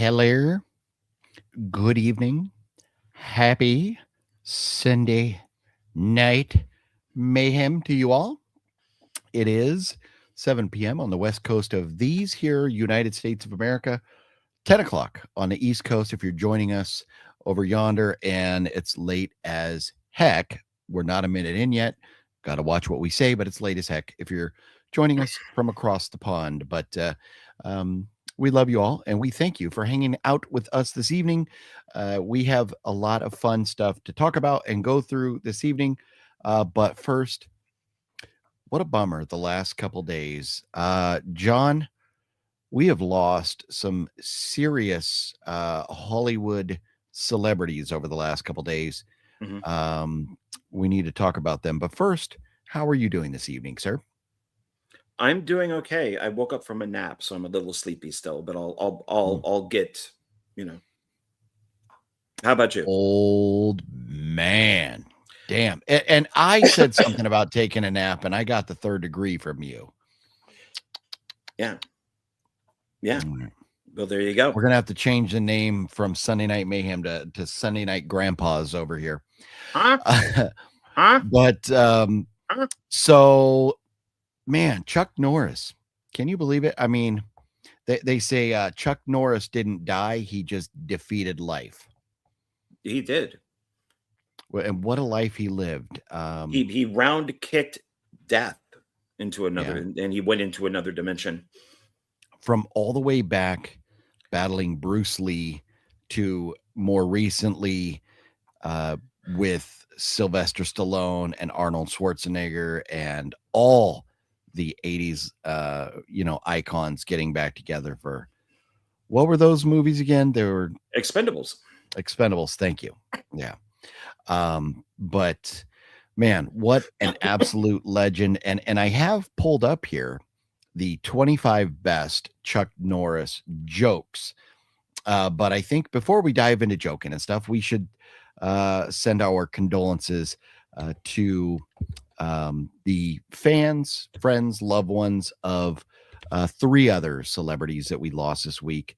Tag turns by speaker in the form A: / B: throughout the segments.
A: Hello, good evening, happy Sunday night mayhem to you all. It is 7 p.m. on the west coast of these here United States of America, 10 o'clock on the east coast if you're joining us over yonder, and it's late as heck. We're not a minute in yet. Got to watch what we say, but it's late as heck if you're joining us from across the pond. But we love you all, and we thank you for hanging out with us this evening. We have a lot of fun stuff to talk about and go through this evening. But first, what a bummer the last couple days. John, we have lost some serious Hollywood celebrities over the last couple days. We need to talk about them. But first, how are you doing this evening, sir?
B: I'm doing okay. I woke up from a nap, so I'm a little sleepy still, but I'll get, How about you?
A: Old man. Damn. And I said something about taking a nap, and I got the third degree from you.
B: Yeah. Well, there you go.
A: We're gonna have to change the name from Sunday Night Mayhem to Sunday Night Grandpas over here. But so, man, Chuck Norris. Can you believe it? I mean, they say Chuck Norris didn't die; he just defeated life.
B: He did.
A: And what a life he lived.
B: He round kicked death into another, and he went into another dimension.
A: From all the way back battling Bruce Lee to more recently with Sylvester Stallone and Arnold Schwarzenegger and all the 80s icons getting back together for, what were those movies again? They were
B: Expendables.
A: Thank you. Yeah. But man, what an absolute legend. And I have pulled up here the 25 best Chuck Norris jokes. But I think before we dive into joking and stuff, we should send our condolences to the fans, friends, loved ones of three other celebrities that we lost this week,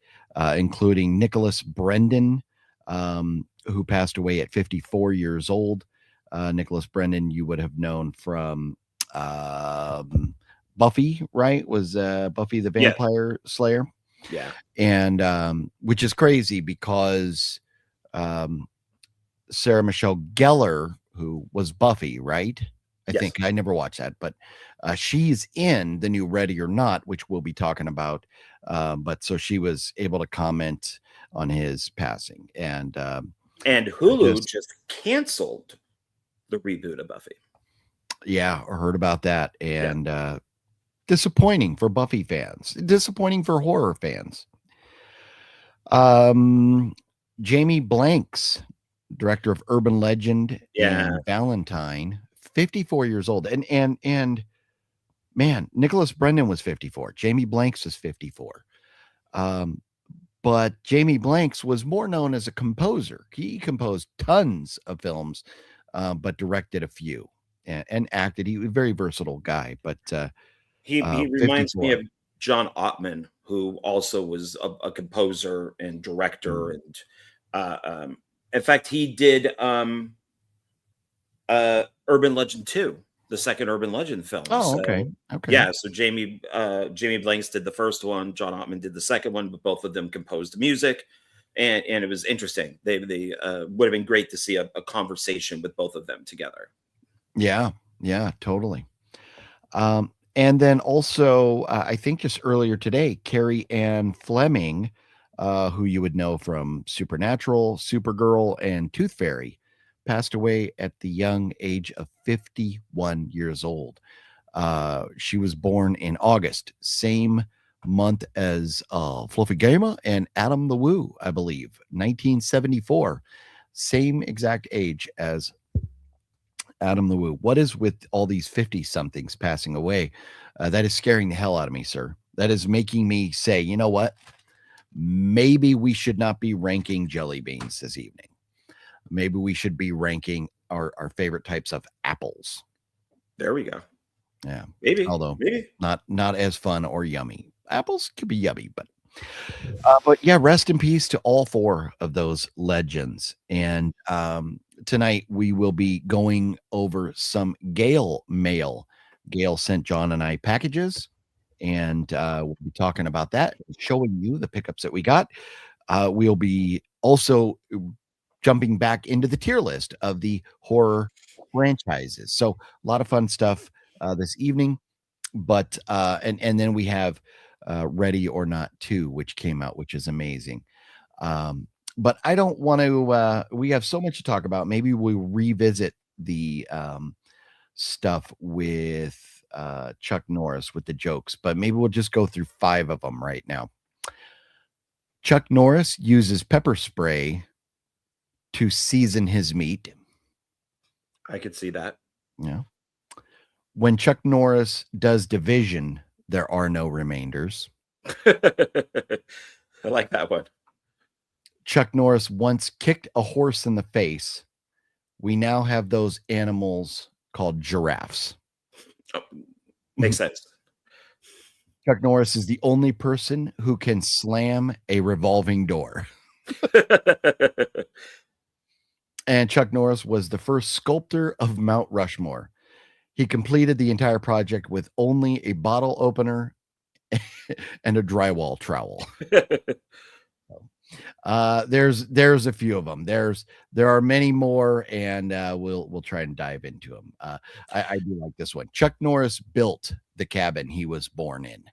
A: including Nicholas Brendan, who passed away at 54 years old. Nicholas Brendan, you would have known from Buffy, right? Was Buffy the Vampire Slayer?
B: Yeah.
A: And which is crazy because Sarah Michelle Gellar, who was Buffy, right? I think I never watched that, but she's in the new Ready or Not, which we'll be talking about. But so she was able to comment on his passing, and
B: Hulu just canceled the reboot of Buffy.
A: Yeah, I heard about that, and disappointing for Buffy fans, disappointing for horror fans. Jamie Blanks, director of Urban Legend and Valentine, 54 years old, and man, Nicholas Brendan was 54. Jamie Blanks was 54. But Jamie Blanks was more known as a composer. He composed tons of films, but directed a few and acted. He was a very versatile guy, but
B: he reminds me of John Ottman, who also was a composer and director. And in fact, he did Urban Legend 2, the second Urban Legend film.
A: Oh, okay.
B: Yeah, so Jamie Blanks did the first one, John Ottman did the second one, but both of them composed music, and it was interesting. They would have been great to see a conversation with both of them together.
A: Yeah, totally. And then also, I think just earlier today, Carrie Ann Fleming, who you would know from Supernatural, Supergirl, and Tooth Fairy, passed away at the young age of 51 years old. She was born in August, same month as Fluffy Gamer and Adam the Woo, I believe, 1974. Same exact age as Adam the Woo. What is with all these 50-somethings passing away? That is scaring the hell out of me, sir. That is making me say, you know what? Maybe we should not be ranking jelly beans this evening. Maybe we should be ranking our favorite types of apples.
B: There we go.
A: Yeah.
B: Maybe.
A: Although not as fun or yummy. Apples could be yummy, but But yeah, rest in peace to all four of those legends. And tonight we will be going over some Gale mail. Gale sent John and I packages, and we'll be talking about that, showing you the pickups that we got. We'll be also jumping back into the tier list of the horror franchises. So a lot of fun stuff this evening. But and then we have Ready or Not 2, which came out, which is amazing. But I don't want to. We have so much to talk about. Maybe we'll revisit the stuff with Chuck Norris with the jokes, but maybe we'll just go through 5 of them right now. Chuck Norris uses pepper spray to season his meat.
B: I could see that.
A: Yeah. When Chuck Norris does division, there are no remainders.
B: I like that one.
A: Chuck Norris once kicked a horse in the face. We now have those animals called giraffes.
B: Oh, makes sense.
A: Chuck Norris is the only person who can slam a revolving door. And Chuck Norris was the first sculptor of Mount Rushmore. He completed the entire project with only a bottle opener and a drywall trowel. There's a few of them. There are many more, and we'll try and dive into them. I do like this one. Chuck Norris built the cabin he was born in.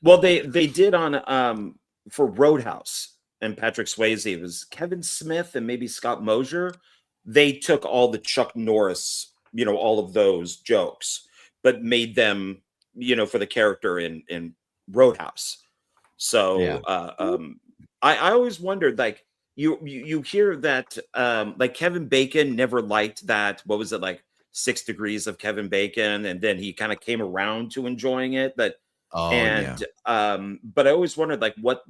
B: Well, they did on for Roadhouse and Patrick Swayze. It was Kevin Smith and maybe Scott Mosier. They took all the Chuck Norris, all of those jokes, but made them, for the character in Roadhouse. So
A: Yeah.
B: I always wondered, like, you hear that like Kevin Bacon never liked that, what was it, like 6 Degrees of Kevin Bacon, and then he kind of came around to enjoying it. But but I always wondered, like, what,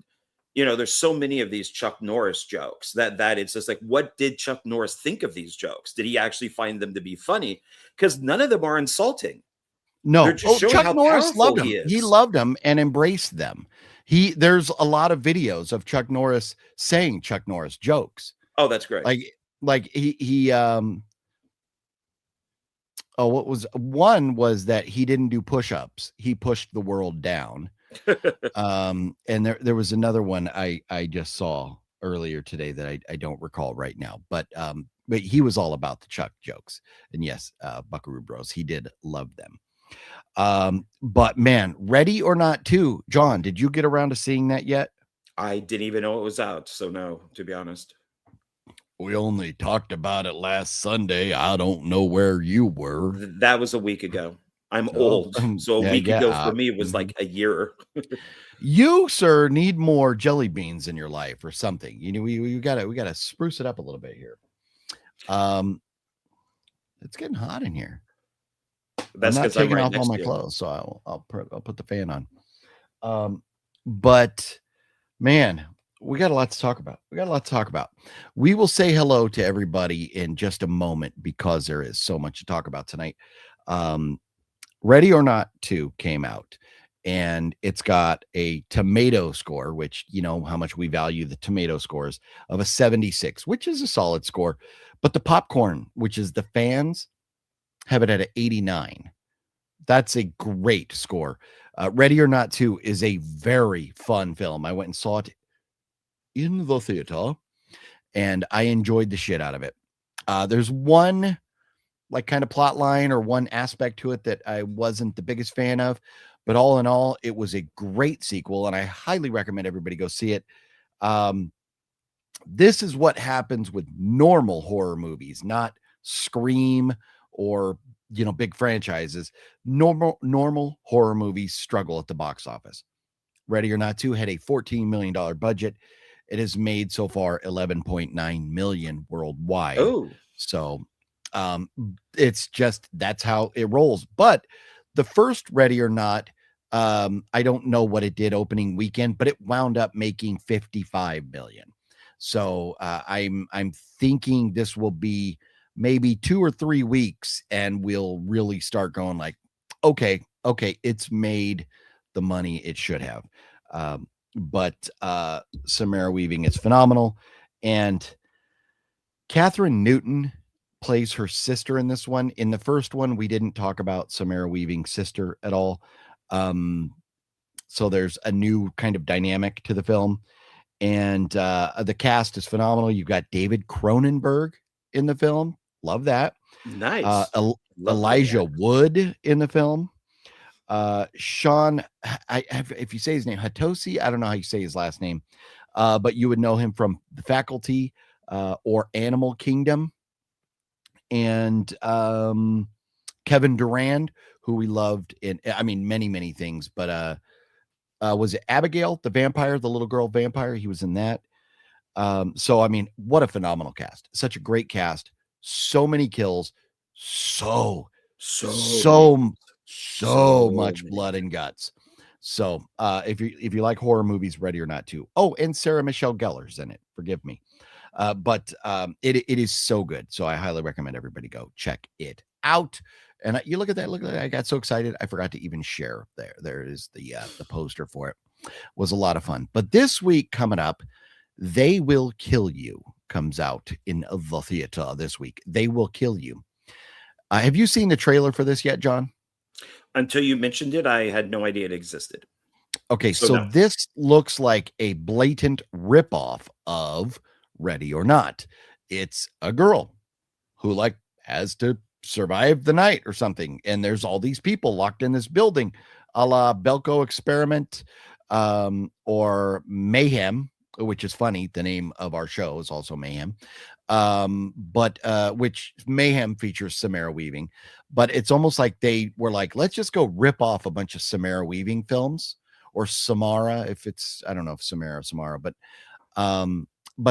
B: there's so many of these Chuck Norris jokes that it's just like, what did Chuck Norris think of these jokes? Did he actually find them to be funny? Because none of them are insulting.
A: No, Chuck Norris loved them. He loved them and embraced them. There's a lot of videos of Chuck Norris saying Chuck Norris jokes.
B: Oh, that's great.
A: Like he what was one was that he didn't do push-ups. He pushed the world down. And there was another one I just saw earlier today that I don't recall right now, but he was all about the Chuck jokes. And yes, Buckaroo Bros, he did love them. But man, Ready or Not 2, John, did you get around to seeing that yet?
B: I didn't even know it was out, so no, to be honest.
A: We only talked about it last Sunday. I don't know where you were.
B: That was a week ago. I'm old, so a week ago for me was like a year.
A: You, sir, need more jelly beans in your life or something. We gotta spruce it up a little bit here. It's getting hot in here.
B: That's
A: I'm not taking off all my clothes, so I'll put the fan on. But man, we got a lot to talk about. We will say hello to everybody in just a moment because there is so much to talk about tonight. Ready or Not 2 came out, and it's got a tomato score, which how much we value the tomato scores, of a 76, which is a solid score. But the popcorn, which is the fans, have it at an 89. That's a great score. Ready or Not 2 is a very fun film. I went and saw it in the theater, and I enjoyed the shit out of it. There's one kind of plot line or one aspect to it that I wasn't the biggest fan of, but all in all, it was a great sequel, and I highly recommend everybody go see it. This is what happens with normal horror movies, not Scream or big franchises. Normal horror movies struggle at the box office. Ready or Not 2 had a $14 million budget. It has made so far 11.9 million worldwide.
B: Oh,
A: so it's just, that's how it rolls. But the first Ready or Not, I don't know what it did opening weekend, but it wound up making 55 million. So I'm thinking this will be maybe 2 or 3 weeks, and we'll really start going like, okay, it's made the money it should have. But Samara Weaving is phenomenal. And Catherine Newton plays her sister in this one. In the first one, we didn't talk about Samara Weaving's sister at all. So there's a new kind of dynamic to the film. And the cast is phenomenal. You've got David Cronenberg in the film. Love that.
B: Nice.
A: Elijah Wood in the film. Sean, if you say his name, Hatosi, I don't know how you say his last name, but you would know him from The Faculty or Animal Kingdom. And Kevin Durand, who we loved in, I mean, many things, but was it Abigail, the vampire, the little girl vampire? He was in that. So, I mean, what a phenomenal cast. Such a great cast. So many kills. So much blood and guts. So if you like horror movies, Ready or Not 2. Oh, and Sarah Michelle Gellar's in it. Forgive me. But it is so good. So I highly recommend everybody go check it out. And you look at that. Look at that. I got so excited. I forgot to even share there. There is the poster for it. Was a lot of fun. But this week coming up, They Will Kill You comes out in the theater this week. They Will Kill You. Have you seen the trailer for this yet, John?
B: Until you mentioned it, I had no idea it existed.
A: Okay, so no. This looks like a blatant ripoff of Ready or Not. It's a girl who has to survive the night or something, and there's all these people locked in this building, a la Belko Experiment or Mayhem, which is funny. The name of our show is also Mayhem. But which Mayhem features Samara Weaving, but it's almost like they were like, let's just go rip off a bunch of Samara Weaving films, or Samara, if it's, I don't know if Samara, but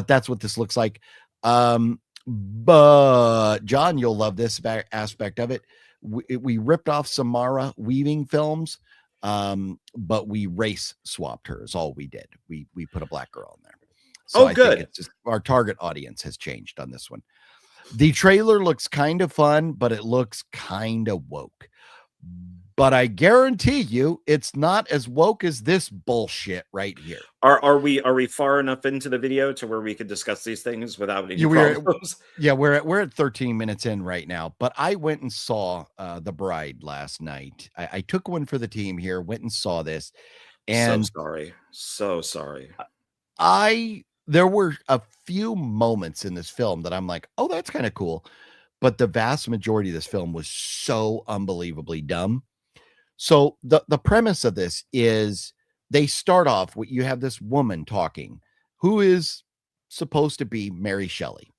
A: that's what this looks like. But John, you'll love this aspect of it. We ripped off Samara Weaving films, but we race swapped her is all we did. We put a black girl in there. So I
B: good.
A: think it's just our target audience has changed on this one. The trailer looks kind of fun, but it looks kind of woke. But I guarantee you, it's not as woke as this bullshit right here.
B: Are we far enough into the video to where we could discuss these things without any problems?
A: Yeah, we're at 13 minutes in right now. But I went and saw The Bride last night. I took one for the team here. Went and saw this, and
B: so sorry.
A: There were a few moments in this film that I'm like, oh, that's kind of cool. But the vast majority of this film was so unbelievably dumb. So the premise of this is they start off with, you have this woman talking who is supposed to be Mary Shelley.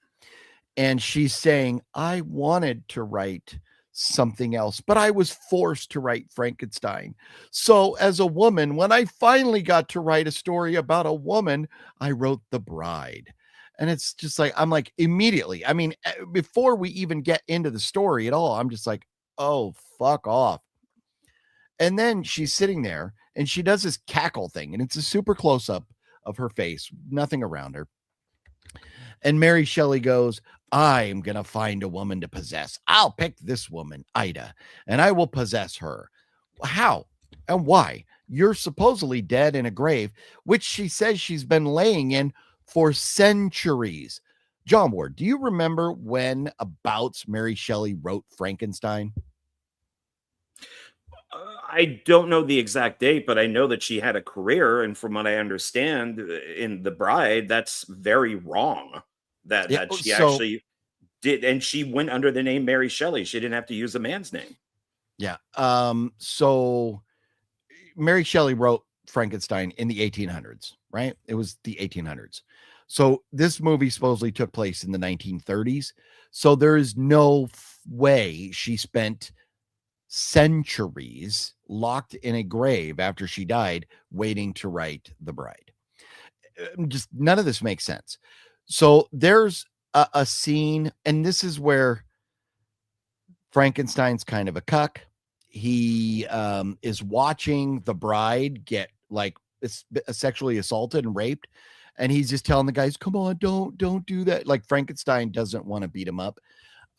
A: And she's saying, I wanted to write something else, but I was forced to write Frankenstein. So as a woman, when I finally got to write a story about a woman, I wrote The Bride. And it's just like, I'm like, immediately, I mean, before we even get into the story at all, I'm just like, oh, fuck off. And then she's sitting there and she does this cackle thing, and it's a super close up of her face, nothing around her. And Mary Shelley goes, I am going to find a woman to possess. I'll pick this woman, Ida, and I will possess her. How and why? You're supposedly dead in a grave, which she says she's been laying in for centuries. John Ward, do you remember when abouts Mary Shelley wrote Frankenstein?
B: I don't know the exact date, but I know that she had a career, and from what I understand in The Bride, that's very wrong. That she actually did, and she went under the name Mary Shelley. She didn't have to use a man's name.
A: Yeah. So Mary Shelley wrote Frankenstein in the 1800s, right? It was the 1800s. So this movie supposedly took place in the 1930s. So there is no way she spent centuries locked in a grave after she died waiting to write The Bride. Just none of this makes sense. So there's a scene, and this is where Frankenstein's kind of a cuck. He is watching the bride get sexually assaulted and raped, and he's just telling the guys, come on, don't do that. Like, Frankenstein doesn't want to beat him up.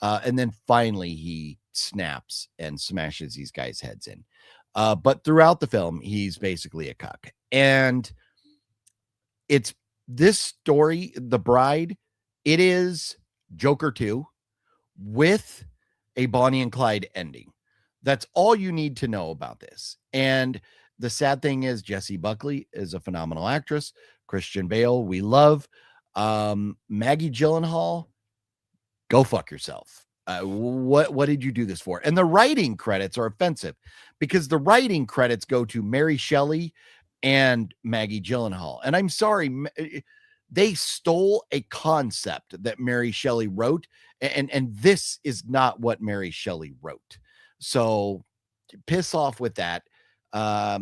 A: And then finally he snaps and smashes these guys' heads in. But throughout the film, he's basically a cuck. And it's this story, The Bride, it is Joker 2 with a Bonnie and Clyde ending. That's all you need to know about this. And the sad thing is Jessie Buckley is a phenomenal actress. Christian Bale, we love. Maggie Gyllenhaal, go fuck yourself. What did you do this for? And the writing credits are offensive because the writing credits go to Mary Shelley and Maggie Gyllenhaal. And I'm sorry, they stole a concept that Mary Shelley wrote, and this is not what Mary Shelley wrote. So piss off with that. I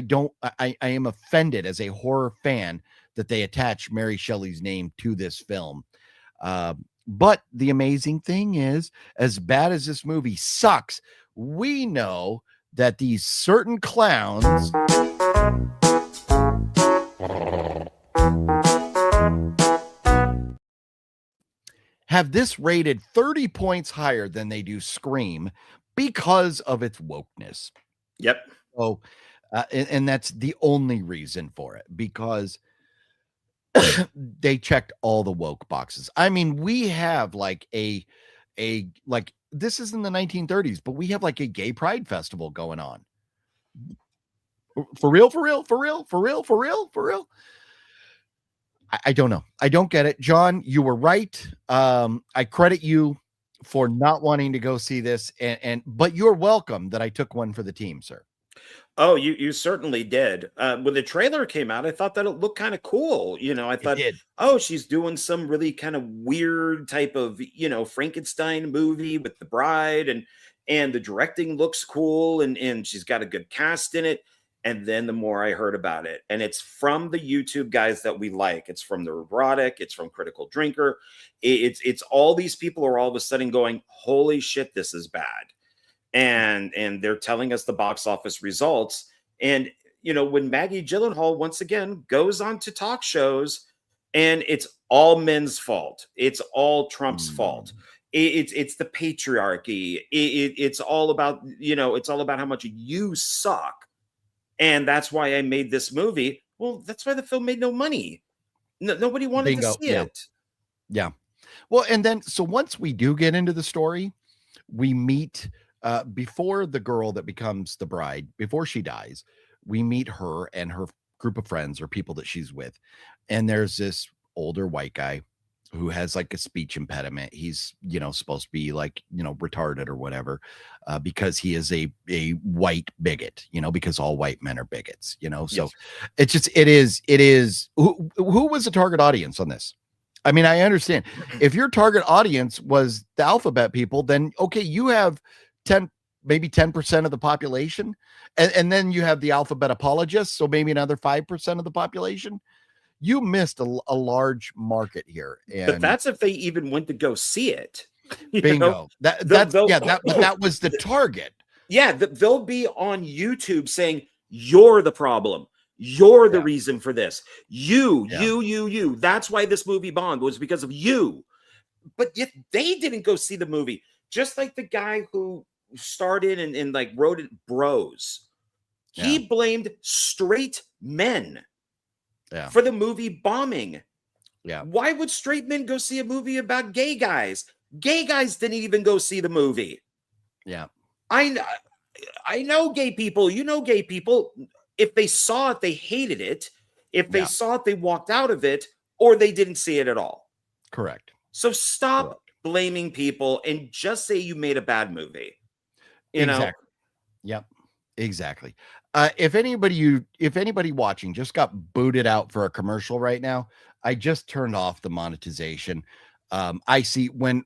A: am offended as a horror fan that they attach Mary Shelley's name to this film. But the amazing thing is, as bad as this movie sucks, we know that these certain clowns have this rated 30 points higher than they do Scream because of its wokeness.
B: Yep.
A: So, and that's the only reason for it, because they checked all the woke boxes. I mean, we have like like this is in the 1930s, but we have like a gay pride festival going on. For real. I don't know. I don't get it. John, you were right. I credit you for not wanting to go see this, but you're welcome that I took one for the team, sir.
B: Oh, you certainly did. When the trailer came out, I thought that it looked kind of cool. I thought, oh, she's doing some really kind of weird type of, Frankenstein movie with the bride, and the directing looks cool, and she's got a good cast in it. And then the more I heard about it, and it's from the YouTube guys that we like. It's from The Erotic. It's from Critical Drinker. It's all these people are all of a sudden going, holy shit, this is bad. And they're telling us the box office results. And, when Maggie Gyllenhaal once again goes on to talk shows, and it's all men's fault. It's all Trump's fault. It's the patriarchy. It's all about, it's all about how much you suck. And that's why I made this movie. Well, that's why the film made no money. Nobody wanted to see it.
A: Yeah. Well, and then, so once we do get into the story, we meet before the girl that becomes the bride, before she dies, we meet her and her group of friends or people that she's with. And there's this older white guy who has like a speech impediment. He's, supposed to be like, retarded or whatever, because he is a white bigot, because all white men are bigots, so yes. It is who was the target audience on this? I mean, I understand if your target audience was the alphabet people, then okay, you have maybe 10% of the population, and then you have the alphabet apologists, so maybe another 5% of the population. You missed a large market here,
B: but that's if they even went to go see it.
A: Bingo. That was the target.
B: Yeah, they'll be on YouTube saying you're the problem. You're the reason for this. You. That's why this movie bombed, was because of you. But yet they didn't go see the movie. Just like the guy who started and like wrote it, Bros. He blamed straight men for the movie bombing.
A: Yeah.
B: Why would straight men go see a movie about gay guys? Gay guys didn't even go see the movie.
A: Yeah.
B: I know gay people. Gay people. If they saw it, they hated it. If they saw it, they walked out of it, or they didn't see it at all.
A: Correct.
B: So stop blaming people and just say you made a bad movie.
A: Exactly. Yep. Exactly. If anybody watching just got booted out for a commercial right now, I just turned off the monetization. I see when,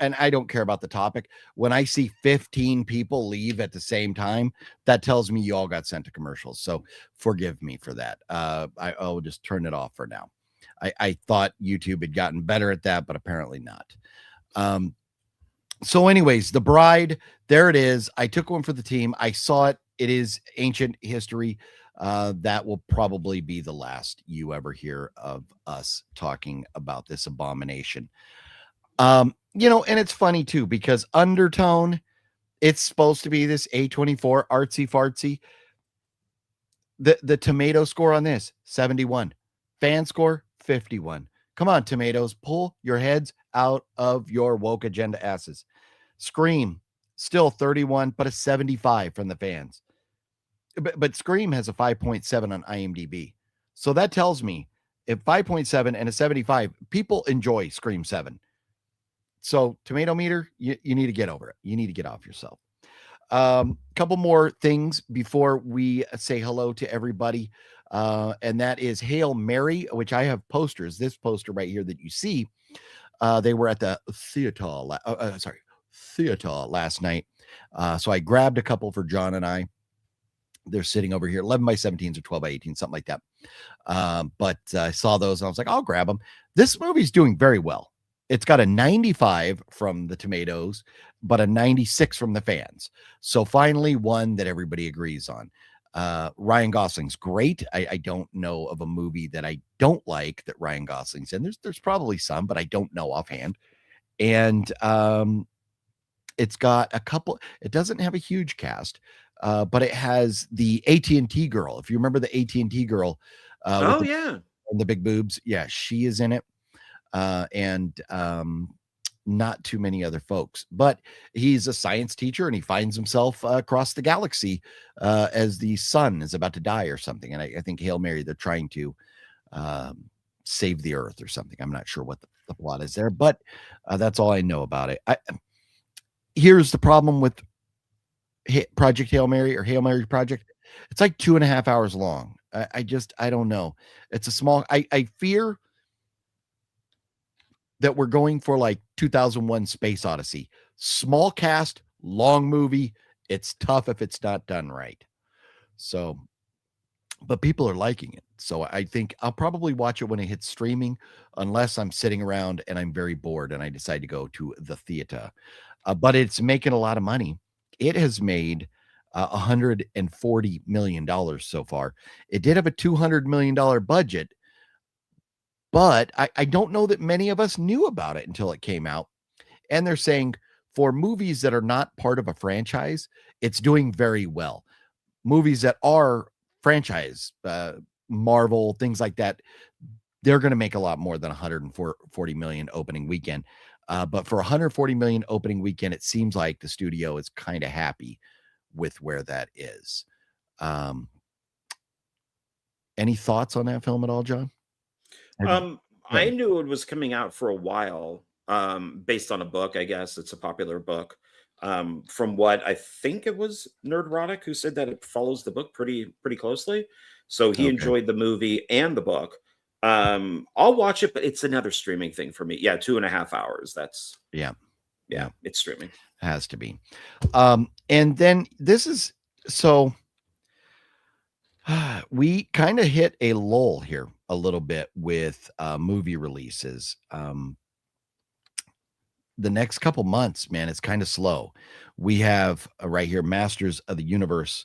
A: and I don't care about the topic, when I see 15 people leave at the same time, that tells me you all got sent to commercials. So forgive me for that. I'll just turn it off for now. I thought YouTube had gotten better at that, but apparently not. So anyways, The Bride, there it is. I took one for the team. I saw it. It is ancient history. That will probably be the last you ever hear of us talking about this abomination. And it's funny too, because Undertone, it's supposed to be this A24 artsy fartsy. The tomato score on this 71, fan score 51. Come on, tomatoes, pull your heads out of your woke agenda asses. Scream still 31, but a 75 from the fans. But Scream has a 5.7 on IMDb, so that tells me if 5.7 and a 75, people enjoy Scream 7. So tomato meter, you need to get over it. You need to get off yourself. Couple more things before we say hello to everybody. And that is Hail Mary, which I have posters. This poster right here that you see, they were at the theater last night. So I grabbed a couple for John and I. They're sitting over here, 11 by 17s or 12 by 18, something like that. But I saw those and I was like, I'll grab them. This movie's doing very well. It's got a 95 from the tomatoes, but a 96 from the fans. So finally one that everybody agrees on. Ryan Gosling's great. I don't know of a movie that I don't like that Ryan Gosling's in. There's probably some, but I don't know offhand. And it's got a couple, it doesn't have a huge cast, but it has the AT&T girl. If you remember the AT&T girl.
B: Yeah.
A: And the big boobs. Yeah, she is in it. And not too many other folks, but he's a science teacher and he finds himself across the galaxy as the sun is about to die or something. And I think Hail Mary, they're trying to save the earth or something. I'm not sure what the plot is there, but that's all I know about it. Here's the problem with Project Hail Mary or Hail Mary Project. It's like 2.5 hours long. I don't know. It's a small, I fear that we're going for like 2001 Space Odyssey. Small cast, long movie. It's tough if it's not done right. So, but people are liking it. So I think I'll probably watch it when it hits streaming, unless I'm sitting around and I'm very bored and I decide to go to the theater. But it's making a lot of money. It has made $140 million so far. It did have a $200 million budget, but I don't know that many of us knew about it until it came out. And they're saying for movies that are not part of a franchise, it's doing very well. Movies that are franchise, Marvel, things like that, they're going to make a lot more than 140 million opening weekend. But for 140 million opening weekend, it seems like the studio is kind of happy with where that is. Any thoughts on that film at all, John?
B: I knew it was coming out for a while, based on a book. I guess it's a popular book. From what I think it was Nerdrotic who said that it follows the book pretty closely. So he enjoyed the movie and the book. I'll watch it, but it's another streaming thing for me. Yeah, 2.5 hours. That's yeah, it's streaming.
A: Has to be. And then this is so we kind of hit a lull here a little bit with movie releases. The next couple months, man, it's kind of slow. We have right here Masters of the Universe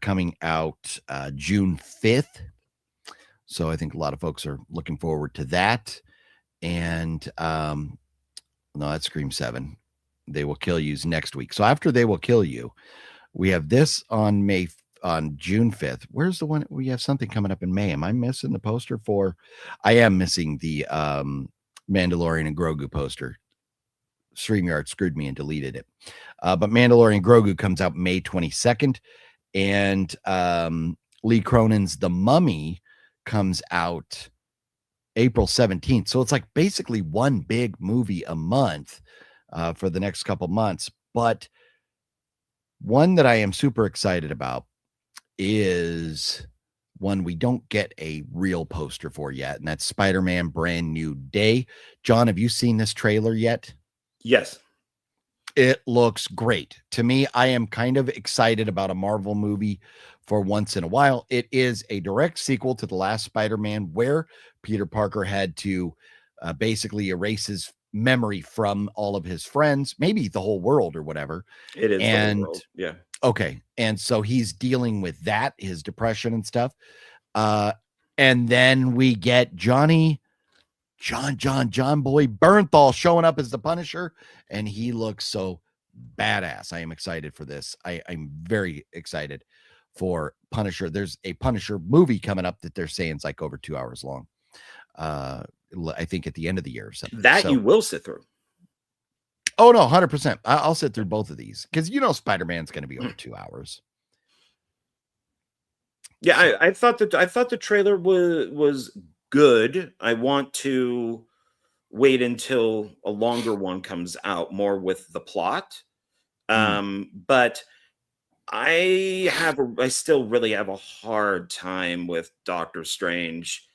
A: coming out June 5th. So I think a lot of folks are looking forward to that. And no, that's Scream 7. They Will Kill You's next week. So after They Will Kill You, we have this on June 5th. Where's the one? We have something coming up in May. Am I missing the poster for? I am missing the Mandalorian and Grogu poster. StreamYard screwed me and deleted it. But Mandalorian Grogu comes out May 22nd. And Lee Cronin's The Mummy comes out April 17th. So it's like basically one big movie a month for the next couple months. But one that I am super excited about is one we don't get a real poster for yet, and that's Spider-Man Brand New Day. John, have you seen this trailer yet?
B: Yes.
A: It looks great. To me, I am kind of excited about a Marvel movie for once in a while. It is a direct sequel to the last Spider-Man, where Peter Parker had to basically erase his memory from all of his friends, maybe the whole world or whatever.
B: It is the whole world. Yeah.
A: Okay. And so he's dealing with that, his depression and stuff. And then we get John Boy Bernthal showing up as the Punisher, and he looks so badass. I am excited for this. I'm very excited for Punisher. There's a Punisher movie coming up that they're saying is like over 2 hours long. I think at the end of the year or something.
B: That you will sit through.
A: Oh no, 100%. I'll sit through both of these because Spider-Man's going to be over 2 hours.
B: Yeah, so. I thought the trailer was good. I want to wait until a longer one comes out, more with the plot. But I still really have a hard time with Doctor Strange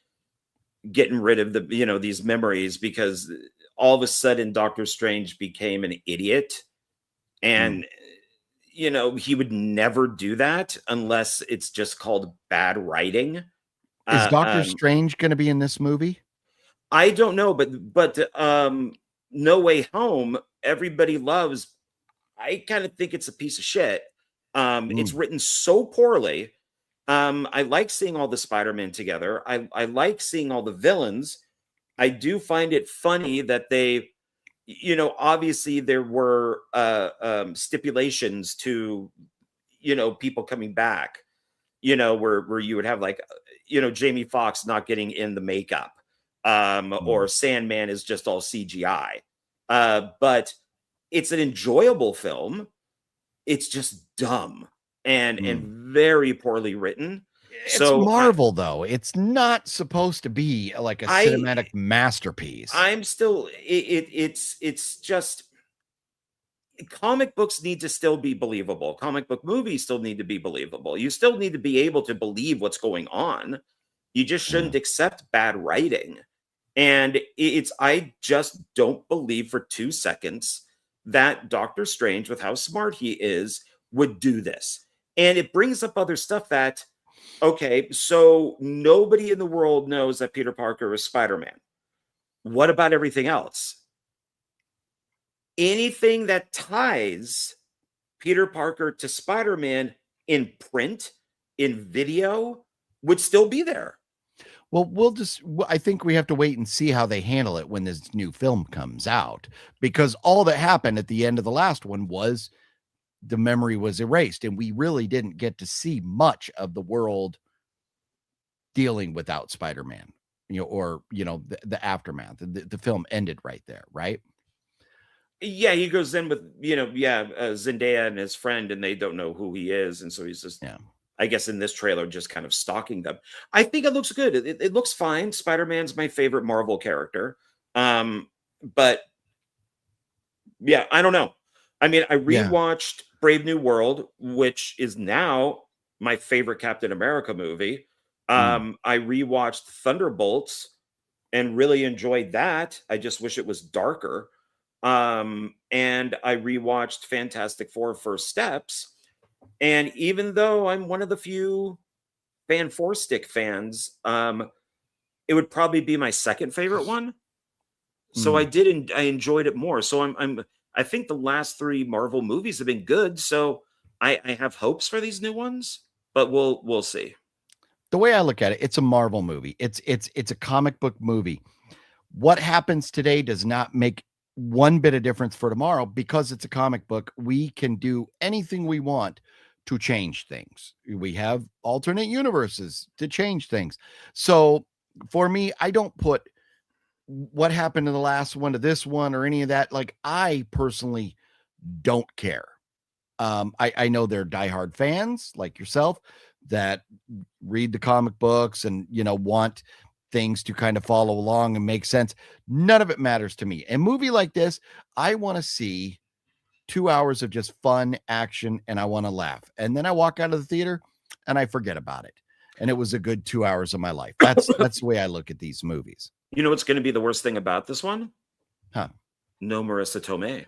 B: getting rid of these memories, because all of a sudden Doctor Strange became an idiot, and he would never do that unless it's just called bad writing.
A: Is Doctor Strange going to be in this movie?
B: I don't know, but No Way Home, everybody loves. I kind of think it's a piece of shit. It's written so poorly. I like seeing all the Spider-Man together. I like seeing all the villains. I do find it funny that they, obviously there were stipulations to, people coming back, where you would have like, Jamie Foxx not getting in the makeup, or Sandman is just all CGI. But it's an enjoyable film. It's just dumb and very poorly written.
A: It's Marvel, though. It's not supposed to be like a cinematic masterpiece.
B: I'm still, it's just, comic books need to still be believable. Comic book movies still need to be believable. You still need to be able to believe what's going on. You just shouldn't accept bad writing. And I just don't believe for 2 seconds that Doctor Strange, with how smart he is, would do this. And it brings up other stuff that, okay, so nobody in the world knows that Peter Parker is Spider-Man. What about everything else? Anything that ties Peter Parker to Spider-Man in print, in video, would still be there.
A: Well, I think we have to wait and see how they handle it when this new film comes out, because all that happened at the end of the last one was the memory was erased, and we really didn't get to see much of the world dealing without Spider-Man, or, the aftermath. The film ended right there, right?
B: Yeah, he goes in with, Zendaya and his friend, and they don't know who he is. And so he's just, I guess in this trailer, just kind of stalking them. I think it looks good. It looks fine. Spider-Man's my favorite Marvel character. But yeah, I don't know. I mean, I rewatched Brave New World, which is now my favorite Captain America movie. I rewatched Thunderbolts and really enjoyed that. I just wish it was darker. And I rewatched Fantastic Four: First Steps. And even though I'm one of the few Fan Four Stick fans, it would probably be my second favorite one. So I enjoyed it more. So I think the last 3 Marvel movies have been good. So I have hopes for these new ones, but we'll see.
A: The way I look at it, it's a Marvel movie. It's a comic book movie. What happens today does not make one bit of difference for tomorrow, because it's a comic book. We can do anything we want to change things. We have alternate universes to change things. So for me, I don't put what happened in the last one to this one or any of that. Like, I personally don't care. I know there are diehard fans like yourself that read the comic books and, want things to kind of follow along and make sense. None of it matters to me. A movie like this, I want to see 2 hours of just fun action, and I want to laugh. And then I walk out of the theater and I forget about it. And it was a good 2 hours of my life. That's the way I look at these movies.
B: You know what's going to be the worst thing about this one?
A: Huh?
B: No Marissa Tomei.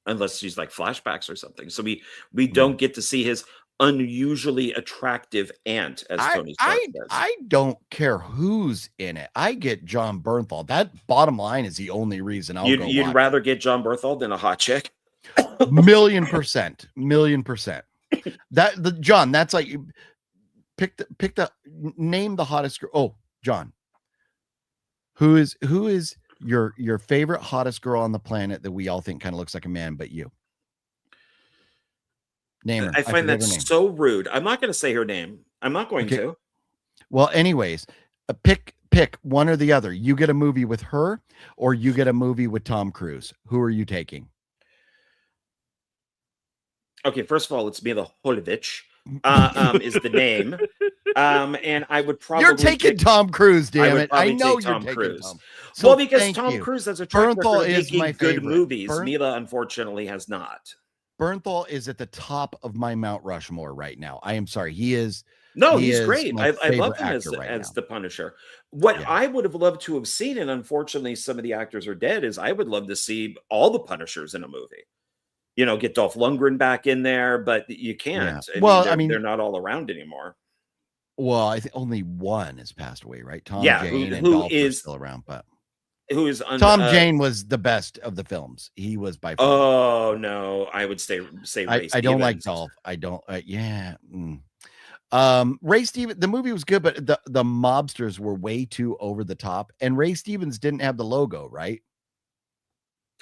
B: Unless she's like flashbacks or something. So we don't get to see his unusually attractive aunt, as Tony Stark says.
A: I don't care who's in it. I get John Bernthal. That, bottom line, is the only reason
B: You'd rather get John Bernthal than a hot chick?
A: Million percent. John, that's like, name the hottest girl. Oh, John, who is your favorite hottest girl on the planet that we all think kind of looks like a man, but you? Name her.
B: I find
A: forget
B: that
A: her name.
B: so rude. I'm not going to say her name. I'm not going to.
A: Well, anyways, pick one or the other. You get a movie with her, or you get a movie with Tom Cruise. Who are you taking?
B: Okay, first of all, it's Mila Jovovich, is the name. And I would probably
A: You're taking Tom Cruise, damn it. I know you're
B: Tom
A: taking
B: Cruise.
A: Tom. So
B: well, because
A: thank
B: Tom
A: you.
B: Cruise has a track
A: Bernthal
B: record of
A: is my
B: making good
A: favorite.
B: movies. Mila, unfortunately, has not.
A: Bernthal is at the top of my Mount Rushmore right now. I am sorry. He is.
B: No,
A: he
B: he's
A: is
B: great.
A: my
B: I love
A: favorite
B: him
A: actor
B: as
A: now.
B: the Punisher. What
A: Yeah.
B: I would have loved to have seen, and unfortunately, some of the actors are dead, is I would love to see all the Punishers in a movie. You know, get Dolph Lundgren back in there, but you can't.
A: Yeah.
B: I mean, they're not all around anymore.
A: Well, I think only one has passed away, right? Tom
B: Yeah,
A: Jane and
B: who
A: Dolph are
B: is
A: still around, but
B: who is
A: Tom Jane was the best of the films. He was by far.
B: Oh no, I would say Ray
A: I don't like
B: Stevens.
A: Dolph. I don't. Yeah. Ray Stevens. The movie was good, but the mobsters were way too over the top, and Ray Stevens didn't have the logo, right?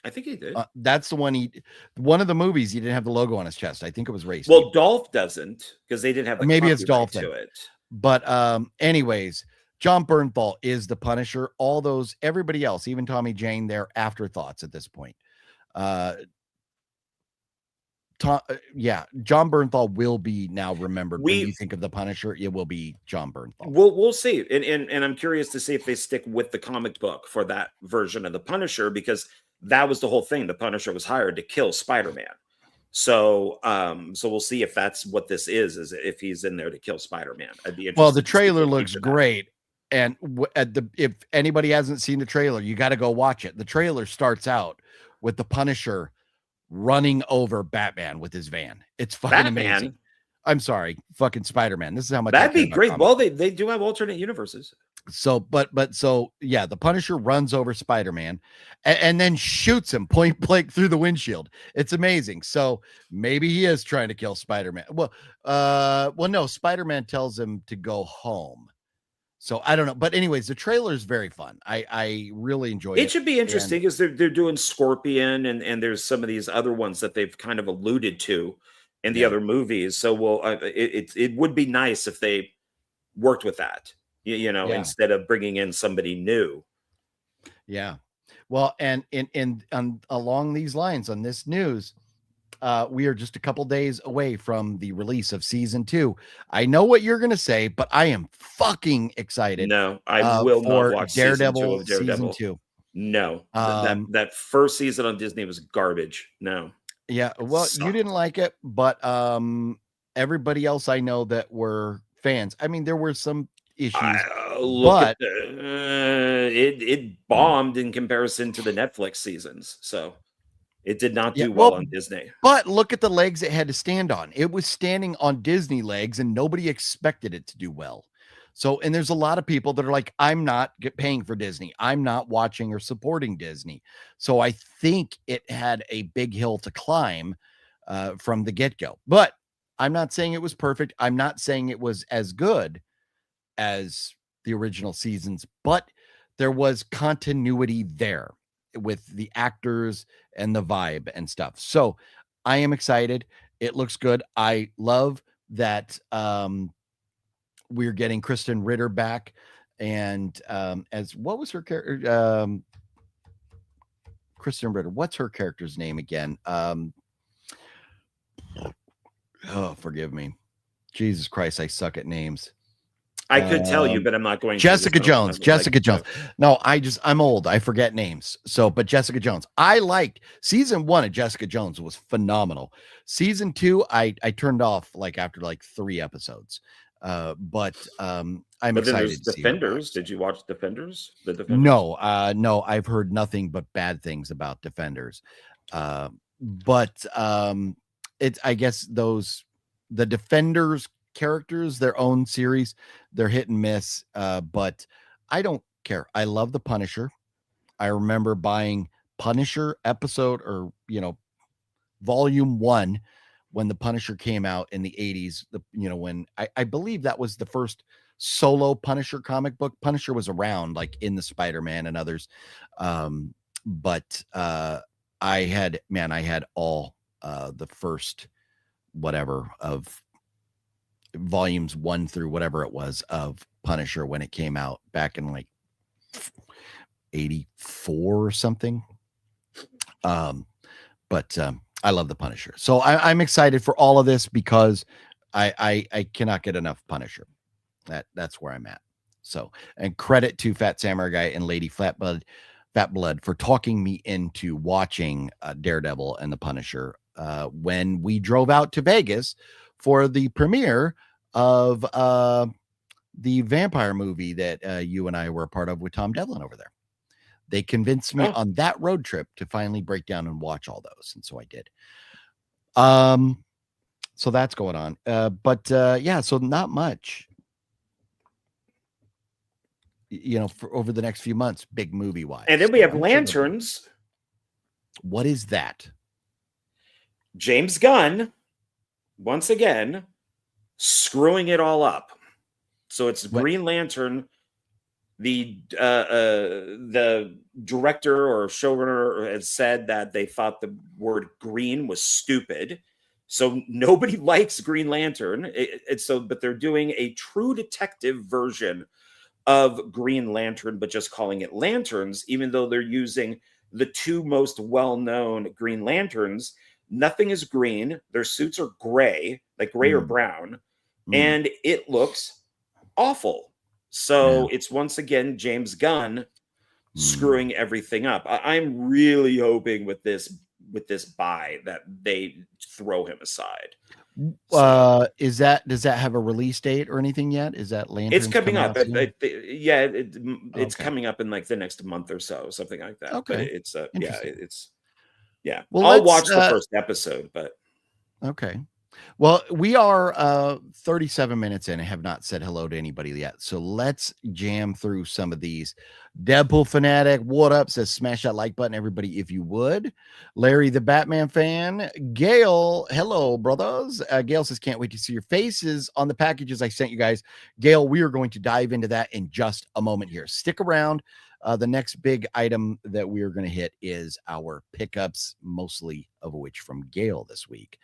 B: I think he did.
A: That's the one one of the movies he didn't have the logo on his chest. I think it was Ray
B: Well,
A: Stevens.
B: Dolph doesn't because they didn't have the
A: maybe it's Dolph
B: to it.
A: But anyways, John Bernthal is the Punisher. All those, everybody else, even Tommy Jane, they're afterthoughts at this point. John Bernthal will be now remembered. When you think of the Punisher, it will be John Bernthal.
B: We'll see, and I'm curious to see if they stick with the comic book for that version of the Punisher, because that was the whole thing. The Punisher was hired to kill Spider-Man. So we'll see if that's what this is if he's in there to kill Spider-Man. I'd be interested.
A: Well, the trailer looks great. And if anybody hasn't seen the trailer, you got to go watch it. The trailer starts out with the Punisher running over Batman with his van. It's fucking amazing. I'm sorry, fucking Spider-Man. This is how much
B: that'd be great. Well, they do have alternate universes.
A: So, yeah, the Punisher runs over Spider-Man and then shoots him point blank through the windshield. It's amazing. So maybe he is trying to kill Spider-Man. Well, no, Spider-Man tells him to go home. So I don't know. But anyways, the trailer is very fun. I really enjoyed it.
B: It should be interesting because they're doing Scorpion and there's some of these other ones that they've kind of alluded to in the other movies. So it would be nice if they worked with that. Instead of bringing in somebody new.
A: Yeah. Well, and along these lines on this news, we are just a couple days away from the release of season 2. I know what you're going to say, but I am fucking excited.
B: No, I will not watch
A: Daredevil season 2.
B: No, that first season on Disney was garbage. No.
A: Yeah. Well, you didn't like it, but everybody else I know that were fans. I mean, there were some issues, but
B: it bombed in comparison to the Netflix seasons, so it did not do well on Disney.
A: But look at the legs it had to stand on. It was standing on Disney legs, and nobody expected it to do well. So, and there's a lot of people that are like, I'm not paying for Disney. I'm not watching or supporting Disney. So I think it had a big hill to climb from the get-go. But I'm not saying it was perfect. I'm not saying it was as good as the original seasons, but there was continuity there with the actors and the vibe and stuff. So I am excited. It looks good. I love that we're getting Kristen Ritter back, and as what was her character? Kristen Ritter. What's her character's name again? Oh, forgive me. Jesus Christ, I suck at names.
B: I could tell you, but I'm not going to.
A: Jessica Jones. No, I'm old. I forget names. So, but Jessica Jones. I liked season 1 of Jessica Jones was phenomenal. Season 2, I turned off after 3 episodes. But I'm excited to see
B: Defenders. Did you watch Defenders? The Defenders?
A: No, I've heard nothing but bad things about Defenders. But it's, I guess the Defenders characters, their own series, they're hit and miss, but I don't care. I love the Punisher. I remember buying Punisher episode or volume 1 when the Punisher came out in the 80s. When I believe that was the first solo Punisher comic book. Punisher was around in the Spider-Man and others, but I had all the first whatever of volumes 1 through whatever it was of Punisher when it came out back in like 84 or something. But I love the Punisher. So I'm excited for all of this because I cannot get enough Punisher. That's where I'm at. So, and credit to Fat Samurai Guy and Lady Fat Blood for talking me into watching Daredevil and the Punisher when we drove out to Vegas for the premiere of the vampire movie that you and I were a part of with Tom Devlin over there. They convinced me on that road trip to finally break down and watch all those. And so I did. So that's going on. But yeah, so not much, you know, for over the next few months, big movie wise.
B: And then we have Lanterns.
A: What is that?
B: James Gunn, once again, screwing it all up. So it's Green Lantern. The director or showrunner has said that they thought the word green was stupid, so nobody likes Green Lantern. But they're doing a True Detective version of Green Lantern, but just calling it Lanterns, even though they're using the two most well-known Green Lanterns. Nothing is green. Their suits are gray, like gray or brown, and it looks awful. So it's once again James Gunn screwing everything up. I'm really hoping with this buy that they throw him aside.
A: Does that have a release date or anything yet? Is that Lanterns?
B: It's coming up. It's coming up in like the next month or so, something like that.
A: Okay.
B: But
A: Well,
B: I'll watch the first episode, but
A: okay. Well, we are 37 minutes in and have not said hello to anybody yet. So let's jam through some of these. Deadpool Fanatic, what up? Says smash that like button, everybody, if you would. Larry, the Batman fan. Gale, hello, brothers. Gale says, can't wait to see your faces on the packages I sent you guys. Gale, we are going to dive into that in just a moment here. Stick around. The next big item that we are going to hit is our pickups, mostly of which from Gale this week.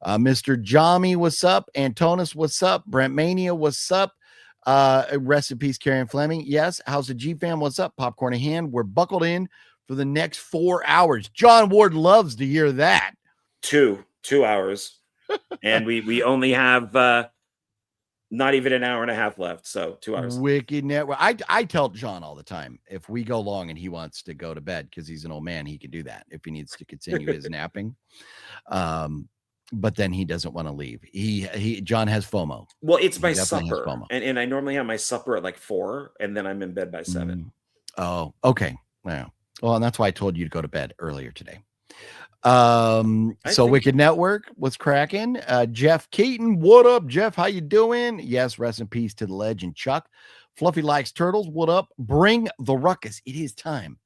A: Mr. Jami, what's up? Antonis, what's up? Brent Mania, what's up? Rest in peace, Karen Fleming. Yes. How's the G fam? What's up? Popcorn in hand. We're buckled in for the next 4 hours. John Ward loves to hear that.
B: 2 hours. And we only have not even an hour and a half left. So 2 hours.
A: Wicked network. I tell John all the time, if we go long and he wants to go to bed because he's an old man, he can do that if he needs to continue his napping. But then he doesn't want to leave. John has FOMO.
B: Well, it's my supper. And I normally have my supper at like 4, and then I'm in bed by 7.
A: Oh, okay. Well, and that's why I told you to go to bed earlier today. So Wicked Network was cracking. Jeff Keaton, what up, Jeff? How you doing? Yes, rest in peace to the legend Chuck. Fluffy Likes Turtles, what up? Bring the ruckus. It is time.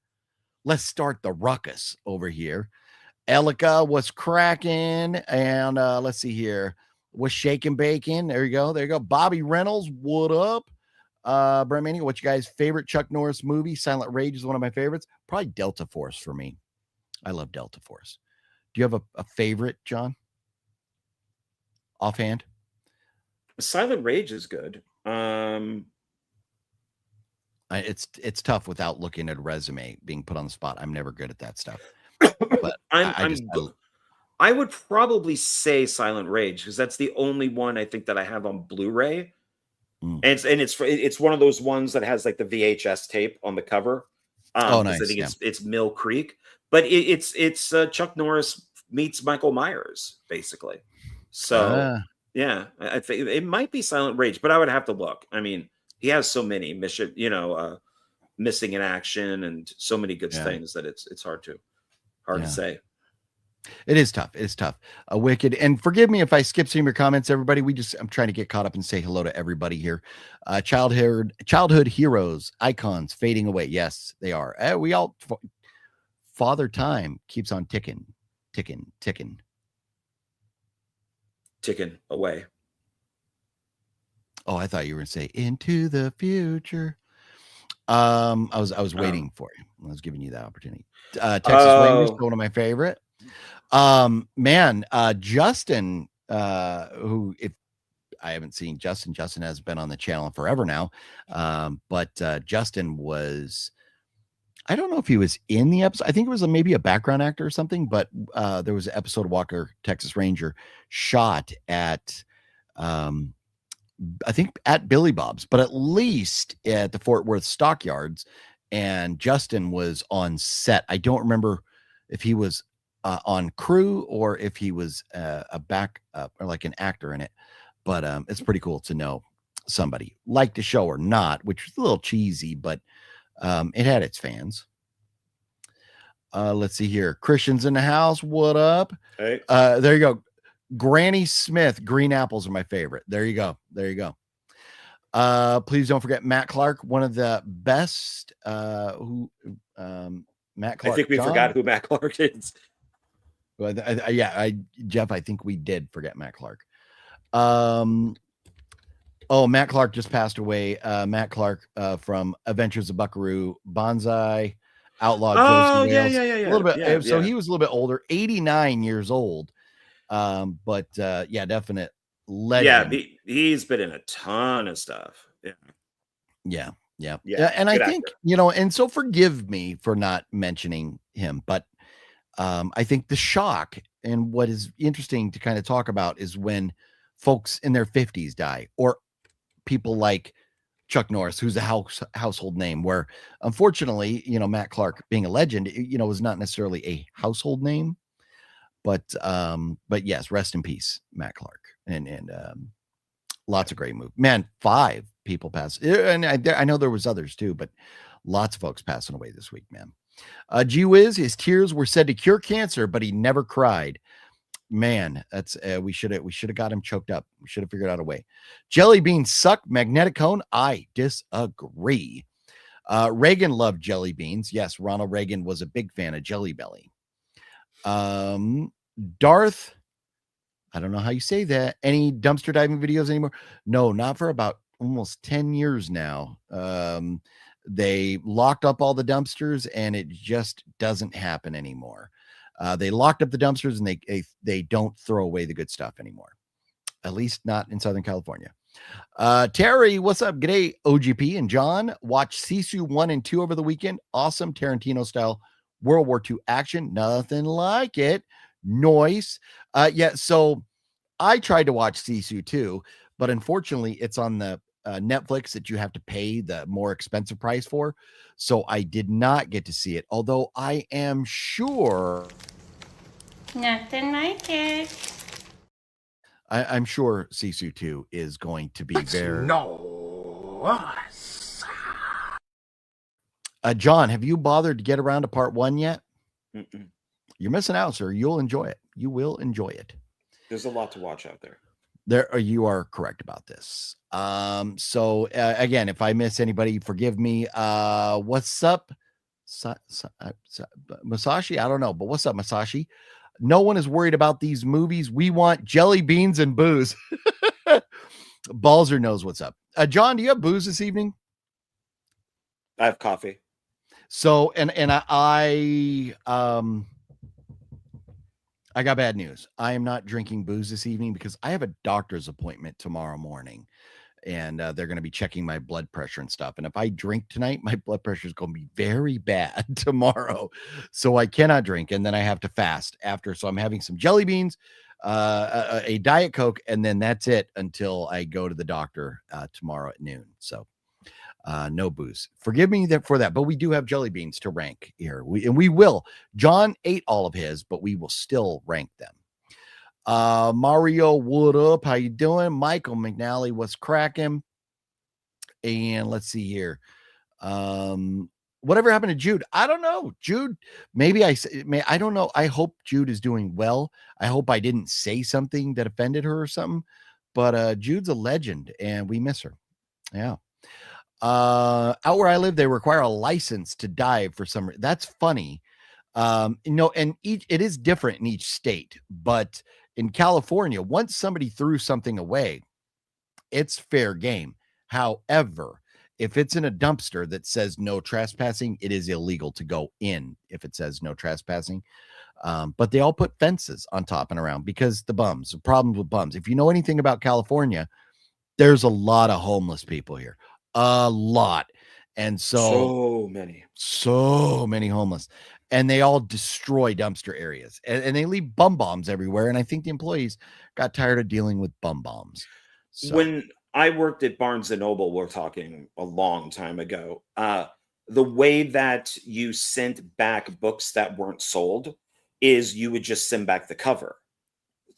A: Let's start the ruckus over here. Elika was cracking, and let's see here. Was shaking bacon. There you go. Bobby Reynolds, what up? Brent Manning, what's your guys' favorite Chuck Norris movie? Silent Rage is one of my favorites. Probably Delta Force for me. I love Delta Force. Do you have a favorite, John? Offhand?
B: Silent Rage is good.
A: It's tough without looking at a resume, being put on the spot. I'm never good at that stuff. But
B: I would probably say Silent Rage because that's the only one I think that I have on Blu-ray, and it's one of those ones that has like the VHS tape on the cover.
A: Nice.
B: I think it's Mill Creek, but it's Chuck Norris meets Michael Myers basically. So I think it might be Silent Rage, but I would have to look. I mean, he has so many Missing in Action and so many good things that it's hard to say.
A: It is tough. It's tough. Wicked. And forgive me if I skip some of your comments, everybody. I'm trying to get caught up and say hello to everybody here. Childhood heroes, icons fading away. Yes, they are. We all Father Time keeps on ticking
B: away.
A: Oh, I thought you were going to say into the future. I was waiting for you. I was giving you that opportunity. Texas Rangers, one of my favorite. Justin who, if I haven't seen Justin has been on the channel forever now. But Justin was, I don't know if he was in the episode. I think it was maybe a background actor or something, but there was an episode of Walker, Texas Ranger shot at, I think at Billy Bob's, but at least at the Fort Worth Stockyards. And Justin was on set. I don't remember if he was on crew or if he was a back or like an actor in it. But it's pretty cool to know somebody liked the show or not, which was a little cheesy, but it had its fans. Let's see here. Christian's in the house. What up?
B: Hey.
A: There you go. Granny Smith. Green apples are my favorite. There you go. There you go. Please don't forget Matt Clark, one of the best. Matt Clark.
B: I think we forgot who Matt Clark is.
A: Well, Jeff, I think we did forget Matt Clark. Matt Clark just passed away. Matt Clark from Adventures of Buckaroo Banzai, Outlaw.
B: Oh,
A: yeah. A little bit.
B: Yeah,
A: so he was a little bit older, 89 years old. But definite legend.
B: Yeah, he's been in a ton of stuff.
A: Yeah. And I think, and so forgive me for not mentioning him, but I think the shock and what is interesting to kind of talk about is when folks in their 50s die, or people like Chuck Norris, who's a household name, where unfortunately, Matt Clark being a legend, was not necessarily a household name, but yes, rest in peace, Matt Clark. And lots of great movies, man. 5 people passed, and I know there was others too, but lots of folks passing away this week, man. Gee whiz, his tears were said to cure cancer, but he never cried. Man, that's we should have got him choked up. We should have figured out a way. Jelly beans suck. Magnetic cone. I disagree. Reagan loved jelly beans. Yes, Ronald Reagan was a big fan of Jelly Belly. Darth, I don't know how you say that. Any dumpster diving videos anymore? No, not for about almost 10 years now. They locked up all the dumpsters and it just doesn't happen anymore. They locked up the dumpsters and they don't throw away the good stuff anymore. At least not in Southern California. Terry, what's up? G'day, OGP and John. Watch Sisu 1 and 2 over the weekend. Awesome Tarantino style World War II action. Nothing like it. Noise. So I tried to watch Sisu 2, but unfortunately it's on the Netflix that you have to pay the more expensive price for. So I did not get to see it, although I am sure.
C: Nothing like it.
A: I'm sure Sisu 2 is going to be very. John, have you bothered to get around to part 1 yet?
B: Mm-mm.
A: You're missing out, sir. You'll enjoy it. You will enjoy it.
B: There's a lot to watch out there.
A: You are correct about this. So again, if I miss anybody, forgive me. What's up, Masashi? I don't know, but what's up, Masashi? No one is worried about these movies. We want jelly beans and booze. Balzer knows what's up. John, do you have booze this evening?
B: I have coffee.
A: So, and I got bad news. I am not drinking booze this evening because I have a doctor's appointment tomorrow morning, and they're going to be checking my blood pressure and stuff. And if I drink tonight, my blood pressure is going to be very bad tomorrow. So I cannot drink. And then I have to fast after. So I'm having some jelly beans, a Diet Coke, and then that's it until I go to the doctor tomorrow at noon. So no booze. Forgive me for that, but we do have jelly beans to rank here. We will. John ate all of his, but we will still rank them. Mario, what up? How you doing? Michael McNally, what's cracking? And let's see here. Whatever happened to Jude? I don't know. Jude, I don't know. I hope Jude is doing well. I hope I didn't say something that offended her or something, but Jude's a legend and we miss her. Yeah. Out where I live, they require a license to dive for some reason. That's funny. And it is different in each state, but in California, once somebody threw something away, it's fair game. However, if it's in a dumpster that says no trespassing, it is illegal to go in if it says no trespassing. But they all put fences on top and around because the problems with bums. If you know anything about California, there's a lot of homeless people here, a lot. And so many homeless, and they all destroy dumpster areas and they leave bum bombs everywhere. And I think the employees got tired of dealing with bum bombs. So
B: when I worked at Barnes and Noble, we're talking a long time ago, the way that you sent back books that weren't sold is you would just send back the cover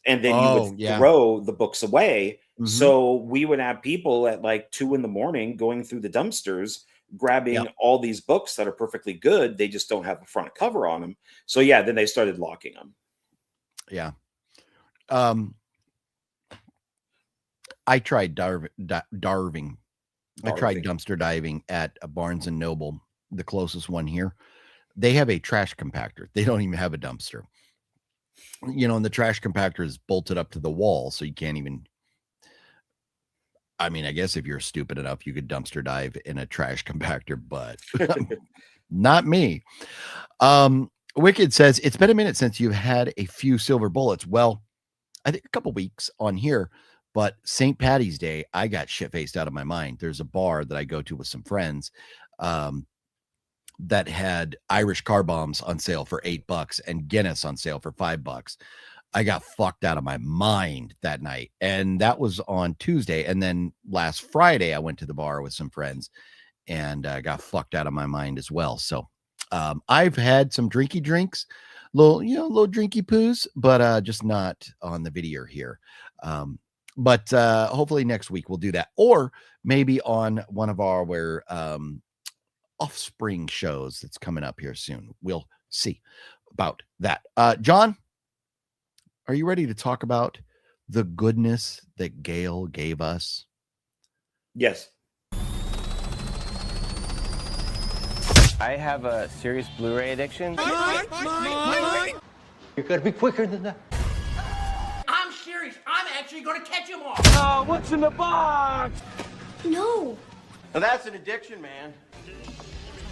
B: and then you would throw the books away. So we would have people at like 2 a.m. going through the dumpsters, grabbing all these books that are perfectly good. They just don't have a front cover on them. So yeah, then they started locking them.
A: Yeah. I tried darving. I tried dumpster diving at a Barnes and Noble, the closest one here. They have a trash compactor. They don't even have a dumpster. And the trash compactor is bolted up to the wall, so you can't even. I mean, I guess if you're stupid enough, you could dumpster dive in a trash compactor, but not me. Wicked says, it's been a minute since you've had a few silver bullets. Well, I think a couple weeks on here, but St. Patty's Day, I got shit-faced out of my mind. There's a bar that I go to with some friends that had Irish car bombs on sale for $8 and Guinness on sale for $5. I got fucked out of my mind that night. And that was on Tuesday. And then last Friday, I went to the bar with some friends and got fucked out of my mind as well. So I've had some drinky drinks, little drinky poos, but just not on the video here. But hopefully next week we'll do that. Or maybe on one of our offspring shows that's coming up here soon. We'll see about that. John, are you ready to talk about the goodness that Gale gave us?
B: Yes.
D: I have a serious Blu-ray addiction.
E: You're gonna be quicker than that.
F: I'm serious. I'm actually gonna catch him all.
D: Oh, what's in the box?
G: No.
E: Now that's an addiction, man.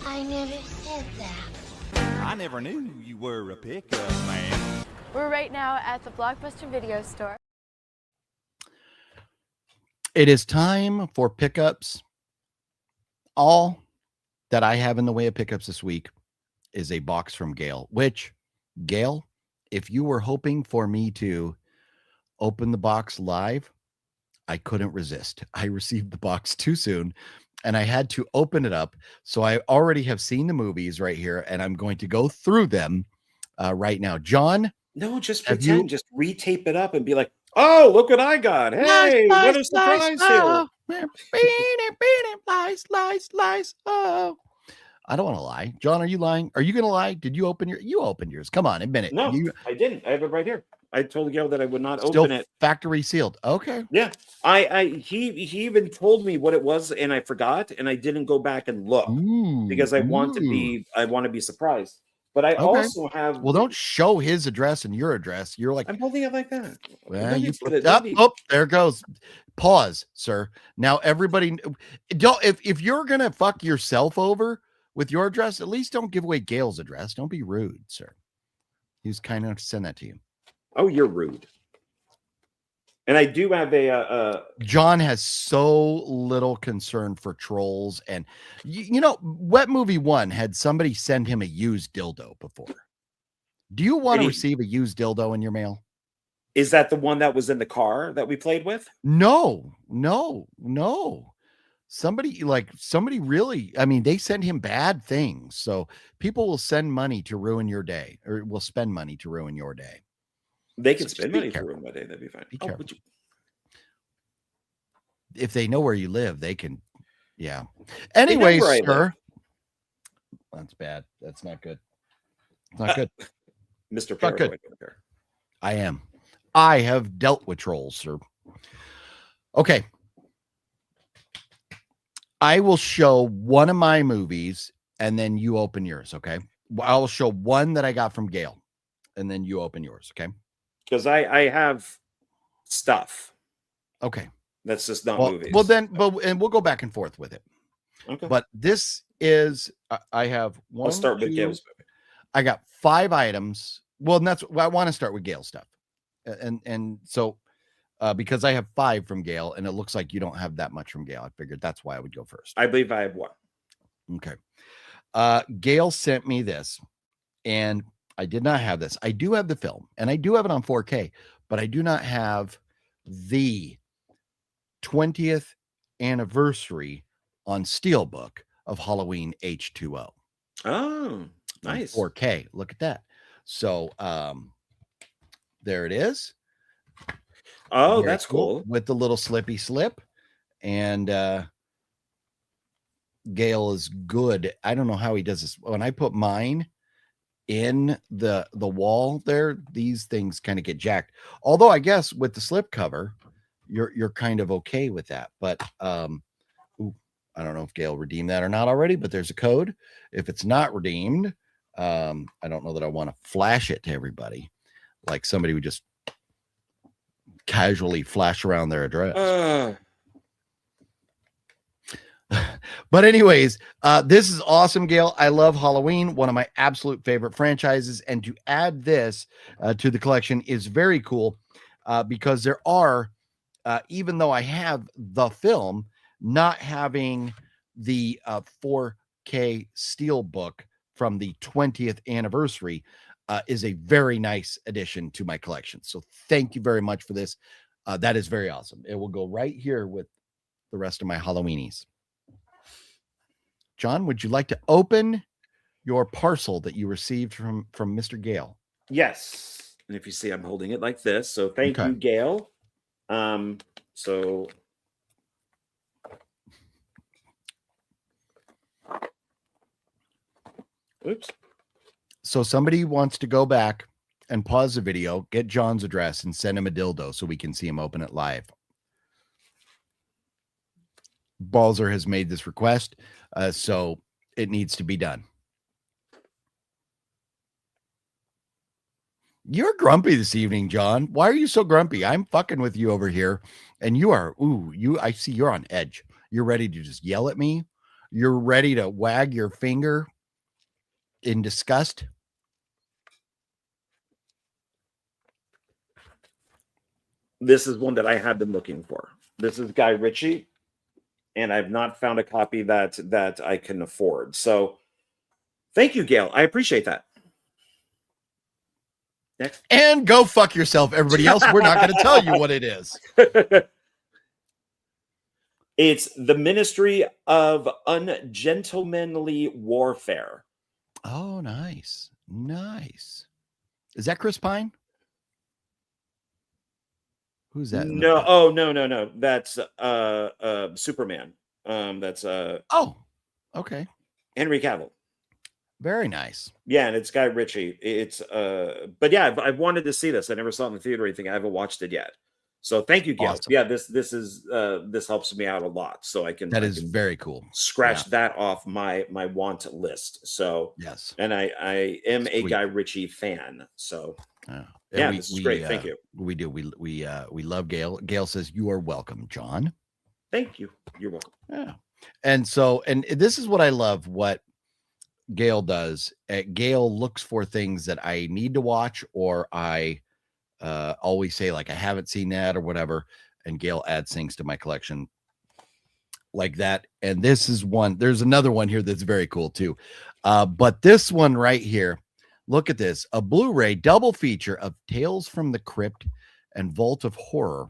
G: I never said that.
H: I never knew you were a pickup man.
I: We're right now at the Blockbuster video store.
A: It is time for pickups. All that I have in the way of pickups this week is a box from Gale, which, Gale, if you were hoping for me to open the box live, I couldn't resist. I received the box too soon and I had to open it up. So I already have seen the movies right here and I'm going to go through them right now. John?
B: No, just pretend. Just retape it up and be like, oh, look what I got. Hey, what a surprise here.
A: Lies. Oh. I don't want to lie. John, are you lying? Are you going to lie? Did you open you opened yours? Come on, admit it.
B: No, I didn't. I have it right here. I told Gale that I would not open it.
A: Factory sealed. Okay.
B: Yeah. He even told me what it was and I forgot and I didn't go back and look because I want to be surprised. But I also have.
A: Well, don't show his address and your address. You're like,
B: I'm holding it like that.
A: Well, you put it up. Oh, there it goes. Pause, sir. Now, everybody, don't. If you're gonna fuck yourself over with your address, at least don't give away Gale's address. Don't be rude, sir. He was kind enough to send that to you.
B: Oh, you're rude. And I do have a
A: John has so little concern for trolls. And, Wet Movie 1 had somebody send him a used dildo before. Do you want to receive a used dildo in your mail?
B: Is that the one that was in the car that we played with?
A: No. Somebody really, they send him bad things. So people will send money to ruin your day or will spend money to ruin your day.
B: They can spend money to ruin my day. That'd be fine.
A: If they know where you live, they can. Yeah. Anyways, sir. That's bad. That's not good. It's not good.
B: Mr. Paranoid.
A: I am. I have dealt with trolls, sir. Okay. I will show one of my movies and then you open yours. Okay. I'll show one that I got from Gale and then you open yours. Okay.
B: Because I have stuff.
A: Okay.
B: That's just not movies.
A: Well, then, and we'll go back and forth with it.
B: Okay.
A: But this is I have one.
B: I'll start with Gale's movie.
A: I got 5 items. Well, and that's I want to start with Gale stuff, and so because I have 5 from Gale, and it looks like you don't have that much from Gale. I figured that's why I would go first.
B: I believe I have 1.
A: Okay. Gale sent me this, and I did not have this. I do have the film, and I do have it on 4K, but I do not have the 20th anniversary on Steelbook of Halloween H2O.
B: Oh, nice.
A: 4K. Look at that. So there it is.
B: Oh,
A: Very
B: that's cool.
A: with the little slippy slip. And Gale is good. I don't know how he does this. When I put mine in the wall there, these things kind of get jacked. Although I guess with the slip cover, you're kind of okay with that. But I don't know if Gale redeemed that or not already, but there's a code. If it's not redeemed, I don't know that I want to flash it to everybody. Like somebody would just casually flash around their address. But anyways, this is awesome, Gale. I love Halloween, one of my absolute favorite franchises. And to add this to the collection is very cool because there are, even though I have the film, not having the 4K Steelbook from the 20th anniversary is a very nice addition to my collection. So thank you very much for this. That is very awesome. It will go right here with the rest of my Halloweenies. John, would you like to open your parcel that you received from Mr. Gale?
B: Yes. And if you see, I'm holding it like this. So thank you, Gale. So oops.
A: So somebody wants to go back and pause the video, get John's address, and send him a dildo so we can see him open it live. Balzer has made this request, so it needs to be done. You're grumpy this evening, John. Why are you so grumpy? I'm fucking with you over here, and you are, I see you're on edge. You're ready to just yell at me. You're ready to wag your finger in disgust.
B: This is one that I have been looking for. This is Guy Ritchie, and I've not found a copy that I can afford. So thank you, Gale. I appreciate that. Next.
A: And go fuck yourself, everybody else. We're not going to tell you what it is.
B: It's the Ministry of Ungentlemanly Warfare.
A: Oh, nice. Nice. Is that Chris Pine? Who's that?
B: No. Oh, no. That's Superman. That's
A: oh, okay.
B: Henry Cavill.
A: Very nice.
B: Yeah, and it's Guy Ritchie. It's but yeah, I've wanted to see this. I never saw it in the theater or anything. I haven't watched it yet. So thank you, Gale.
A: Awesome.
B: Yeah, this helps me out a lot. So I can
A: very cool.
B: Scratch that off my want list. So
A: yes,
B: and I am a Guy Ritchie fan. So yeah, this is great. Thank you.
A: We do. We love Gale. Gale says you are welcome, John.
B: Thank you. You're welcome.
A: Yeah. And so, and this is what I love. What Gale does. Gale looks for things that I need to watch, or I always say like I haven't seen that or whatever, and Gale adds things to my collection like that. And this is one. There's another one here that's very cool too, but this one right here, look at this, a Blu-ray double feature of Tales from the Crypt and Vault of Horror.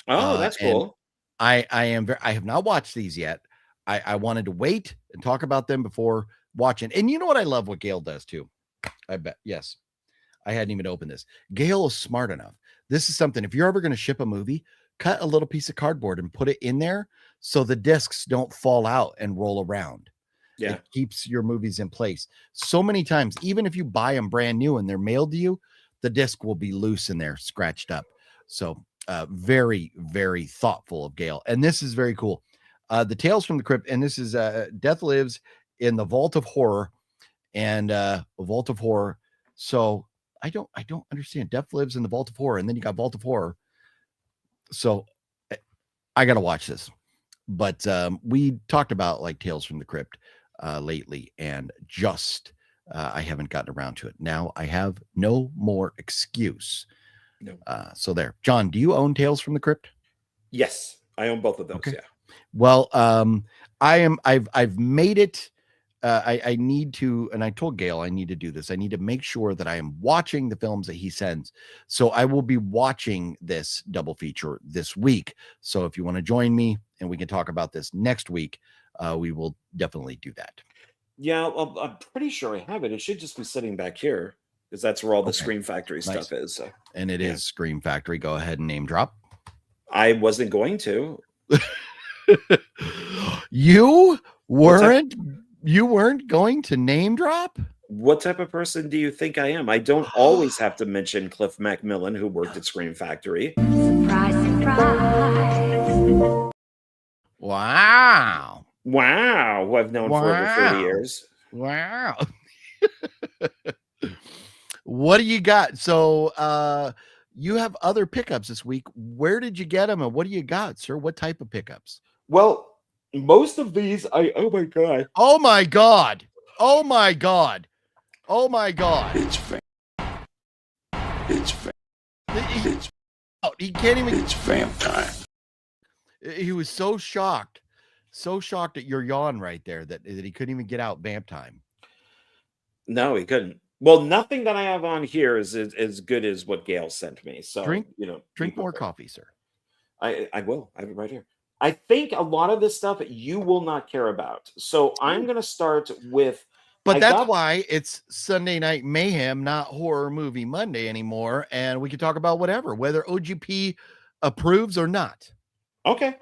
B: Oh, that's cool.
A: I have not watched these yet. I wanted to wait and talk about them before watching. And you know what I love what Gale does too? I bet. Yes. I hadn't even opened this. Gale is smart enough. This is something, if you're ever going to ship a movie, cut a little piece of cardboard and put it in there so the discs don't fall out and roll around. Yeah. It keeps your movies in place. So many times, even if you buy them brand new and they're mailed to you, the disc will be loose in there, scratched up. So very, very thoughtful of Gale. And this is very cool. The Tales from the Crypt, and this is Death Lives in the Vault of Horror, and Vault of Horror. So I don't understand. Death Lives in the Vault of Horror, and then you got Vault of Horror. So I got to watch this. But we talked about like Tales from the Crypt lately, and just I haven't gotten around to it. Now I have no more excuse.
B: No.
A: So there. John, do you own Tales from the Crypt?
B: Yes, I own both of those.
A: Okay.
B: Yeah.
A: Well, I've made it. I need to, and I told Gale I need to do this. I need to make sure that I am watching the films that he sends. So I will be watching this double feature this week. So if you want to join me and we can talk about this next week, we will definitely do that.
B: Yeah, well, I'm pretty sure I have it. It should just be sitting back here because that's where all the Scream Factory stuff is. So.
A: And it is Scream Factory. Go ahead and name drop.
B: I wasn't going to.
A: You weren't going to name drop?
B: What type of person do you think I am? I don't always have to mention Cliff Macmillan, who worked at Scream Factory.
G: Surprise, surprise.
A: Wow.
B: Wow, who I've known for over 30 years.
A: Wow. What do you got? So you have other pickups this week. Where did you get them and what do you got, sir? What type of pickups?
B: Well, most of these, oh my God.
A: Oh my God. Oh my God. Oh my God.
H: It's fam. It's fam.
A: He can't even.
H: It's fam time.
A: He was so shocked at your yawn right there that he couldn't even get out vamp time.
B: No, he couldn't. Well, nothing that I have on here is as good as what Gale sent me. So
A: drink
B: drink
A: more coffee, sir.
B: I will. I have it right here. I think a lot of this stuff you will not care about. So I'm going to start with.
A: But that's why it's Sunday Night Mayhem, not Horror Movie Monday anymore, and we can talk about whatever, whether OGP approves or not.
B: Okay.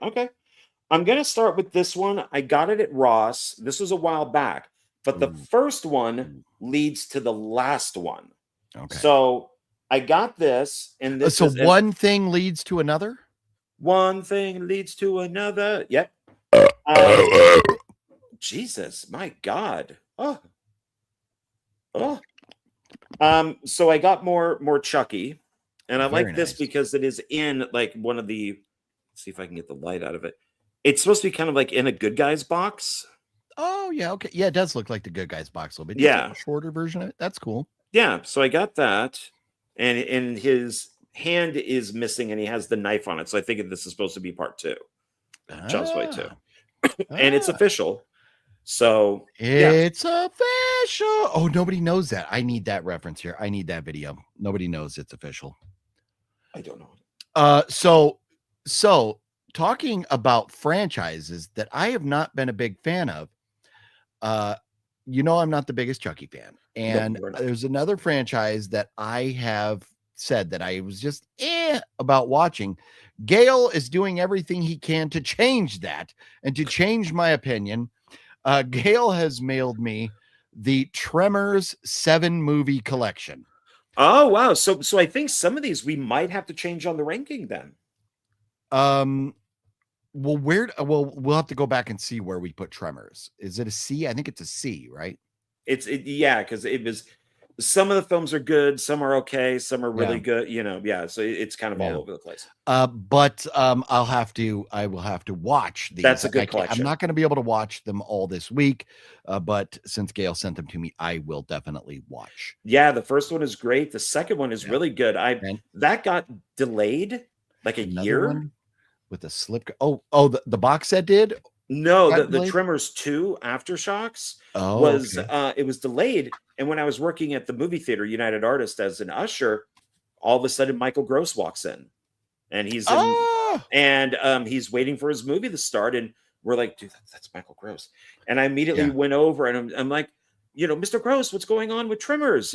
B: I'm going to start with this one. I got it at Ross. This was a while back, but the first one leads to the last one.
A: Okay.
B: So I got this, and this.
A: So one thing leads to another.
B: One thing leads to another. Yep. Jesus, my God. Oh. So I got more Chucky, and I like this because it is in like one of the. Let's see if I can get the light out of it. It's supposed to be kind of like in a Good Guys box.
A: Oh yeah, okay, yeah, it does look like the Good Guys box a little bit.
B: Yeah,
A: a shorter version of it. That's cool.
B: Yeah, so I got that, and his hand is missing, and he has the knife on it. So I think this is supposed to be part 2. Child's Play 2, and it's official. So
A: it's official. Oh, nobody knows that. I need that reference here. I need that video. Nobody knows it's official.
B: I don't know.
A: So talking about franchises that I have not been a big fan of, I'm not the biggest Chucky fan. And there's another franchise that I have said that I was just about watching. Gale is doing everything he can to change that and to change my opinion. Gale has mailed me the Tremors 7 movie collection.
B: Oh, wow. So I think some of these we might have to change on the ranking then.
A: We'll have to go back and see where we put Tremors. Is it a C? I think it's a C, right?
B: Yeah, because it was some of the films are good, some are okay, some are really good, so it's kind of all over the place.
A: But I will have to watch these.
B: That's a good collection.
A: I'm not going to be able to watch them all this week, but since Gale sent them to me, I will definitely watch.
B: Yeah, the first one is great. The second one is really good. That got delayed like a year
A: with a slip. Oh, the box set did.
B: No, the Tremors 2 Aftershocks was it was delayed. And when I was working at the movie theater United Artists as an usher, all of a sudden Michael Gross walks in, and he's he's waiting for his movie to start, and we're like, dude, that's Michael Gross. And I immediately went over and I'm like, Mr. Gross, what's going on with Tremors?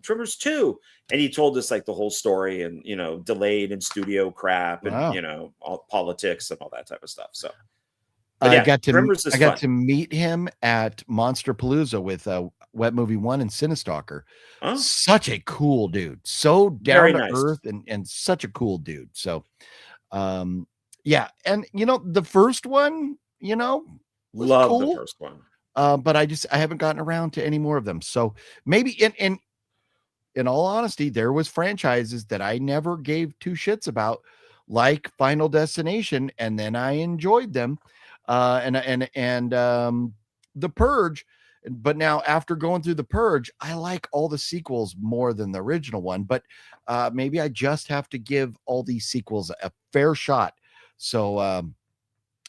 B: Tremors 2. And he told us like the whole story and delayed and studio crap and all politics and all that type of stuff. So
A: I got to meet him at Monsterpalooza with Wet Movie 1 and Cinestalker. Such a cool dude. So down to earth and such a cool dude. So yeah. And the first one,
B: love cool. The first one.
A: But I haven't gotten around to any more of them. So maybe in all honesty, there was franchises that I never gave two shits about, like Final Destination, and then I enjoyed them. and The Purge. But now, after going through The Purge, I like all the sequels more than the original one. But maybe I just have to give all these sequels a fair shot. So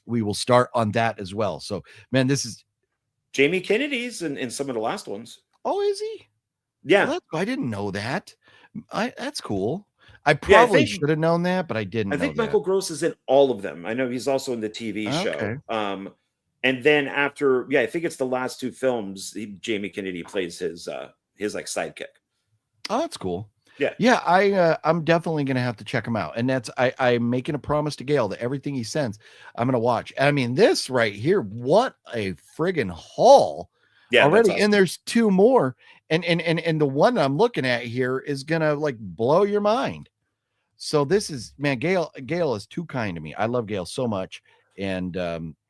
A: we will start on that as well. So, man, this is
B: Jamie Kennedy's in some of the last ones.
A: Oh, is he?
B: Yeah.
A: Well, I didn't know that. That's cool. I probably should have known that, but I didn't.
B: I think Michael Gross is in all of them. I know he's also in the TV show. And then after, I think it's the last two films, Jamie Kennedy plays his like sidekick.
A: Oh, that's cool.
B: Yeah.
A: I'm definitely gonna have to check him out. And that's I'm making a promise to Gale that everything he sends, I'm gonna watch. I mean, this right here, what a friggin' haul already.
B: Awesome.
A: And there's two more. And the one I'm looking at here is gonna like blow your mind. So this is, man, Gale is too kind to me. I love Gale so much. And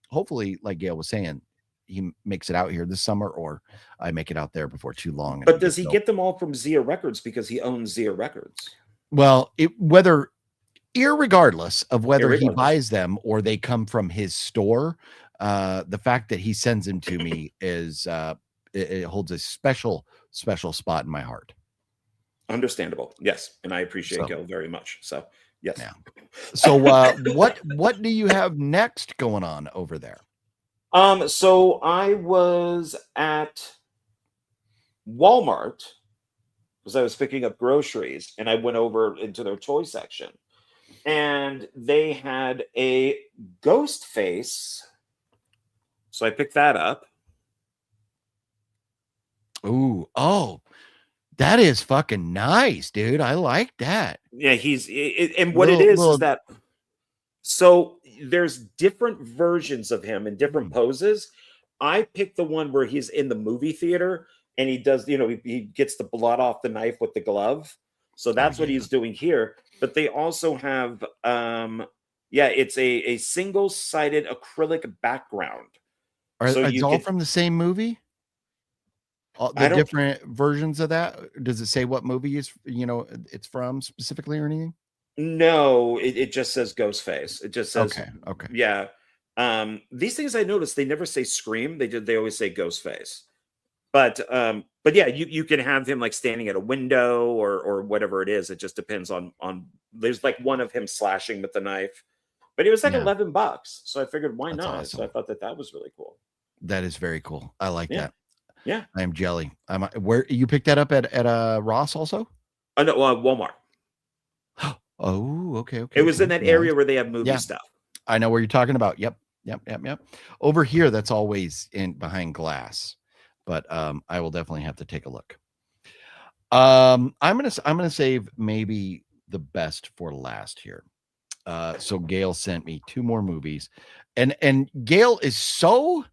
A: hopefully, like Gale was saying, he makes it out here this summer, or I make it out there before too long.
B: But does he get them all from Zia Records because he owns Zia Records?
A: Well, irregardless of whether he buys them or they come from his store, the fact that he sends them to me is it holds a special spot in my heart.
B: Understandable. Yes. And I appreciate Gale very much. So yes.
A: Yeah. So what do you have next going on over there?
B: So I was at Walmart because I was picking up groceries, and I went over into their toy section, and they had a ghost face. So I picked that up.
A: Ooh, oh, that is fucking nice, dude. I like that.
B: Yeah, and what it is that, so there's different versions of him in different poses. I picked the one where he's in the movie theater and he does, he gets the blood off the knife with the glove. So that's what he's doing here. But they also have, it's a single-sided acrylic background.
A: It's all from the same movie? The different versions of that? Does it say what movie it's from specifically or anything?
B: No, it just says Ghostface. It just says
A: okay.
B: Yeah. These things I noticed, they never say Scream. They always say Ghostface. But yeah, you can have him like standing at a window or whatever it is. It just depends on there's like one of him slashing with the knife. But it was like $11. So I figured why not? Awesome. So I thought that was really cool.
A: That is very cool. I like that.
B: Yeah.
A: I am jelly. Where you picked that up at Ross also?
B: Oh no, Walmart.
A: Oh, okay.
B: It was in that area where they have movie stuff.
A: I know where you're talking about. Yep. Over here, that's always in behind glass, but I will definitely have to take a look. I'm gonna save maybe the best for last here. So Gale sent me two more movies, and Gale is so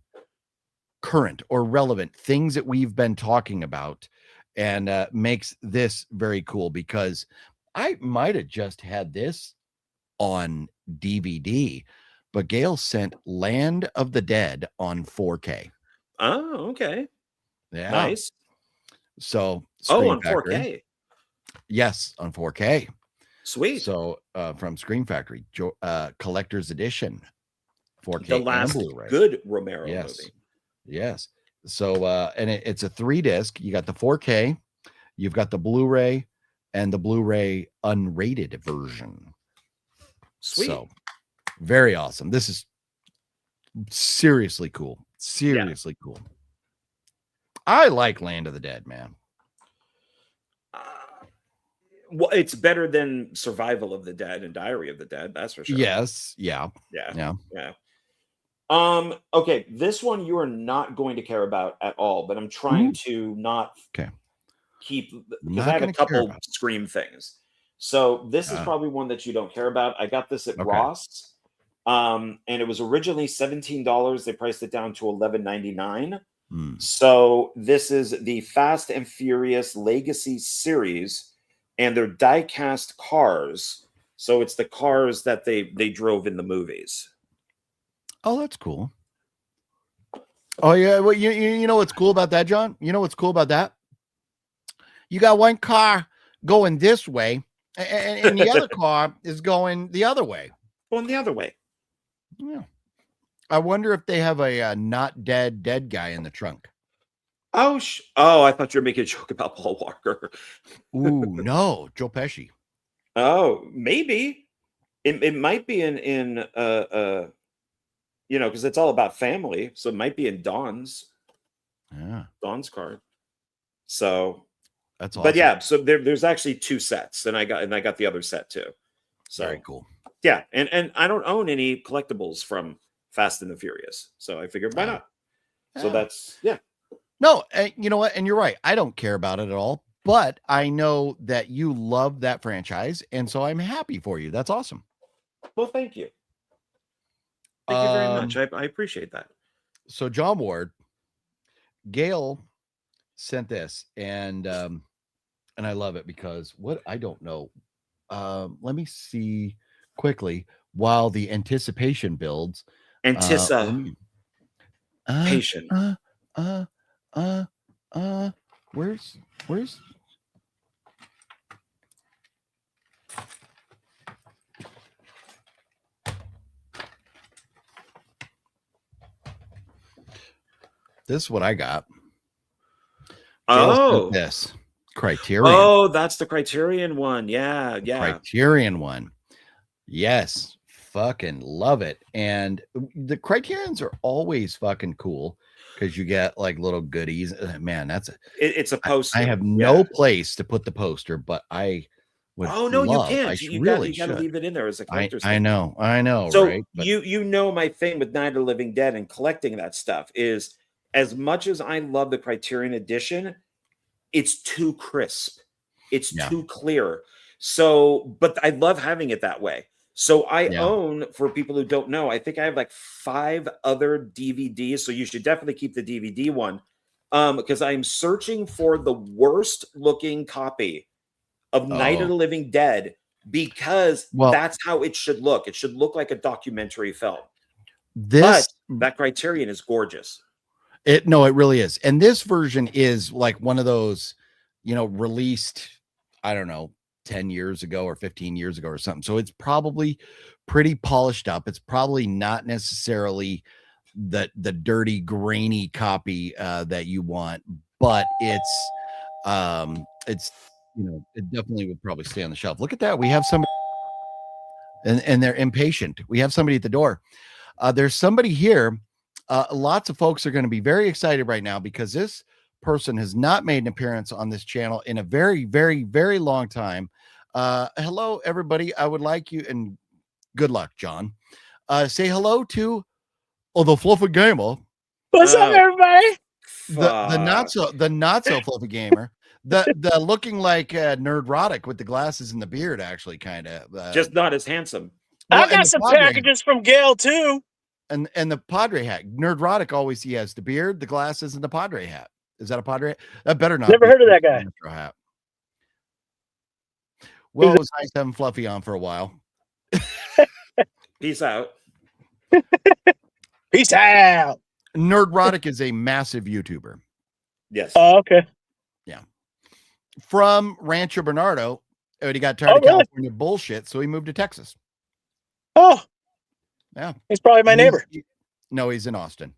A: current or relevant, things that we've been talking about, and makes this very cool because I might have just had this on DVD, but Gale sent Land of the Dead on 4K.
B: Oh, okay.
A: Yeah.
B: Nice.
A: So
B: on 4K.
A: Yes, on 4K.
B: Sweet.
A: So from Scream Factory, collector's edition, 4K.
B: The last good Romero movie.
A: Yes. So and it's a 3-disc. You got the 4K, you've got the Blu-ray, and the Blu-ray unrated version.
B: Sweet.
A: So very awesome. This is seriously cool. Seriously cool. I like Land of the Dead, man.
B: Well, it's better than Survival of the Dead and Diary of the Dead. That's for sure.
A: Yes. Yeah.
B: Okay. This one you are not going to care about at all, but I'm trying to not keep, because I have a couple Scream things. So this is probably one that you don't care about. I got this at Ross, and it was originally $17. They priced it down to $11.99. So this is the Fast and Furious Legacy series, and they're die-cast cars. So it's the cars that they drove in the movies.
A: Oh, that's cool. Oh yeah, well, you know what's cool about that, John? You know what's cool about that? You got one car going this way, and the other car is going the other way.
B: Going the other way.
A: Yeah. I wonder if they have a not dead guy in the trunk.
B: Oh, I thought you were making a joke about Paul Walker.
A: Ooh, no, Joe Pesci.
B: Oh, maybe it might be in because it's all about family, so it might be in Dawn's card. So
A: that's awesome.
B: But yeah, so there's actually 2 sets, and I got the other set too. So
A: very cool.
B: Yeah, and I don't own any collectibles from Fast and the Furious, so I figured why not. So that's
A: No, you know what? And you're right. I don't care about it at all, but I know that you love that franchise, and so I'm happy for you. That's awesome.
B: Well, thank you. Thank you very much. I appreciate that.
A: So John Ward, Gale sent this, and I love it because I don't know. Let me see quickly while the anticipation builds.
B: Anticipation.
A: Where's this is what I got. This Criterion.
B: Oh, that's the Criterion one. Yeah.
A: Criterion one. Yes. Fucking love it. And the Criterions are always fucking cool because you get like little goodies. Man,
B: it's a poster.
A: I have no place to put the poster, but I would.
B: Oh no,
A: love,
B: you can't.
A: I
B: You
A: really
B: got to leave it in there as a collector's.
A: I know.
B: So
A: right? But
B: you know my thing with Night of the Living Dead and collecting that stuff is, as much as I love the Criterion edition, it's too crisp. It's too clear. So, but I love having it that way. So I own, for people who don't know, I think I have like 5 other DVDs. So you should definitely keep the DVD one, because I'm searching for the worst looking copy of Night of the Living Dead, because that's how it should look. It should look like a documentary film. But that Criterion is gorgeous.
A: It really is. And this version is like one of those, released, I don't know, 10 years ago or 15 years ago or something. So it's probably pretty polished up. It's probably not necessarily the dirty, grainy copy that you want, but it's it definitely would probably stay on the shelf. Look at that. We have somebody and they're impatient. We have somebody at the door. There's somebody here. Lots of folks are going to be very excited right now because this person has not made an appearance on this channel in a very, very, very long time. Hello, everybody. I would like you, and good luck, John. Say hello to the Fluffy Gamer.
J: What's up, everybody?
A: The not so fluffy gamer. The looking like Nerdrotic with the glasses and the beard, actually, kind of
B: just not as handsome.
J: I got some packages from Gale too.
A: And the Padre hat. Nerdrotic always he has the beard, the glasses, and the Padre hat. Is that a Padre? That better not.
J: Never heard of that guy.
A: Hat. Well, it was nice having Fluffy on for a while.
B: Peace out.
J: Peace out.
A: Nerdrotic is a massive YouTuber.
B: Yes.
J: Oh, okay.
A: Yeah. From Rancho Bernardo, but he got tired of California bullshit, so he moved to Texas.
J: Oh.
A: Yeah.
J: He's probably my neighbor.
A: No, he's in Austin.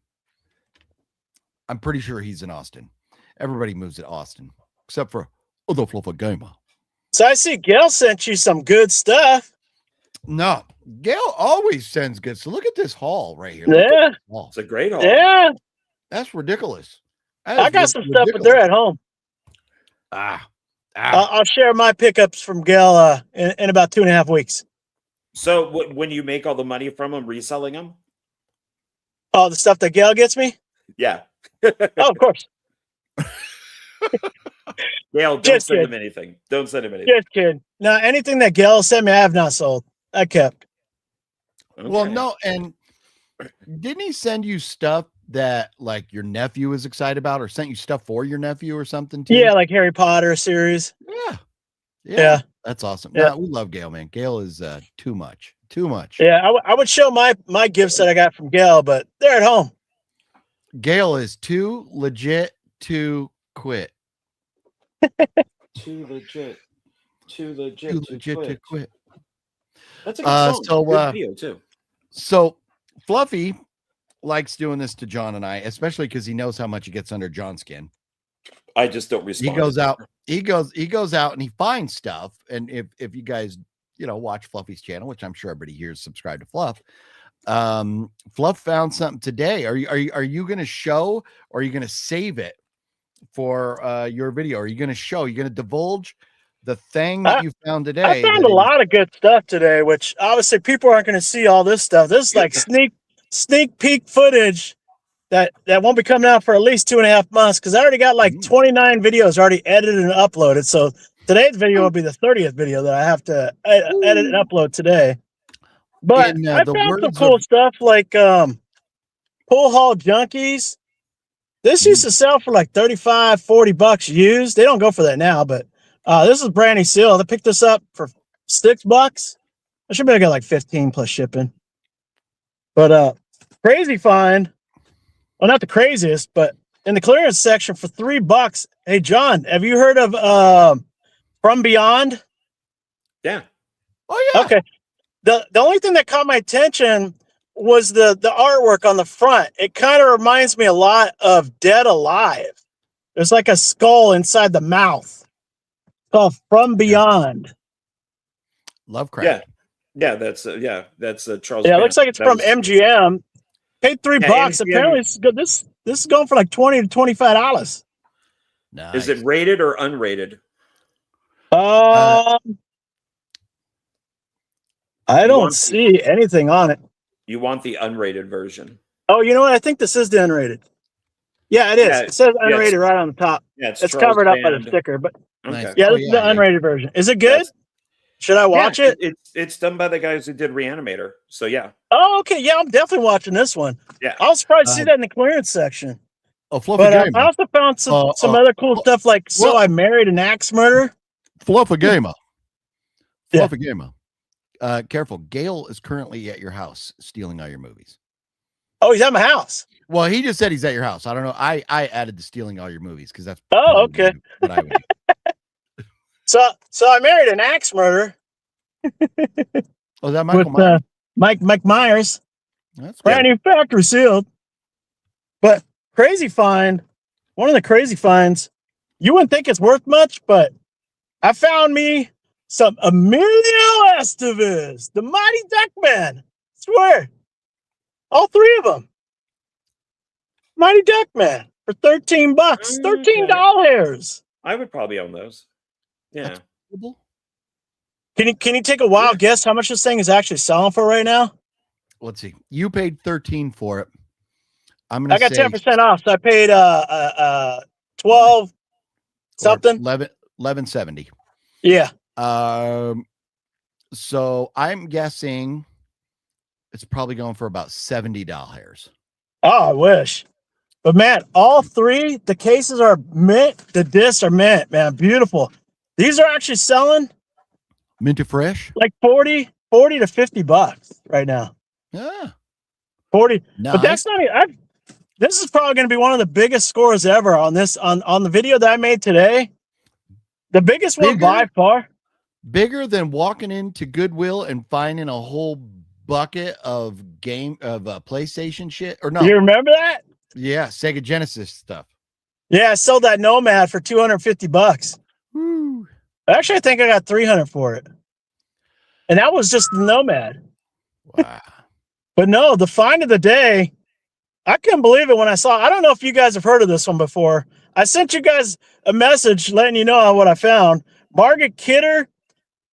A: I'm pretty sure he's in Austin. Everybody moves to Austin, except for the Fluffy Gamer.
J: So I see Gale sent you some good stuff.
A: No, Gale always sends good. So look at this haul right here.
J: Yeah.
B: It's a great haul.
J: Yeah.
A: That's ridiculous.
J: I got some stuff, but they're at home. I'll share my pickups from Gale in about 2.5 weeks.
B: So when you make all the money from them, reselling them?
J: Oh, the stuff that Gale gets me?
B: Yeah.
J: Oh, of course.
B: Gale, don't send him anything. Don't send him anything.
J: Just kidding. No, anything that Gale sent me, I have not sold. I kept.
B: Okay.
A: Well, no, and didn't he send you stuff that like your nephew is excited about, or sent you stuff for your nephew or something too?
J: Yeah, like Harry Potter series.
A: Yeah. That's awesome. Yeah, we love Gale, man. Gale is too much.
J: Yeah, I would show my gifts that I got from Gale, but they're at home.
A: Gale is too legit to quit.
B: Too legit
A: to quit.
B: That's a good song.
A: So
B: good video too.
A: So Fluffy likes doing this to John and I, especially because he knows how much he gets under John's skin.
B: I just don't respond.
A: He goes out. He goes out and he finds stuff. And if you guys, watch Fluffy's channel, which I'm sure everybody here is subscribed to Fluff. Fluff found something today. Are you going to show, or are you going to save it for your video? Are you going to show? Are you going to divulge the thing that you found today?
J: I found a lot of good stuff today, which obviously people aren't going to see all this stuff. This is like sneak peek footage that won't be coming out for at least 2.5 months, because I already got like 29 videos already edited and uploaded. So today's video will be the 30th video that I have to edit and upload today. But I found some cool stuff like Pool Hall Junkies. This used to sell for like $35-40 used. They don't go for that now, but this is brand new sealed. I picked this up for $6. I should be got like 15 plus shipping. But crazy find. Well, not the craziest, but in the clearance section for $3. Hey, John, have you heard of From Beyond?
B: Yeah.
J: Oh yeah. Okay. The only thing that caught my attention was the artwork on the front. It kind of reminds me a lot of Dead Alive. There's like a skull inside the mouth. It's called From Beyond.
A: Lovecraft.
B: Yeah, that's Charles.
J: Yeah, it looks like it's from MGM. Paid $3. MGM. Apparently, it's good. This is going for like $20 to $25.
B: Nice. Is it rated or unrated?
J: I don't see anything on it.
B: You want the unrated version?
J: Oh, you know what? I think this is the unrated. Yeah, it is.
B: Yeah,
J: it says unrated right on the top.
B: Yeah,
J: it's covered up by the sticker. But
B: okay.
J: Yeah, this is the unrated version. Is it good? Should I watch it?
B: It's done by the guys who did Reanimator. So yeah.
J: Oh, okay. Yeah, I'm definitely watching this one.
B: Yeah.
J: I was surprised to see that in the clearance section.
A: Oh, Fluffy
J: But
A: Gamer.
J: I also found some other cool stuff like So I Married an Axe Murder.
A: Fluffy Gamer. Fluffy Gamer. Careful. Gale is currently at your house stealing all your movies.
J: Oh, he's at my house.
A: Well, he just said he's at your house. I don't know. I added the stealing all your movies because that's
J: okay.
A: What I would do.
J: So I Married an Axe Murder.
A: Oh, is that Michael
J: with,
A: Myers?
J: Mike Myers.
A: That's
J: brand new factory sealed. But crazy find. One of the crazy finds. You wouldn't think it's worth much, but I found me some Emilio Estevez, the Mighty Duckman. Swear. All three of them. Mighty Duckman for $13. $13.
B: I would probably own those. Yeah.
J: Can you take a wild guess how much this thing is actually selling for right now?
A: Let's see. You paid 13 for it. I
J: got 10% off, so I paid 12 something.
A: 11.70.
J: Yeah.
A: So I'm guessing it's probably going for about $70.
J: Oh, I wish. But man, all three, the cases are mint. The discs are mint, man. Beautiful. These are actually selling
A: minty fresh,
J: like 40 to $50 right now.
A: Yeah.
J: 40.
A: Nice.
J: But that's not even, this is probably going to be one of the biggest scores ever on this, on the video that I made today. The biggest one by far.
A: Bigger than walking into Goodwill and finding a whole bucket of PlayStation shit, or no?
J: You remember that?
A: Yeah, Sega Genesis stuff.
J: Yeah, I sold that Nomad for $250.
A: Woo.
J: Actually, I think I got 300 for it. And that was just the Nomad.
A: Wow.
J: But no, the find of the day, I couldn't believe it when I saw. I don't know if you guys have heard of this one before. I sent you guys a message letting you know what I found. Margaret Kidder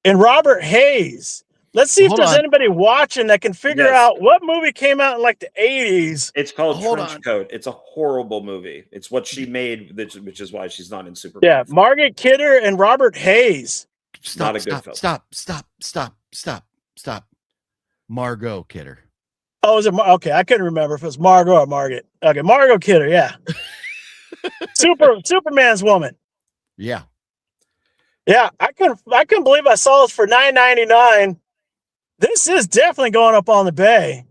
J: and Robert Hayes. Let's see if there's anybody watching that can figure out what movie came out in like the 80s.
B: It's called Trench Coat. It's a horrible movie. It's what she made, which is why she's not in Super.
J: Yeah, Margaret Kidder and Robert Hayes.
B: Not a good film.
J: Stop.
A: Margot Kidder.
J: Oh, is it? Okay, I couldn't remember if it was Margot or Margaret. Okay, Margot Kidder, yeah. Superman's woman.
A: Yeah.
J: Yeah, I couldn't believe I saw this for $9.99. This is definitely going up on the bay.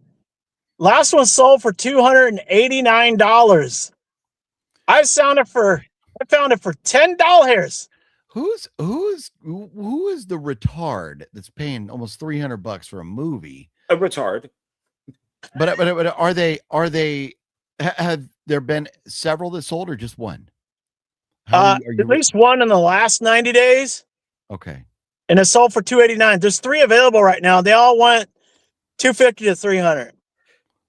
J: Last one sold for $289. I found it for $10.
A: Who is the retard that's paying almost $300 for a movie?
B: A retard.
A: But are they have there been several that sold or just one? Are you
J: At least one in the last 90 days,
A: okay?
J: and it sold for $289. There's 3 available right now. They all went $250 to $300.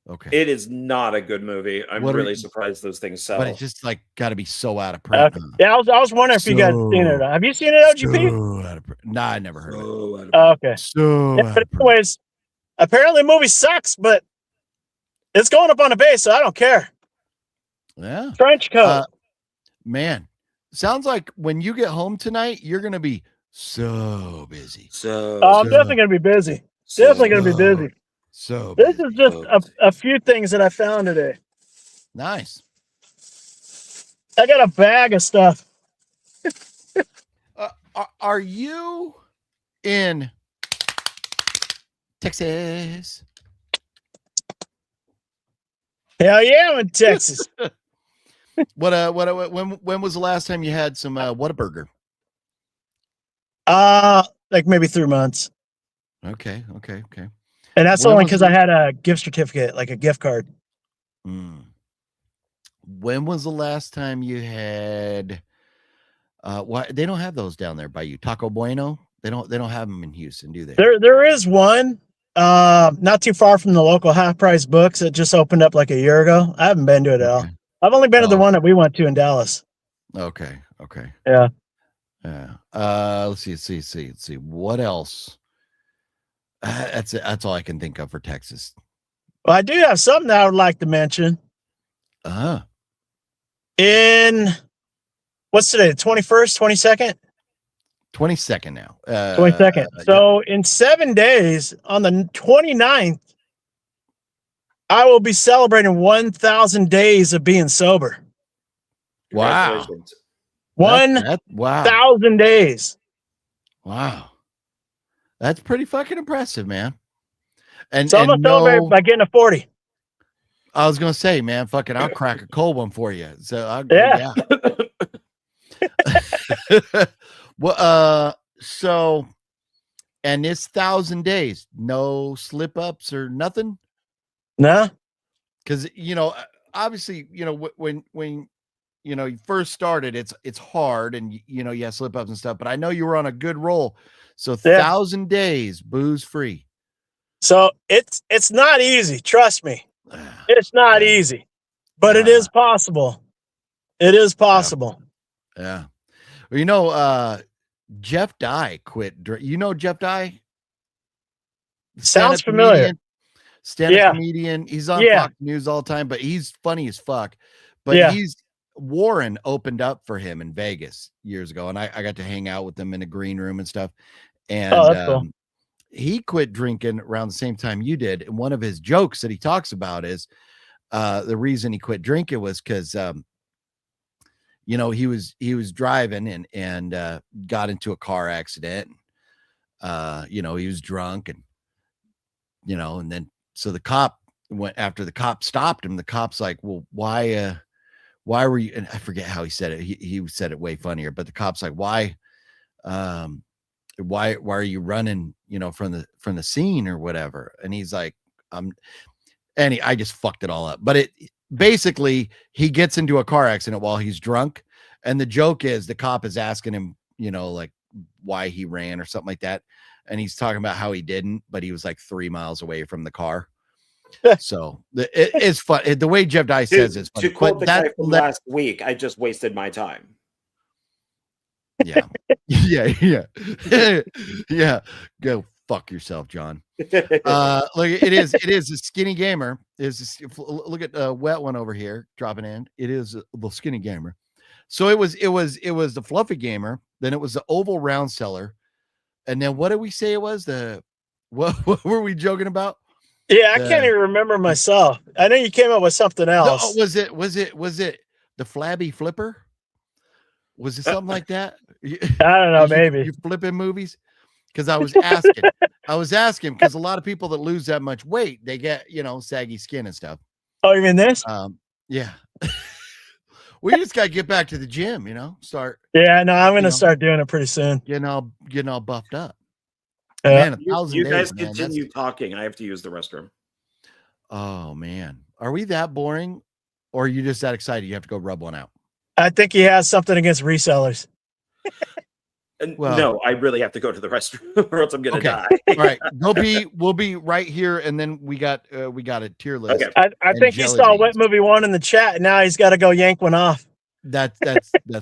A: Okay.
B: It is not a good movie. I'm really surprised those things sell.
A: But it's just like got to be so out of print.
J: Yeah, I was wondering if you guys seen it. Have you seen it, OGP?
A: So out of print. Nah, I never heard of it.
J: Okay.
A: So
J: Yeah, but anyways, apparently the movie sucks, but it's going up on the base, so I don't care.
A: Yeah.
J: Trench coat.
A: Man, sounds like when you get home tonight, you're gonna be so busy.
J: I'm definitely gonna be busy. Definitely gonna be busy.
A: So
J: this is just a few things that I found today.
A: Nice.
J: I got a bag of stuff.
A: Are you in Texas?
J: Hell yeah, I'm in Texas.
A: When was the last time you had some Whataburger?
J: Like maybe 3 months.
A: Okay.
J: And that's only because I had a gift certificate, like a gift card.
A: When was the last time you had why they don't have those down there by you? Taco Bueno? They don't have them in Houston, do they?
J: There is one not too far from the local half price books that just opened up like a year ago. I haven't been to it at all. I've only been to the one that we went to in Dallas.
A: Okay.
J: Yeah.
A: Let's see. What else? That's it. That's all I can think of for Texas.
J: Well, I do have something that I would like to mention. In what's today? The 21st, 22nd?
A: 22nd now.
J: 22nd. So in 7 days, on the 29th, I will be celebrating 1,000 days of being sober.
A: Wow.
J: 1,000 days.
A: Wow. That's pretty fucking impressive, man. And
J: so I'm gonna celebrate by getting a 40.
A: I was gonna say, man, fucking, I'll crack a cold one for you. So
J: yeah.
A: Well, so, and this 1,000 days, no slip ups or nothing.
J: No,
A: because obviously, when you first started, it's hard, and you have slip ups and stuff. But I know you were on a good roll, so 1,000 days booze free.
J: So it's not easy. Trust me, it's not easy, but it is possible. It is possible.
A: Yeah. Well, Jeff Dye quit. You know Jeff Dye?
J: Sounds familiar.
A: Stand-up comedian. He's on Fox News all the time, but he's funny as fuck. But Warren opened up for him in Vegas years ago, and I got to hang out with them in a green room and stuff. And
J: that's cool.
A: He quit drinking around the same time you did. And one of his jokes that he talks about is the reason he quit drinking was because he was driving and got into a car accident. He was drunk and then so the cop went after the cop stopped him. The cop's like, well, why were you? And I forget how he said it. He said it way funnier, but the cop's like, why are you running, from the scene or whatever? And he's like, I just fucked it all up. But basically he gets into a car accident while he's drunk. And the joke is the cop is asking him, like why he ran or something like that. And he's talking about how he didn't, but he was like 3 miles away from the car. So it's fun. The way Jeff Dye says it's funny.
B: To quote the guy from last week, I just wasted my time.
A: Yeah. Yeah. Go fuck yourself, John. Look, it is a skinny gamer. Look at the wet one over here dropping in. It is the skinny gamer. So it was the fluffy gamer. Then it was the oval round seller. And then what did we say it was? What were we joking about?
J: Yeah, I can't even remember myself. I know you came up with something else.
A: Was it the flabby flipper? Was it something like that?
J: I don't know, maybe.
A: You flipping movies? Because I was asking because a lot of people that lose that much weight, they get, saggy skin and stuff.
J: Oh, you mean this?
A: Yeah. We just got to get back to the gym, start.
J: Yeah, no, I'm going to start doing it pretty soon.
A: Getting all buffed up.
B: Man, 1,000 days, guys continue talking. I have to use the restroom.
A: Oh man, are we that boring, or are you just that excited you have to go rub one out?
J: I think he has something against resellers.
A: Well,
B: no, I really have to go to the restroom, or else I'm gonna die.
A: All right, go pee. We'll be right here, and then we got a tier list.
B: Okay.
J: I think he saw Wet Movie 1 in the chat, and now he's got to go yank one off.
A: That's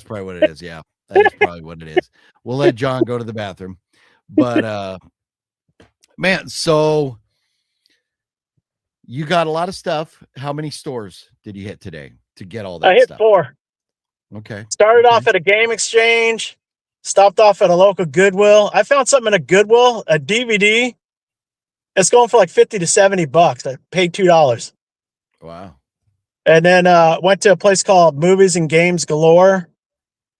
A: probably what it is. Yeah, that is probably what it is. We'll let John go to the bathroom, but man, so you got a lot of stuff. How many stores did you hit today to get all that
J: I hit
A: stuff?
J: 4.
A: Okay.
J: Started off at a game exchange, stopped off at a local Goodwill. I found something at a Goodwill, a DVD. It's going for like $50 to $70. I paid $2.
A: Wow.
J: And then went to a place called Movies and Games Galore.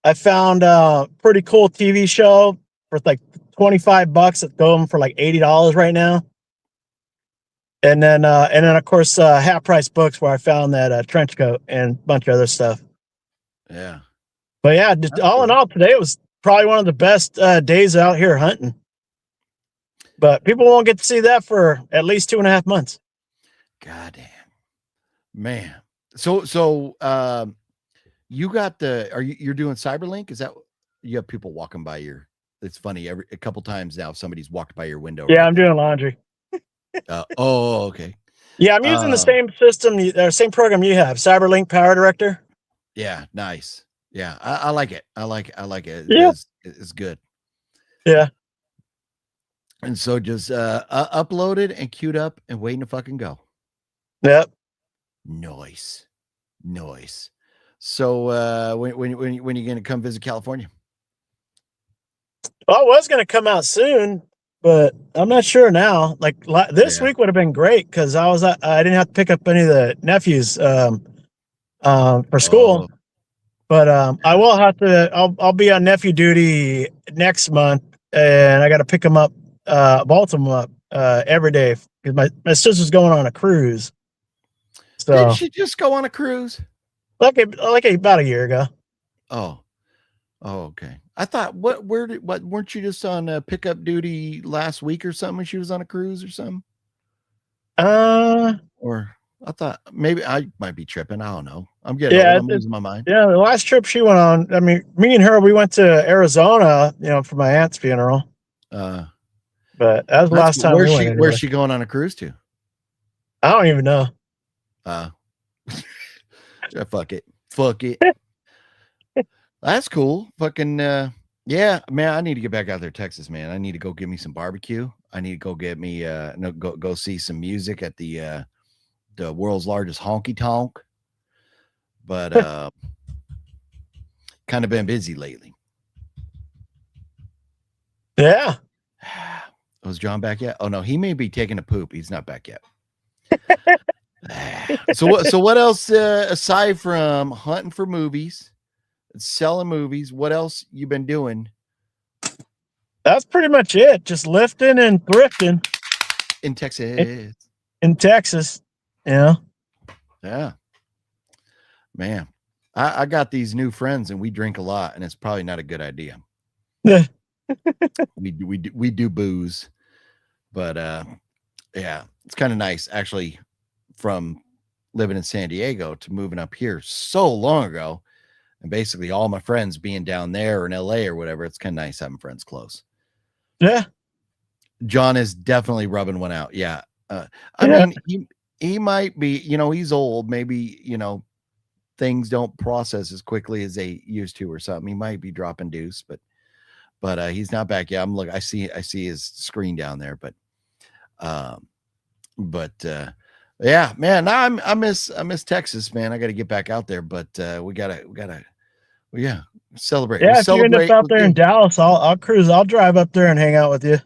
J: I found a pretty cool TV show for like $25. It's going for like $80 right now. And then of course half price books where I found that trench coat and a bunch of other stuff.
A: Yeah.
J: But yeah, all in all, today was probably one of the best days out here hunting. But people won't get to see that for at least 2.5 months.
A: God damn, man. So you got you're doing Cyberlink? Is that you have people walking by your? It's funny. A couple times now, somebody's walked by your window.
J: Yeah, I'm doing laundry.
A: Oh, okay.
J: Yeah, I'm using the same system, same program you have, Cyberlink Power Director.
A: Yeah, nice. Yeah, I like it. I like it.
J: Yeah,
A: it's good.
J: Yeah.
A: And so just uploaded and queued up and waiting to fucking go.
J: Yep.
A: Nice. So when are you gonna come visit California?
J: Well, I was gonna come out soon, but I'm not sure now. Like this week would have been great because I didn't have to pick up any of the nephews for school. But I will have to. I'll be on nephew duty next month, and I got to pick them up, vault them up every day because my sister's going on a cruise. So
A: did she just go on a cruise?
J: Like about a year ago.
A: Oh, okay. I thought what weren't you just on pickup duty last week or something when she was on a cruise or something? Or I thought maybe I might be tripping. I don't know. I'm getting old. I'm losing my mind.
J: Yeah, the last trip she went on, I mean, me and her, we went to Arizona, for my aunt's funeral. But that was the last time we went.
A: Where's she going on a cruise to?
J: I don't even know.
A: Yeah, fuck it. That's cool. Fucking yeah, man. I need to get back out there, Texas, man. I need to go get me some barbecue. I need to go get me go see some music at the world's largest honky tonk. But kind of been busy lately.
J: Yeah.
A: Was John back yet? Oh no, he may be taking a poop. He's not back yet. So what else aside from hunting for movies, selling movies, what else you been doing?
J: That's pretty much it. Just lifting and thrifting
A: in Texas.
J: In Texas. Yeah.
A: Yeah. Man, I got these new friends and we drink a lot, and it's probably not a good idea.
J: Yeah.
A: we do booze, but yeah, it's kind of nice actually. From living in San Diego to moving up here so long ago, and basically all my friends being down there or in LA or whatever, it's kind of nice having friends close.
J: Yeah.
A: John is definitely rubbing one out. Yeah. I mean, he might be, he's old. Maybe, things don't process as quickly as they used to or something. He might be dropping deuce, but he's not back yet. I see his screen down there, but yeah, man, I miss Texas, man. I got to get back out there, but we gotta celebrate.
J: Yeah, if you end up out there in Dallas, I'll cruise. I'll drive up there and hang out with you.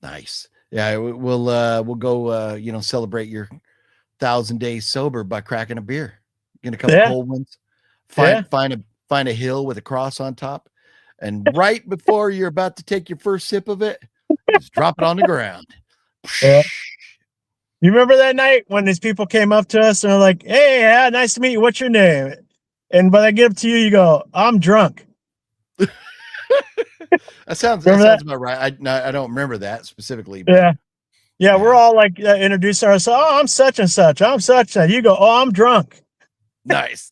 A: Nice. Yeah, we'll go. Celebrate your 1,000 days sober by cracking a beer, get a couple cold ones, find a hill with a cross on top, and right before you're about to take your first sip of it, just drop it on the ground.
J: Yeah. You remember that night when these people came up to us and they're like, "Hey, nice to meet you. What's your name?" And when I get up to you, you go, "I'm drunk."
A: That sounds about right. I don't remember that specifically. But,
J: Yeah, we're all like introducing ourselves. Oh, I'm such and such. I'm such and you go. Oh, I'm drunk.
A: Nice.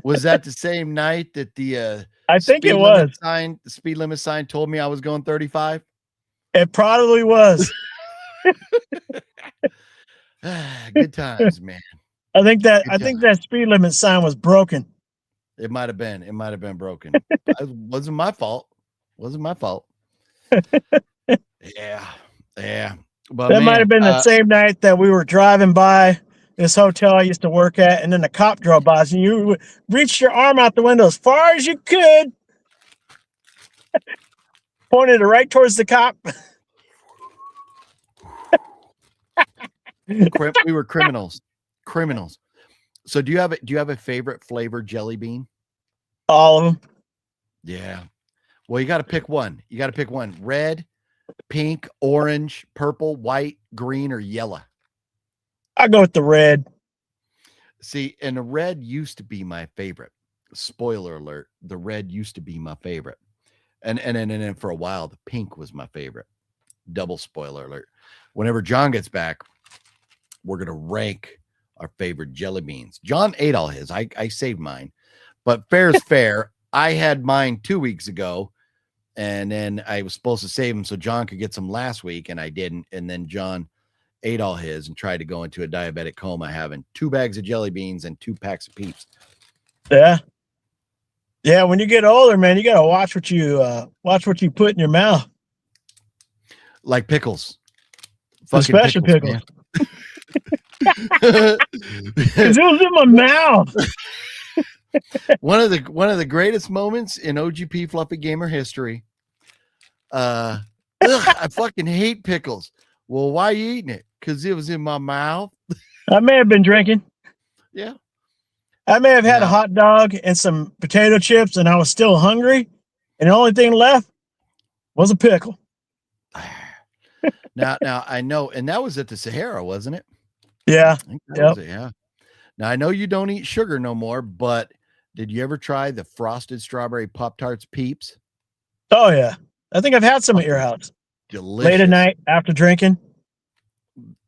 A: Was that the same night that the
J: I think it was.
A: the speed limit sign told me I was going 35?
J: It probably was.
A: Good times, man.
J: I think that speed limit sign was broken.
A: It might have been. It might have been broken. It wasn't my fault. Wasn't my fault. Yeah. But
J: That might have been the same night that we were driving by this hotel I used to work at, and then the cop drove by, and you reached your arm out the window as far as you could, pointed it right towards the cop.
A: We were criminals. So do you have a favorite flavor jelly bean?
J: All of them.
A: Yeah. Well, you got to pick one. Red, pink, orange, purple, white, green, or yellow.
J: I go with the red.
A: See, and the red used to be my favorite. Spoiler alert: the red used to be my favorite, and then for a while, the pink was my favorite. Double spoiler alert. Whenever John gets back, we're gonna rank our favorite jelly beans. John ate all his. I saved mine, but fair is fair. I had mine 2 weeks ago, and then I was supposed to save them so John could get some last week, and I didn't. And then John ate all his and tried to go into a diabetic coma, having 2 bags of jelly beans and 2 packs of Peeps.
J: Yeah. When you get older, man, you gotta watch what you put in your mouth.
A: Like pickles,
J: Especially pickles. Because it was in my mouth.
A: One of the greatest moments in OGP Fluffy Gamer history. I fucking hate pickles. Well, why are you eating it? Because it was in my mouth.
J: I may have been drinking.
A: Yeah.
J: I may have had a hot dog and some potato chips, and I was still hungry, and the only thing left was a pickle.
A: Now I know, and that was at the Sahara, wasn't it?
J: Yeah.
A: Yeah. Now I know you don't eat sugar no more, but did you ever try the frosted strawberry Pop-Tarts Peeps?
J: Oh yeah. I think I've had some at your house.
A: Delicious.
J: Late at night after drinking.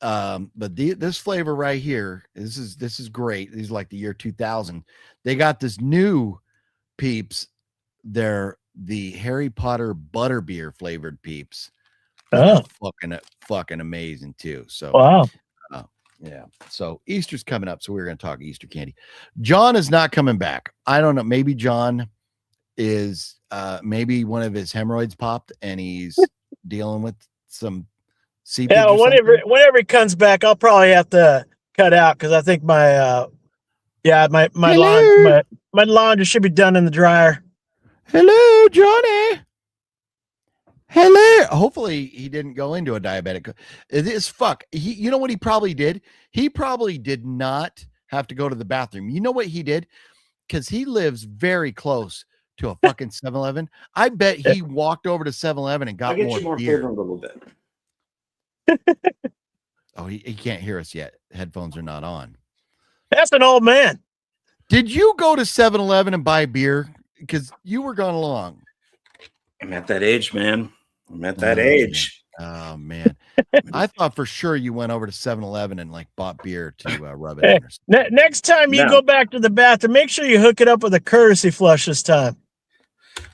A: But this flavor right here, this is great. These are like the year 2000. They got this new Peeps. They're the Harry Potter butterbeer flavored Peeps.
J: Oh,
A: fucking amazing too. So
J: wow.
A: Yeah. So Easter's coming up, so we're going to talk Easter candy. John is not coming back. I don't know. Maybe John is maybe one of his hemorrhoids popped and he's dealing with some seepage.
J: Yeah, whenever he comes back, I'll probably have to cut out because I think my laundry should be done in the dryer.
A: Hello, Johnny. Hello. Hopefully he didn't go into a diabetic. It is fuck. You know what he probably did? He probably did not have to go to the bathroom. You know what he did? Because he lives very close to a fucking 7-Eleven. I bet he walked over to 7-Eleven and got more beer.
B: A little bit.
A: Oh, he can't hear us yet. Headphones are not on.
J: That's an old man.
A: Did you go to 7-Eleven and buy beer? Because you were going along.
B: I'm at that age, man. I'm at that age.
A: Oh man. I thought for sure you went over to 7-Eleven and like bought beer to rub it in.
J: Next time you go back to the bathroom, make sure you hook it up with a courtesy flush this time.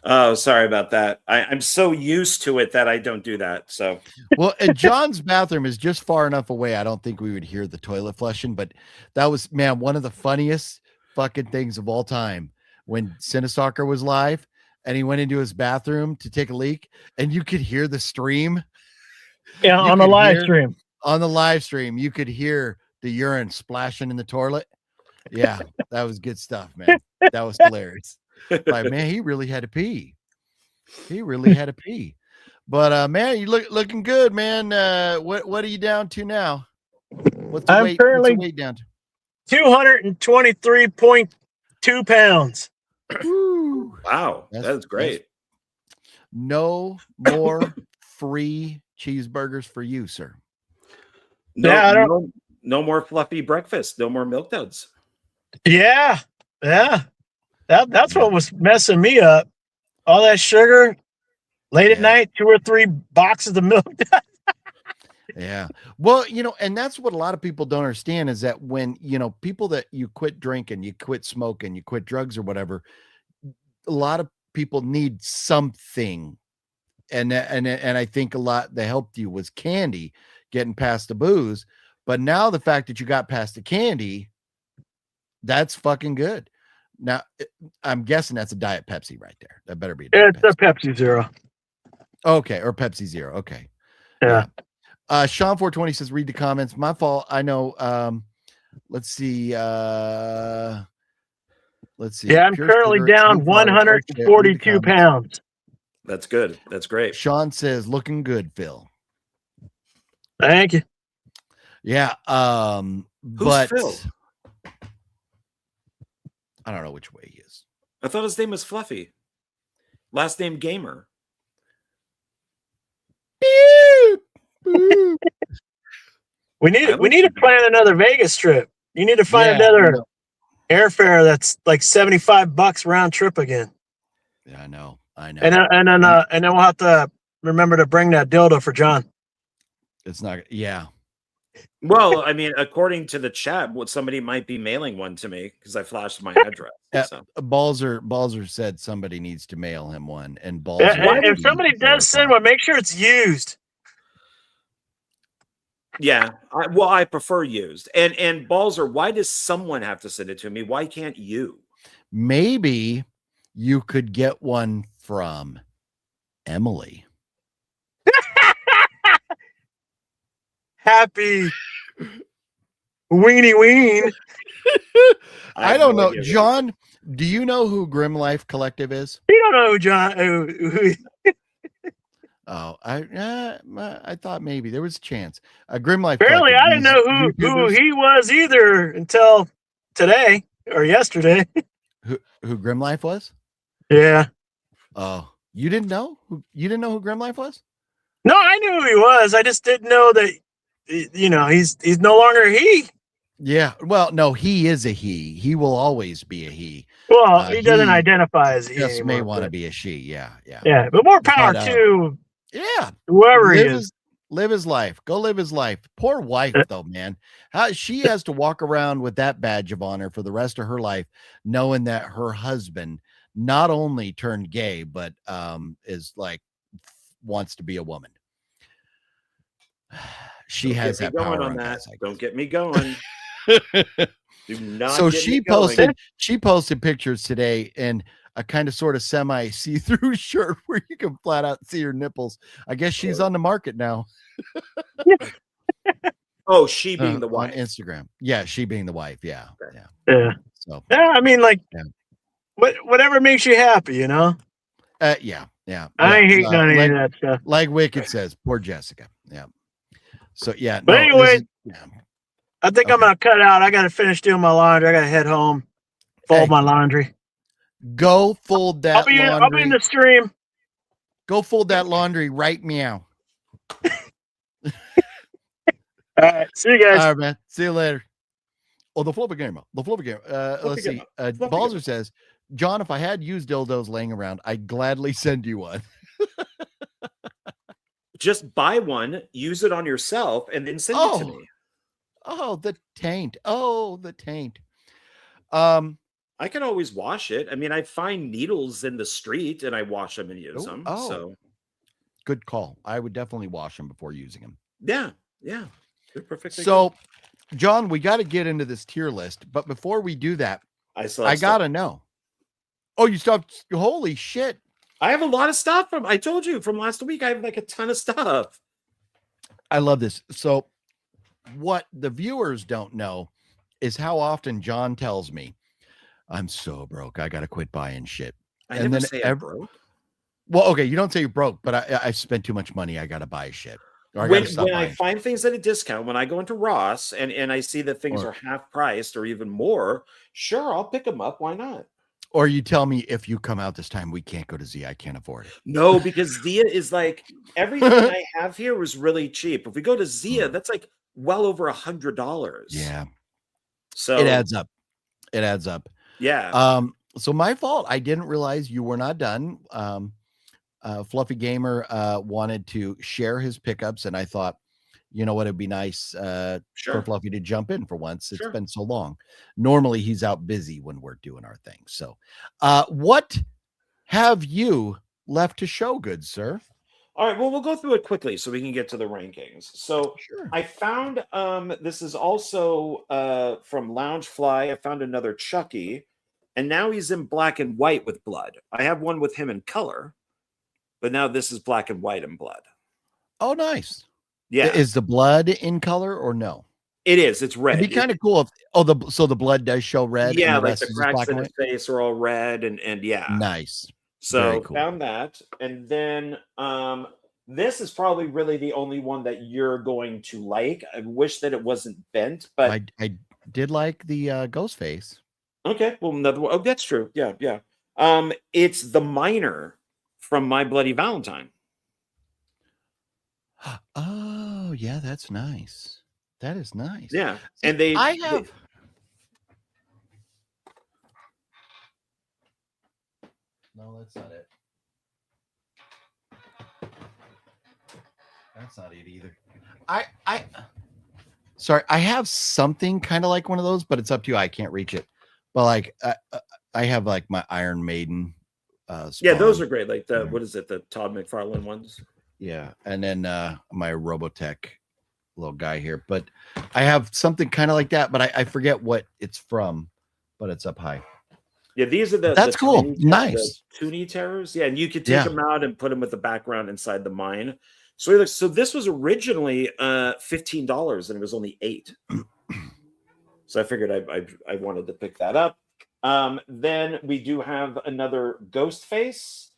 B: Oh, sorry about that. I'm so used to it that I don't do that. So,
A: well, and John's bathroom is just far enough away. I don't think we would hear the toilet flushing, but that was, man, one of the funniest fucking things of all time when Cinestalker was live and he went into his bathroom to take a leak and you could hear the stream.
J: Yeah, on the live stream.
A: On the live stream, you could hear the urine splashing in the toilet. Yeah, that was good stuff, man. That was hilarious. Like, man, he really had to pee. He really had to pee. But man, you looking good, man. What are you down to now? What's the weight?
J: Currently
A: what's the weight down to?
J: 223.2 pounds.
B: Wow, that's great.
A: No more free cheeseburgers for you, sir.
B: No more fluffy breakfast. No more milk duds.
J: Yeah. That's what was messing me up. All that sugar, late at night, 2 or 3 boxes of milk.
A: Yeah. Well, and that's what a lot of people don't understand is that when, people that you quit drinking, you quit smoking, you quit drugs or whatever, a lot of people need something. And I think a lot that helped you was candy, getting past the booze. But now the fact that you got past the candy, that's fucking good. Now, I'm guessing that's a Diet Pepsi right there. That better be a Diet
J: It's a Pepsi Zero.
A: Okay, or Pepsi Zero. Okay.
J: Yeah.
A: Sean 420 says, read the comments. My fault. I know. Let's see. Let's see.
J: Yeah, I'm
A: Pure
J: currently
A: sugar,
J: down
A: blue flowers. Oh, shit, read the
J: 142
A: comments.
J: pounds.
B: That's good. That's great.
A: Sean says, looking good, Phil.
J: Thank you.
A: Yeah.
B: Who's
A: But
B: Phil?
A: I don't know which way he is.
B: I thought his name was Fluffy. Last name Gamer.
J: We need to plan another Vegas trip. You need to find
A: Yeah,
J: another airfare that's like $75 round trip again.
A: Yeah, I know.
J: And then we'll have to remember to bring that dildo for John.
A: It's not. Yeah.
B: Well, I mean, according to the chat, somebody might be mailing one to me because I flashed my address. So.
A: Balzer said somebody needs to mail him one, and Balzer.
J: If somebody does send one, make sure it's used.
B: Yeah, I prefer used. And Balzer, why does someone have to send it to me? Why can't you?
A: Maybe you could get one from Emily.
J: Happy weenie ween.
A: I don't know. John, do you know who Grim Life Collective is?
J: You don't know who John. Who
A: Oh, I thought maybe there was a chance. Grim Life.
J: Apparently, I didn't know who he was either until today or yesterday.
A: Who Grim Life was?
J: Yeah.
A: Oh, you didn't know? You didn't know who Grim Life was?
J: No, I knew who he was. I just didn't know that. He's no longer a he.
A: Yeah. Well, no, he is a he. He will always be a he.
J: Well, he doesn't identify as a he.
A: Just may want to be a she. Yeah. Yeah.
J: Yeah. But more power to whoever he is.
A: Live his life. Go live his life. Poor wife, though, man. She has to walk around with that badge of honor for the rest of her life, knowing that her husband not only turned gay, but is like wants to be a woman. She has that power on that.
B: Don't get me going. Do not.
A: So she posted pictures today in a kind of sort of semi see-through shirt where you can flat out see her nipples. I guess she's on the market now.
B: Oh, she being the wife
A: on Instagram. Yeah, she being the wife. Yeah.
B: Okay.
J: Yeah.
A: So
J: I mean, like, whatever makes you happy,
A: Yeah.
J: I ain't hating on any of that stuff.
A: Like Wicked says, poor Jessica. Yeah. So yeah.
J: But anyway, I think I'm gonna cut out. I gotta finish doing my laundry. I gotta head home, fold my laundry.
A: Go fold that laundry.
J: I'll be in the stream.
A: Go fold that laundry right meow.
J: All right. See you guys.
A: All right, man. See you later. Oh, the Flopper Gamer. Let's see. Balzer says, John, if I had used dildos laying around, I'd gladly send you one.
B: Just buy one, use it on yourself, and then send it to me.
A: Oh, the taint.
B: I can always wash it. I mean, I find needles in the street and I wash them and use them. So
A: good call. I would definitely wash them before using them.
B: Yeah. They're perfectly
A: good. John, we got to get into this tier list, but before we do that, I gotta know. Oh, you stopped. Holy shit.
B: I have a lot of stuff I told you from last week. I have like a ton of stuff.
A: I love this. So what the viewers don't know is how often John tells me, I'm so broke. I got to quit buying shit.
B: I never say I'm broke.
A: Well, okay. You don't say you're broke, but I spent too much money. I got to buy shit.
B: When I find things at a discount, when I go into Ross and I see that things are half priced or even more, sure, I'll pick them up. Why not?
A: Or you tell me, if you come out this time, we can't go to Zia. I can't afford it.
B: No, because Zia is like, everything I have here was really cheap. If we go to Zia, that's like well over $100.
A: Yeah.
B: So
A: it adds up.
B: Yeah.
A: So my fault. I didn't realize you were not done. Fluffy Gamer wanted to share his pickups, and I thought, you know what? It'd be nice for
B: Sure.
A: Fluffy to jump in for once. It's
B: Sure.
A: been so long. Normally he's out busy when we're doing our thing. So, what have you left to show, good sir?
B: All right, well, we'll go through it quickly so we can get to the rankings. So
A: Sure.
B: I found this is also from Loungefly. I found another Chucky, and now he's in black and white with blood. I have one with him in color, but now this is black and white and blood.
A: Oh, nice.
B: Yeah.
A: Is the blood in color or no?
B: It is. It's red.
A: It'd be kind of cool if the blood does show red.
B: Yeah,
A: and
B: like
A: rest
B: the
A: is just
B: cracks
A: black
B: in
A: and
B: his
A: white.
B: face are all red and yeah.
A: Nice.
B: So
A: Very cool.
B: found that. And then this is probably really the only one that you're going to like. I wish that it wasn't bent, but
A: I did like the ghost face.
B: okay. Well, another one. Oh, that's true. Yeah, yeah. It's the Miner from My Bloody Valentine.
A: Oh, yeah, that's nice. That is nice.
B: Yeah.
A: See,
B: And
A: I have No, that's not it. That's not it either. Sorry, I have something kind of like one of those, but it's up to you. I can't reach it. But like I have like my Iron Maiden
B: yeah, those
A: spawn.
B: are great. Like the what is it, the Todd McFarlane ones?
A: Yeah, and then my Robotech little guy here. But I have something kind of like that, but I forget what it's from, but it's up high.
B: Yeah, these are
A: That's
B: the
A: cool.
B: Toonie-
A: Nice.
B: the Toonie Terrors. Yeah, and you could take
A: Yeah.
B: them out and put them with the background inside the mine. So this was originally $15 and it was only $8. So I figured I wanted to pick that up. Then we do have another Ghost Face.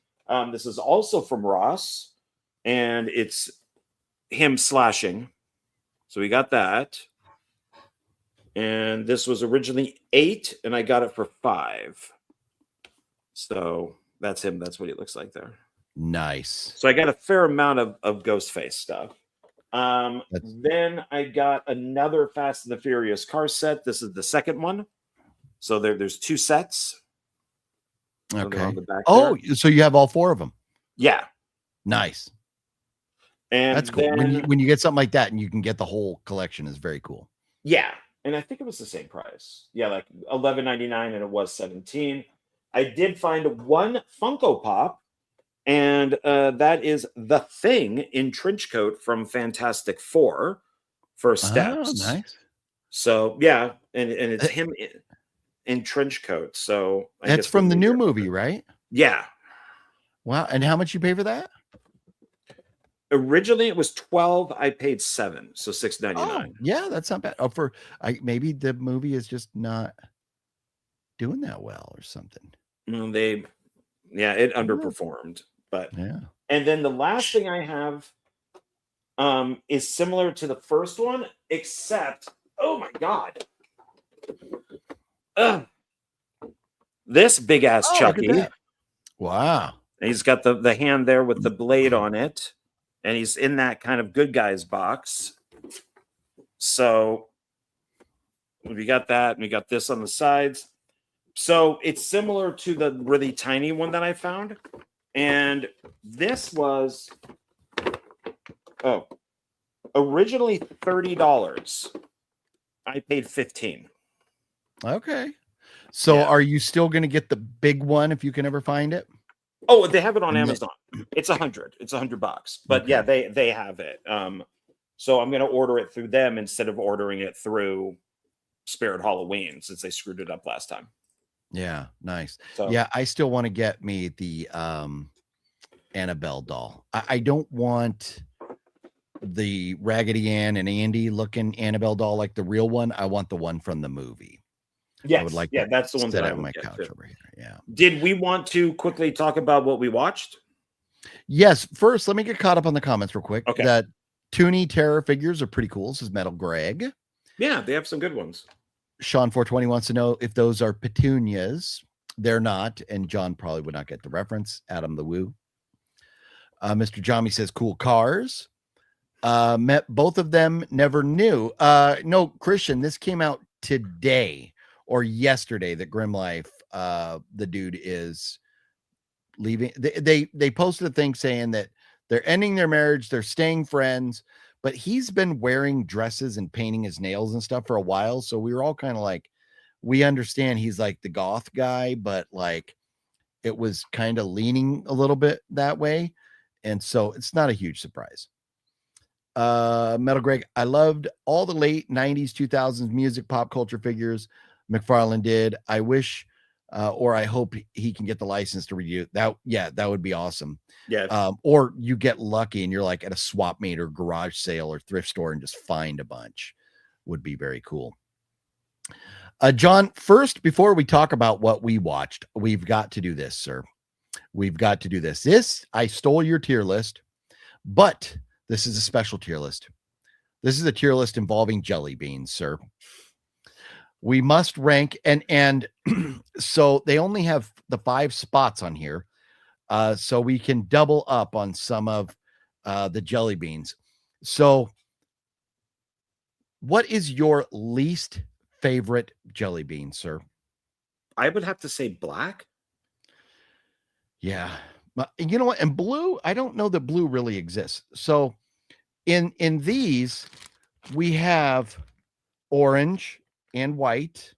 B: This is also from Ross, and it's him slashing. So we got that. And this was originally $8, and I got it for $5. So that's him. That's what he looks like there.
A: Nice.
B: So I got a fair amount of Ghostface stuff. Then I got another Fast and the Furious car set. This is the second one. So there's 2 sets. So they're
A: Okay.
B: on the back
A: Oh,
B: there.
A: so you have all 4 of them.
B: Yeah.
A: Nice.
B: And
A: That's cool.
B: then,
A: When you get something like that and you can get the whole collection is very cool.
B: yeah. And I think it was the same price. Yeah, like $11.99 and it was $17. I did find one Funko Pop, and that is the Thing in trench coat from Fantastic Four First Steps.
A: Oh, nice.
B: So yeah, and it's him in trench coat. So I
A: That's
B: guess
A: from the new
B: movie.
A: movie, right?
B: Yeah.
A: Wow. And how much you pay for that?
B: Originally it was $12. I paid $7, so $6.99.
A: Oh, yeah, that's not bad. Oh, maybe the movie is just not doing that well or something.
B: Well, it underperformed. But
A: yeah.
B: And then the last thing I have is similar to the first one, except oh my god, this big ass Chucky.
A: Wow.
B: And he's got the hand there with the blade on it, and he's in that kind of good guys box. So we got that, and we got this on the sides. So it's similar to the really tiny one that I found. And this was originally $30. I paid $15.
A: Okay. So
B: Yeah.
A: are you still going to get the big one if you can ever find it?
B: Oh, they have it on
A: And
B: Amazon. It's $100. It's $100. But
A: Okay.
B: yeah, they have it. So I'm going to order it through them instead of ordering it through Spirit Halloween, since they screwed it up last time.
A: Yeah, nice.
B: So
A: Yeah, I still want to get me the Annabelle doll. I don't want the Raggedy Ann and Andy looking Annabelle doll like the real one. I want the one from the movie.
B: yes,
A: I would like
B: yeah,
A: to
B: that's the one
A: sit
B: that I
A: on
B: would
A: my
B: get
A: couch
B: too.
A: over here. Yeah.
B: Did we want to quickly talk about what we watched?
A: Yes. First, let me get caught up on the comments real quick.
B: Okay.
A: That Toonie Terror figures are pretty cool. This is Metal Greg.
B: Yeah, they have some good ones.
A: Sean 420 wants to know if those are petunias. They're not, and John probably would not get the reference. Adam the Woo. Mr. Jommy says cool cars. Met both of them, never knew. No, Christian, this came out today or yesterday that Grim Life, the dude is leaving. They posted a thing saying that they're ending their marriage, they're staying friends, but he's been wearing dresses and painting his nails and stuff for a while. So we were all kind of like, we understand he's like the goth guy, but like it was kind of leaning a little bit that way. And so it's not a huge surprise. Metal Greg, I loved all the late 90s, 2000s music, pop culture figures McFarlane did. I wish, or I hope he can get the license to review that. Yeah, that would be awesome.
B: Yeah.
A: Or you get lucky and you're like at a swap meet or garage sale or thrift store and just find a bunch. Would be very cool. John, first, before we talk about what we watched, we've got to do this, sir. We've got to do this. I stole your tier list, but this is a special tier list. This is a tier list involving jelly beans, sir. We must rank, and so they only have the 5 spots on here, so we can double up on some of the jelly beans. So what is your least favorite jelly bean, sir?
B: I would have to say black.
A: Yeah. You know what? And blue, I don't know that blue really exists. So in these, we have orange and white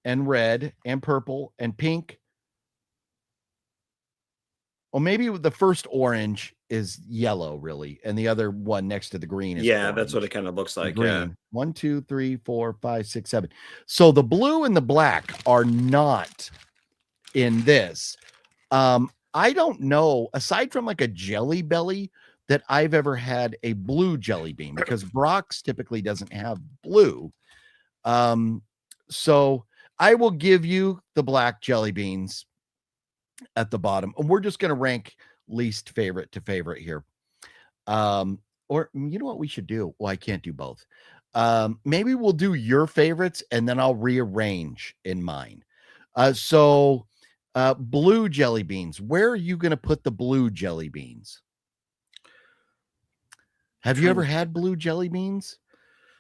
A: and red and purple and pink. Well, maybe the first orange is yellow, really, and the other one next to the green is
B: Yeah,
A: orange.
B: that's what it kind of looks like.
A: Green.
B: Yeah.
A: 1, 2, 3, 4, 5, 6, 7. So the blue and the black are not in this. I don't know, aside from like a Jelly Belly, that I've ever had a blue jelly bean, because Brock's typically doesn't have blue. So I will give you the black jelly beans at the bottom, and we're just going to rank least favorite to favorite here. Or you know what we should do? Well, I can't do both. Maybe we'll do your favorites and then I'll rearrange in mine. So blue jelly beans, where are you going to put the blue jelly beans? Have you ever had blue jelly beans?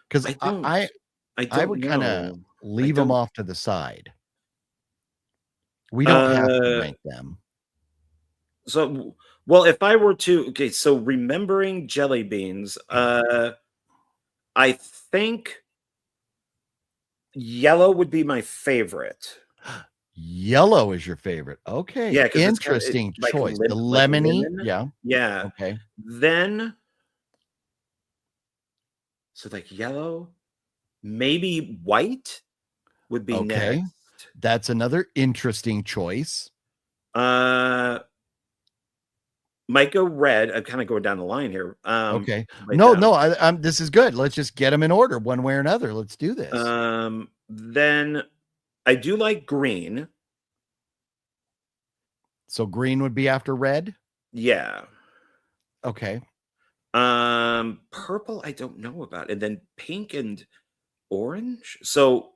A: Because I would kind of leave them off to the side. We don't have to rank them.
B: So, well, if I were to, okay, so remembering jelly beans, I think yellow would be my favorite.
A: Yellow is your favorite. Okay.
B: Yeah.
A: Interesting choice. The lemony. Yeah.
B: Yeah.
A: Okay.
B: Then, so like yellow, maybe white would be next.
A: That's another interesting choice.
B: Might go red. I'm kind of going down the line here.
A: Okay. No, this is good. Let's just get them in order one way or another. Let's do this.
B: Then I do like green.
A: So green would be after red?
B: Yeah.
A: Okay.
B: Purple, I don't know about. And then pink and orange. So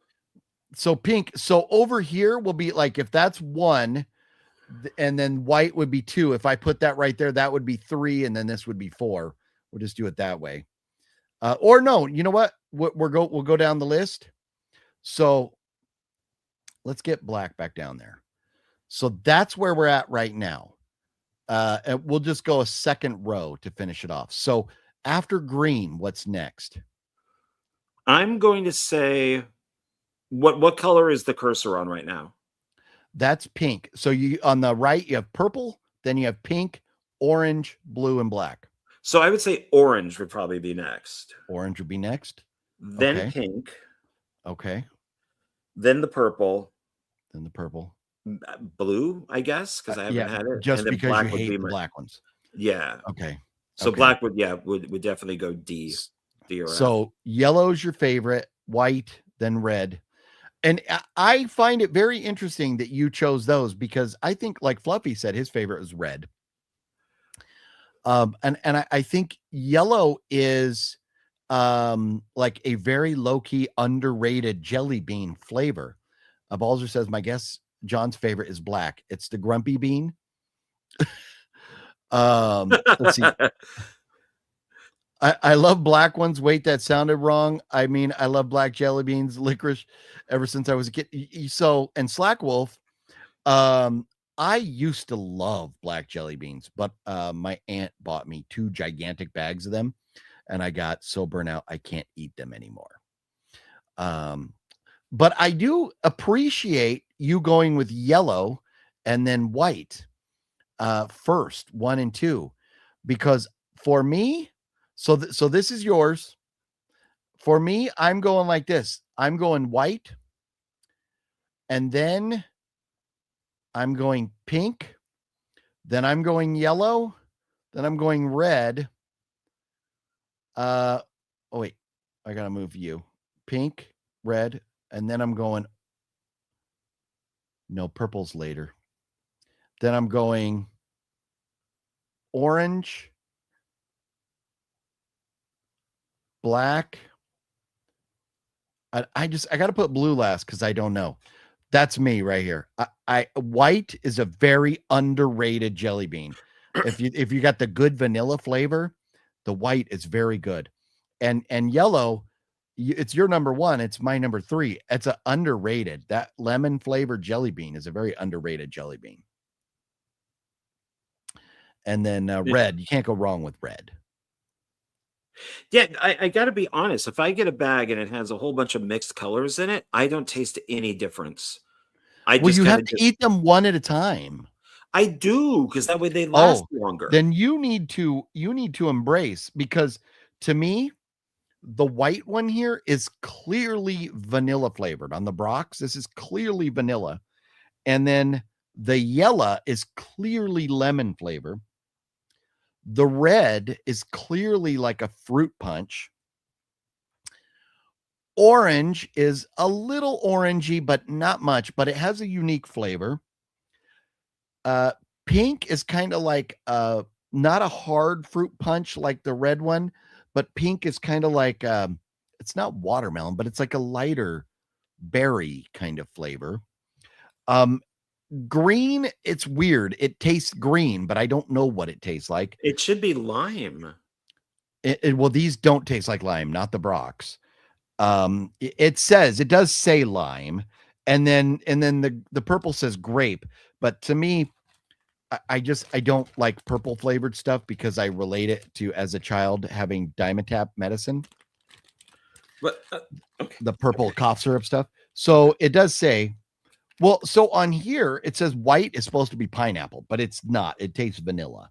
A: pink. So over here will be like, if that's 1, and then white would be 2. If I put that right there, that would be 3, and then this would be 4. We'll just do it that way. Or no, you know what? We'll go down the list. So let's get black back down there. So that's where we're at right now. And we'll just go a second row to finish it off. So after green, what's next?
B: I'm going to say, what color is the cursor on right now?
A: That's pink. So you on the right, you have purple, then you have pink, orange, blue, and black.
B: So I would say orange would probably be next.
A: Orange would be next.
B: Then pink.
A: Okay.
B: Then the purple.
A: Then the purple.
B: Blue, I guess, because I haven't had it.
A: Just because you hate the black ones.
B: Yeah.
A: Okay.
B: So black would definitely go D. D or F.
A: So yellow's your favorite, white, then red. And I find it very interesting that you chose those, because I think, like Fluffy said, his favorite was red. And I think yellow is like a very low-key underrated jelly bean flavor. Balzer says, my guess John's favorite is black. It's the grumpy bean. Let's see. I love black ones. Wait, that sounded wrong. I mean, I love black jelly beans, licorice, ever since I was a kid. So, and Slack Wolf, I used to love black jelly beans, but my aunt bought me 2 gigantic bags of them, and I got so burnt out I can't eat them anymore. But I do appreciate you going with yellow and then white first, 1 and 2, because for me, so this is yours. For me, I'm going like this. I'm going white, and then I'm going pink, then I'm going yellow, then I'm going red. Oh wait, I gotta move you. Pink, red, and then I'm going. No, purple's later. Then I'm going orange, black. I got to put blue last because I don't know. That's me right here. White is a very underrated jelly bean. If you got the good vanilla flavor, the white is very good. And yellow, it's your number 1. It's my number 3. It's a underrated. That lemon flavored jelly bean is a very underrated jelly bean. And then red, you can't go wrong with red.
B: Yeah, I got to be honest. If I get a bag and it has a whole bunch of mixed colors in it, I don't taste any difference.
A: You have to eat them one at a time.
B: I do, because that way they last longer.
A: Then you need to embrace, because to me, the white one here is clearly vanilla flavored. On the Brox, this is clearly vanilla. And then the yellow is clearly lemon flavor. The red is clearly like a fruit punch. Orange is a little orangey, but not much, but it has a unique flavor. Pink is kind of like not a hard fruit punch like the red one, but pink is kind of like it's not watermelon, but it's like a lighter berry kind of flavor. Green, it's weird. It tastes green, but I don't know what it tastes like.
B: It should be lime.
A: Well, these don't taste like lime, not the Brox. It does say lime, and then the purple says grape. But to me, I don't like purple flavored stuff because I relate it to, as a child, having Dimetapp medicine.
B: But okay.
A: The purple cough syrup stuff. So it does say. Well, so on here, it says white is supposed to be pineapple, but it's not. It tastes vanilla.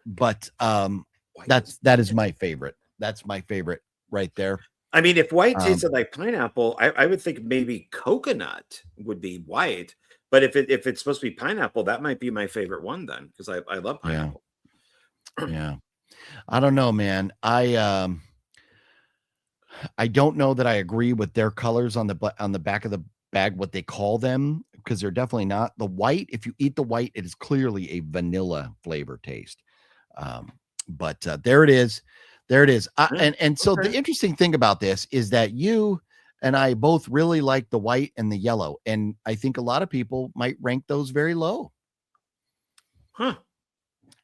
A: But that is my favorite. That's my favorite right there.
B: I mean, if white tasted like pineapple, I would think maybe coconut would be white. But if it's supposed to be pineapple, that might be my favorite one then, because I love pineapple.
A: Yeah. I don't know, man. I don't know that I agree with their colors on the back of the bag, what they call them, because they're definitely not. The white, if you eat the white, it is clearly a vanilla flavor taste. But there it is. So the interesting thing about this is that you and I both really like the white and the yellow, and I think a lot of people might rank those very low.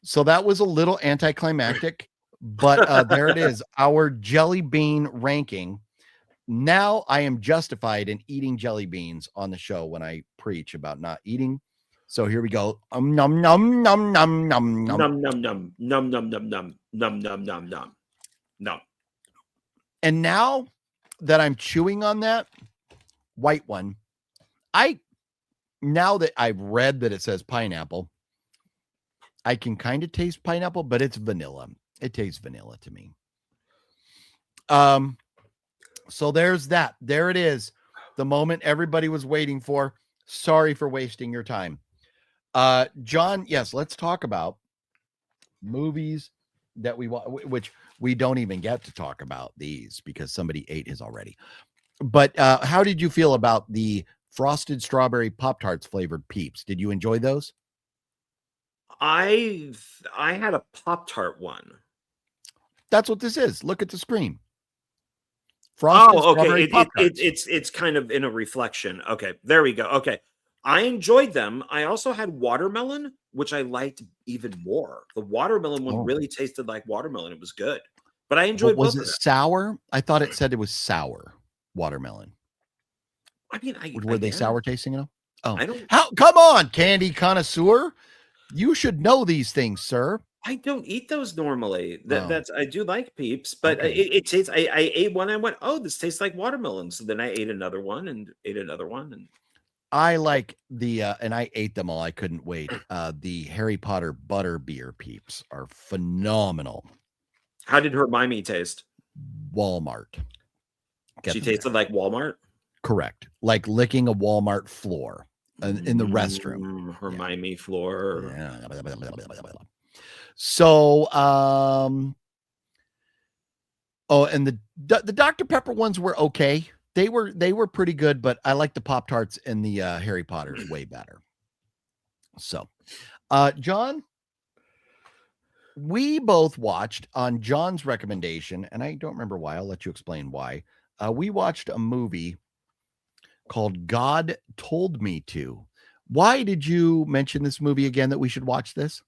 A: So that was a little anticlimactic, but there it is, our jelly bean ranking. Now I am justified in eating jelly beans on the show when I preach about not eating. So here we go. Num num num num num num
B: num num num num num num num num num num num.
A: And now that I'm chewing on that white one, now that I've read that it says pineapple, I can kind of taste pineapple, but it's vanilla. It tastes vanilla to me. So there's that. There it is. The moment everybody was waiting for. Sorry for wasting your time. John, yes, let's talk about movies that we want, which we don't even get to talk about these because somebody ate his already. But how did you feel about the frosted strawberry Pop-Tarts flavored Peeps? Did you enjoy those?
B: I had a Pop-Tart one.
A: That's what this is. Look at the screen. Frosted strawberry Pop-Tarts.
B: It's kind of in a reflection. Okay, there we go. Okay. I enjoyed them. I also had watermelon, which I liked even more. The watermelon one really tasted like watermelon. It was good. But I enjoyed both.
A: Was it sour? I thought it said it was sour watermelon.
B: I mean,
A: were they sour tasting enough? Oh,
B: I don't.
A: Come on, candy connoisseur. You should know these things, sir.
B: I don't eat those normally.
A: Oh.
B: That's I do like Peeps, but
A: Okay.
B: it tastes. I ate one. I went, oh, this tastes like watermelon. So then I ate another one and ate another one. And
A: I like the and I ate them all. I couldn't wait. The Harry Potter butterbeer Peeps are phenomenal.
B: how did Hermione taste?
A: Walmart. Get
B: She
A: them there.
B: tasted like Walmart.
A: Correct. Like licking a Walmart floor in the restroom.
B: Hermione floor.
A: Yeah. So, oh, and the Dr. Pepper ones were okay. They were pretty good, but I like the Pop-Tarts and the Harry Potters way better. So, John, we both watched on John's recommendation, and I don't remember why. I'll let you explain why. We watched a movie called God Told Me To. Why did you mention this movie again, that we should watch this?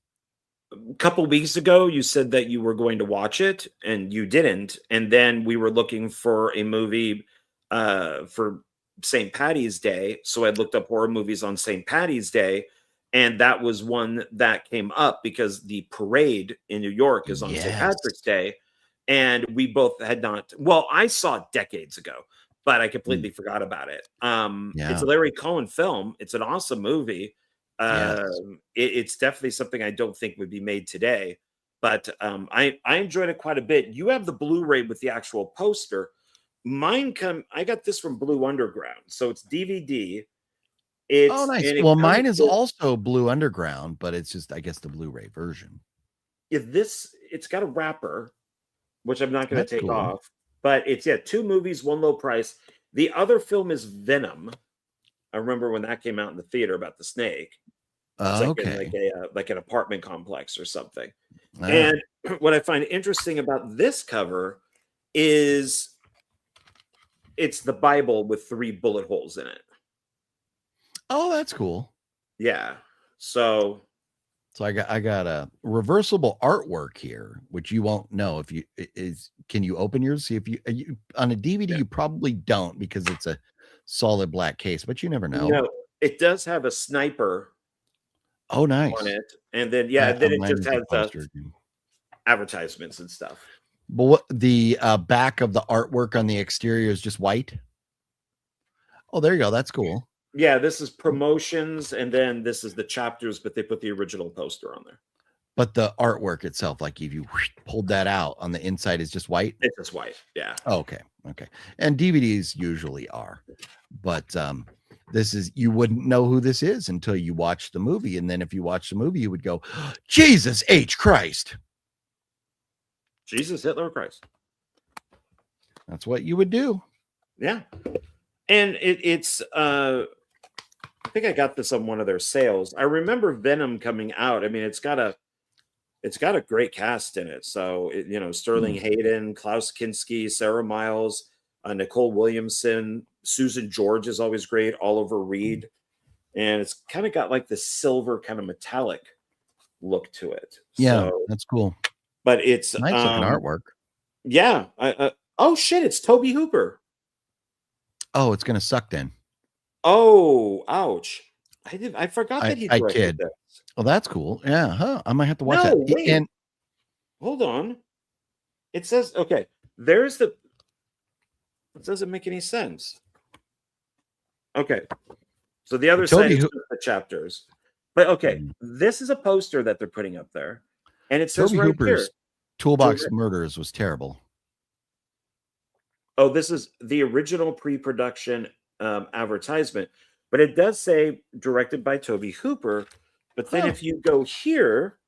B: A couple weeks ago, you said that you were going to watch it, and you didn't. And then we were looking for a movie for St. Patty's Day. So I looked up horror movies on St. Patty's Day, and that was one that came up because the parade in New York is on St. Patrick's Day. And we both had not. Well, I saw it decades ago, but I completely forgot about it. It's a Larry Cohen film. It's an awesome movie. It's definitely something I don't think would be made today, but I enjoyed it quite a bit. You have the Blu-ray with the actual poster. I got this from Blue Underground, so it's DVD.
A: Oh, nice. Well, mine is also Blue Underground, but it's just, I guess, the Blu-ray version.
B: It's got a wrapper, which I'm not going to take off, but it's 2 movies, one low price. The other film is Venom. I remember when that came out in the theater about the snake. Like an apartment complex or something. And what I find interesting about this cover is it's the Bible with 3 bullet holes in it.
A: Oh, that's cool.
B: Yeah. So
A: I got a reversible artwork here, which you won't know if you can you open yours? See if you on a DVD, you probably don't because it's a solid black case, but you never know.
B: No, it does have a sniper.
A: Oh, nice.
B: On it. And then then it just has advertisements and stuff.
A: But what the back of the artwork on the exterior is just white. Oh, there you go. That's cool.
B: Yeah, this is promotions, and then this is the chapters, but they put the original poster on there.
A: But the artwork itself, like if you pulled that out on the inside, is just white.
B: It's just white. Yeah.
A: Oh, okay. And DVDs usually are, but this is, you wouldn't know who this is until you watch the movie, and then if you watch the movie, you would go, Jesus H. Christ.
B: Jesus, Hitler, Christ.
A: That's what you would do.
B: Yeah. And it's I think I got this on one of their sales. I remember Venom coming out. I mean, it's got a great cast in it. So Sterling Hayden, Klaus Kinski, Sarah Miles, Nicole Williamson, Susan George is always great, Oliver Reed, and it's kind of got like the silver kind of metallic look to it.
A: Yeah,
B: so,
A: that's cool.
B: But it's
A: nice looking artwork.
B: Yeah. Oh shit! It's Toby Hooper.
A: Oh, it's gonna suck then.
B: Oh, ouch! I forgot that he directed
A: kid.
B: this.
A: Well, that's cool. Yeah, huh? I might have to watch that.
B: Wait.
A: And
B: hold on. It says okay. There's the. It doesn't make any sense. Okay, so the other side is the chapters, but okay, this is a poster that they're putting up there, and it says
A: Toby
B: right
A: Hooper's
B: here.
A: Toolbox Murders was terrible.
B: Oh, this is the original pre-production advertisement, but it does say directed by Toby Hooper. But then if you go here,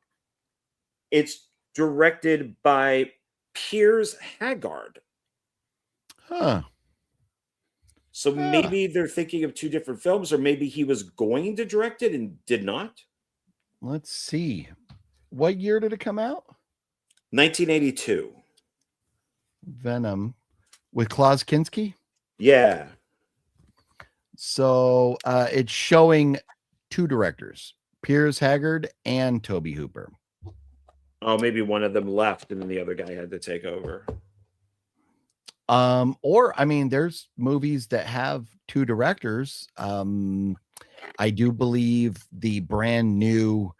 B: it's directed by Piers Haggard.
A: Huh.
B: So maybe they're thinking of 2 different films, or maybe he was going to direct it and did not.
A: Let's see. What year did it come out?
B: 1982.
A: Venom with Klaus Kinski?
B: Yeah.
A: So it's showing 2 directors, Piers Haggard and Toby Hooper.
B: Oh, maybe one of them left and then the other guy had to take over.
A: Or I mean, there's movies that have 2 directors. I do believe the brand new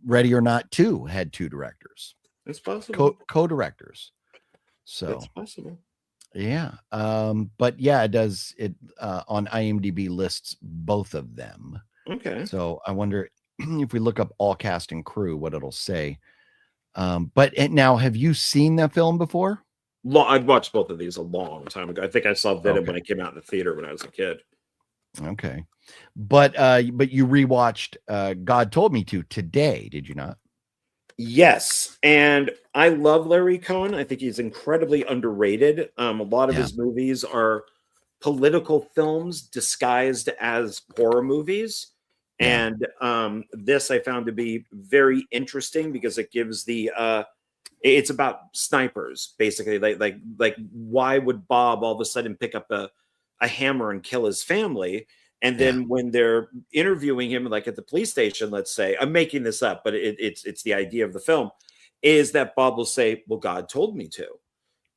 A: Ready or Not 2 had 2 directors,
B: It's possible.
A: co-directors. So
B: It's possible.
A: yeah. But yeah, it does it on IMDb lists both of them.
B: Okay.
A: So I wonder if we look up all cast and crew, what it'll say. But now, have you seen that film before?
B: I'd watched both of these a long time ago. I think I saw Venom when it came out in the theater when I was a kid.
A: Okay. But you rewatched God Told Me To today, did you not?
B: Yes, and I love Larry Cohen. I think he's incredibly underrated. A lot of his movies are political films disguised as horror movies. And this I found to be very interesting because it gives it's about snipers, basically. Like why would Bob all of a sudden pick up a hammer and kill his family? And then when they're interviewing him, like at the police station, let's say, I'm making this up, but it's the idea of the film, is that Bob will say, well, God told me to.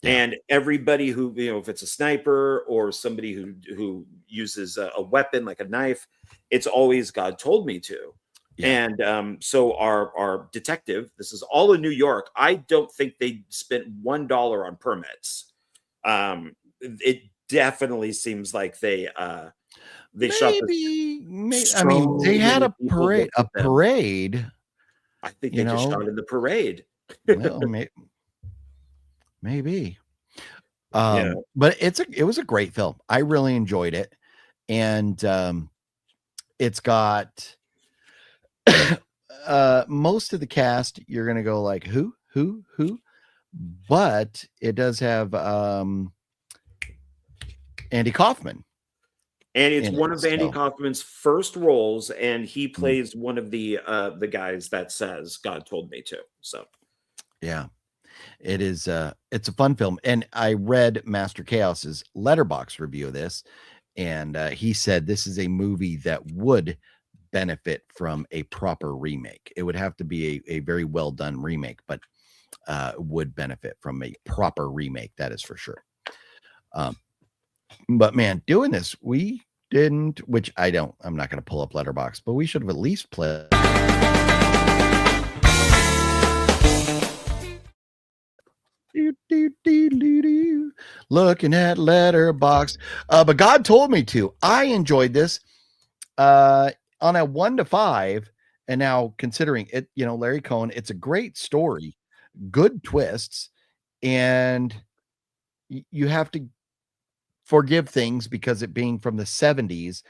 B: And everybody who, if it's a sniper or somebody who uses a weapon like a knife, it's always God told me to. And so our detective, this is all in New York. I don't think they spent $1 on permits. It definitely seems like they shot this.
A: I mean, they had a parade.
B: I think they just shot in the parade.
A: Well, maybe. But it was a great film. I really enjoyed it. And it's got most of the cast, you're gonna go like who? But it does have Andy Kaufman.
B: And it's one of Andy Kaufman's first roles, and he plays one of the guys that says God told me to. So
A: yeah. It is it's a fun film. And I read Master Chaos's Letterboxd review of this, and he said this is a movie that would benefit from a proper remake. It would have to be a very well done remake, but would benefit from a proper remake, that is for sure. But man, doing this, we didn't, which I'm not going to pull up Letterboxd, but we should have at least played. Looking at Letterboxd, but God told me to. I enjoyed this on a 1 to 5, and now considering it, Larry Cohen, it's a great story, good twists, and you have to forgive things because it being from the 70s,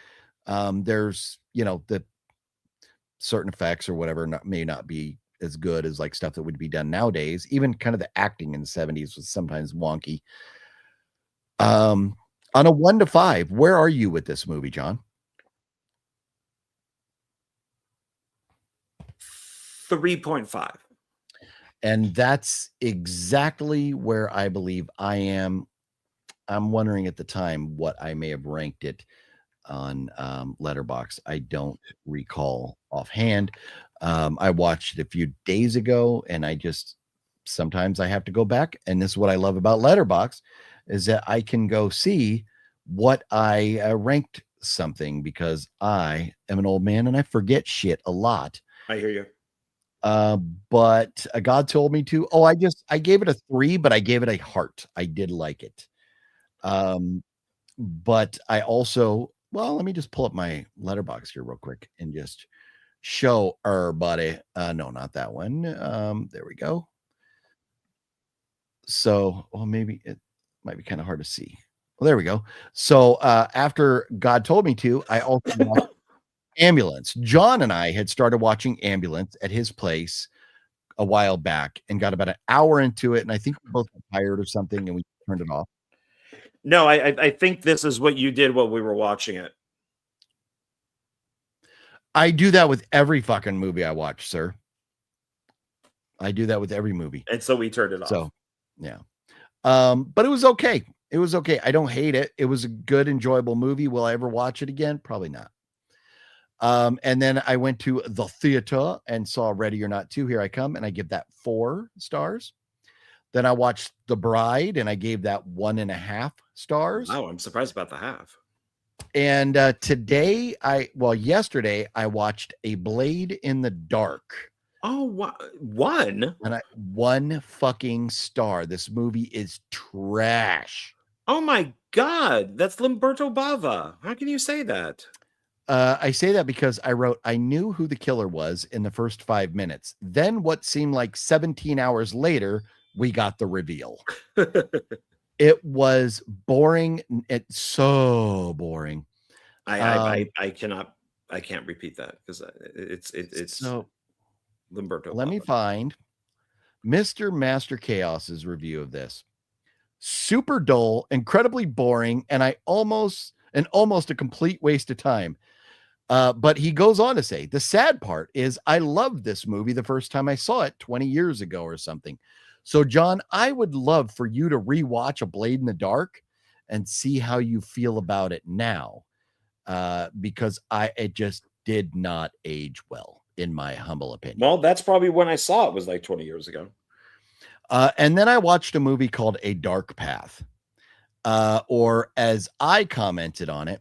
A: there's the certain effects or whatever may not be as good as like stuff that would be done nowadays. Even kind of the acting in the 70s was sometimes wonky. On a 1 to 5, where are you with this movie, John?
B: 3.5.
A: And that's exactly where I believe I am. I'm wondering at the time what I may have ranked it on Letterboxd. I don't recall offhand. I watched it a few days ago, and sometimes I have to go back. And this is what I love about Letterboxd, is that I can go see what I ranked something, because I am an old man and I forget shit a lot.
B: I hear you.
A: But God told me to. I gave it a 3, but I gave it a heart. I did like it. But I also, let me just pull up my Letterboxd here real quick and just show everybody. No, not that one. There we go. So, maybe it might be kind of hard to see. Well, there we go. So, after God told me to, I also watched Ambulance. John and I had started watching Ambulance at his place a while back and got about an hour into it. And I think we both got tired or something and we turned it off.
B: No, I think this is what you did while we were watching it.
A: I do that with every fucking movie I watch, sir. I do that with every movie.
B: And so we turned it off.
A: So, yeah. But it was okay. It was okay. I don't hate it. It was a good, enjoyable movie. Will I ever watch it again? Probably not. And then I went to the theater and saw Ready or Not 2, Here I Come, and I give that 4 stars. Then I watched The Bride, and I gave that 1.5 stars.
B: Wow, I'm surprised about the half.
A: And yesterday I watched A Blade in the Dark.
B: Oh, one?
A: And one fucking star. This movie is trash.
B: Oh my God, that's Lamberto Bava. How can you say that?
A: I say that because I knew who the killer was in the first 5 minutes. Then what seemed like 17 hours later, we got the reveal. It was boring. It's so boring.
B: I can't repeat that because it's
A: so
B: Lamberto.
A: Let me find Mr. Master Chaos's review of this. Super dull, incredibly boring, and almost a complete waste of time. But he goes on to say, the sad part is I loved this movie the first time I saw it 20 years ago or something. So, John, I would love for you to rewatch A Blade in the Dark and see how you feel about it now. Because it just did not age well, in my humble opinion.
B: Well, that's probably when I saw it, was like 20 years ago.
A: And then I watched a movie called A Dark Path, or as I commented on it,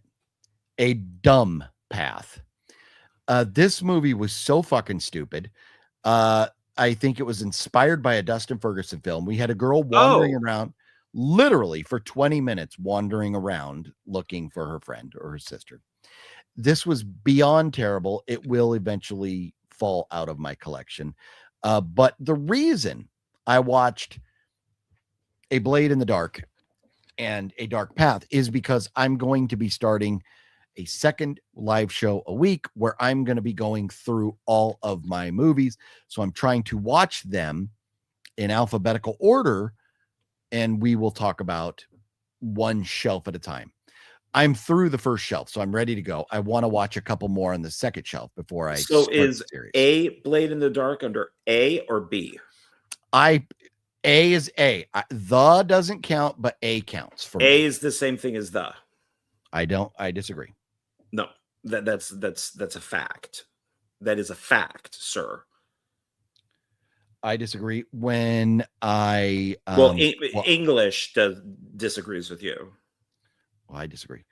A: A Dumb Path. This movie was so fucking stupid. I think it was inspired by a Dustin Ferguson film. We had a girl wandering around literally for 20 minutes, wandering around looking for her friend or her sister. This was beyond terrible. It will eventually fall out of my collection. But the reason I watched A Blade in the Dark and A Dark Path is because I'm going to be starting a second live show a week where I'm going to be going through all of my movies. So I'm trying to watch them in alphabetical order, and we will talk about one shelf at a time. I'm through the first shelf, so I'm ready to go. I want to watch a couple more on the second shelf before I
B: So is A Blade in the Dark under A or B?
A: A is A. The doesn't count, but A counts for
B: A
A: me.
B: is the same thing as the.
A: I disagree.
B: No, that's a fact. That is a fact, sir.
A: I disagree. When
B: English disagrees with you.
A: Well, I disagree.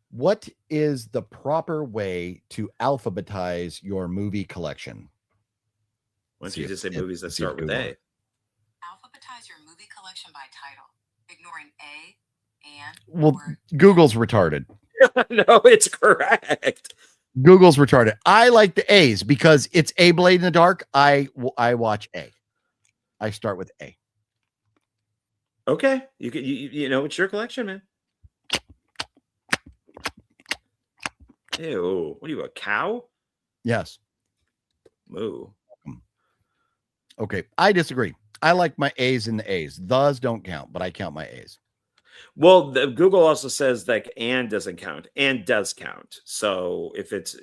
A: What is the proper way to alphabetize your movie collection?
B: Why don't you just say movies that start with A?
K: Alphabetize your movie collection by title, ignoring A, and.
A: Well, Google's retarded.
B: No, it's correct.
A: Google's retarded. I like the A's because it's A Blade in the Dark. I watch A. I start with A.
B: Okay, you know it's your collection, man. Ew, what are you, a cow?
A: Yes.
B: Moo.
A: Okay, I disagree. I like my A's in the A's. Those don't count, but I count my A's.
B: Well, Google also says like and doesn't count. And does count. So if it's,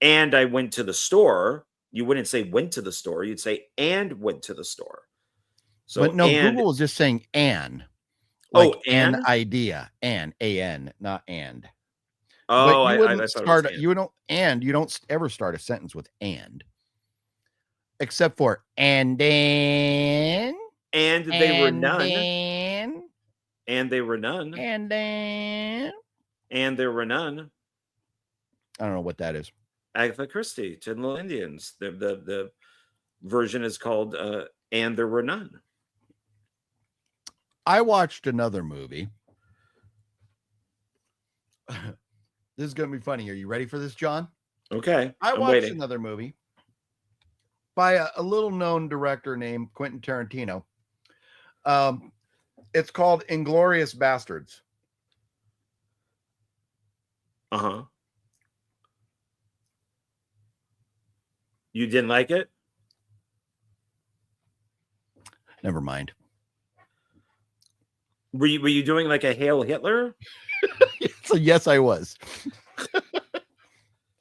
B: and I went to the store, you wouldn't say went to the store. You'd say and went to the store. So,
A: but no, Google is just saying an. Like an idea. A-N, not and.
B: Oh,
A: I
B: thought
A: you don't ever start a sentence with and. Except for and then.
B: And they were none.
A: Then,
B: and they were none.
A: And then.
B: And there were none.
A: I don't know what that is.
B: Agatha Christie, 10 Little Indians. The version is called And There Were None.
A: I watched another movie. This is going to be funny. Are you ready for this, John?
B: Okay.
A: I
B: I'm
A: watched
B: waiting.
A: another movie by a little-known director named Quentin Tarantino. It's called Inglourious Bastards.
B: Uh-huh. You didn't like it?
A: Never mind.
B: Were you doing like a Hail Hitler?
A: So yes, I was.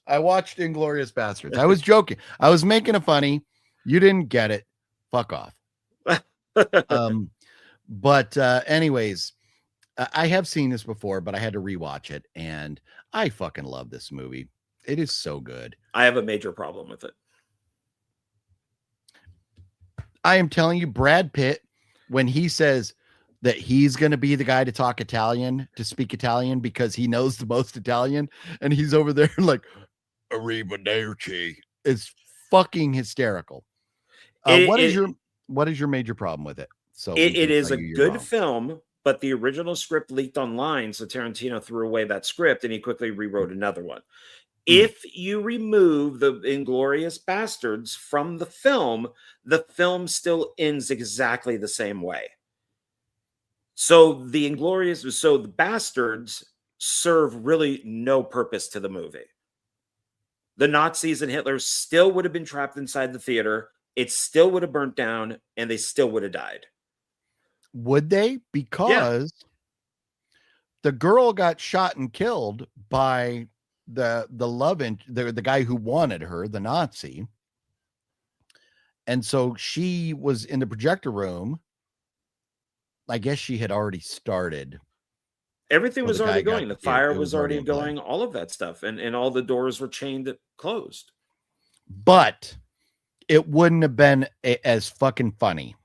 A: I watched Inglourious Bastards. I was joking. I was making a funny. You didn't get it. Fuck off. But anyways, I have seen this before, but I had to rewatch it, and I fucking love this movie. It is so good.
B: I have a major problem with it.
A: I am telling you, Brad Pitt, when he says that he's going to be the guy to speak Italian because he knows the most Italian, and he's over there like, arrivederci. It's fucking hysterical. What is your major problem with it? So
B: it is a good film, but the original script leaked online, so Tarantino threw away that script and he quickly rewrote another one. If you remove the Inglourious Bastards from the film still ends exactly the same way. So the Bastards serve really no purpose to the movie. The Nazis and Hitler still would have been trapped inside the theater. It still would have burnt down, and they still would have died.
A: Would they? Because the girl got shot and killed by the guy who wanted her, the Nazi. And so she was in the projector room. I guess she had already started.
B: Everything was already going. The fire was already going, all of that stuff. And all the doors were chained closed.
A: But it wouldn't have been as fucking funny.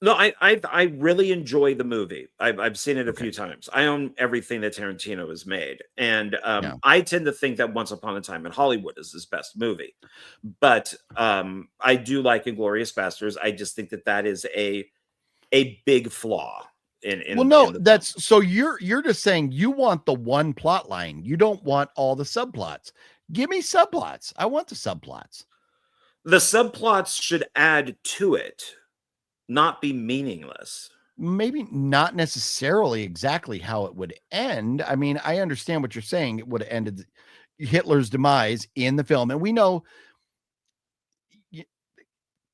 B: No, I really enjoy the movie. I've seen it a few times. I own everything that Tarantino has made. And I tend to think that Once Upon a Time in Hollywood is his best movie. But I do like Inglourious Bastards. I just think that is a big flaw.
A: So you're just saying you want the one plot line. You don't want all the subplots. Give me subplots. I want the subplots.
B: The subplots should add to it, not be meaningless.
A: Maybe not necessarily exactly how it would end. I mean, I understand what you're saying. It would have ended Hitler's demise in the film. And we know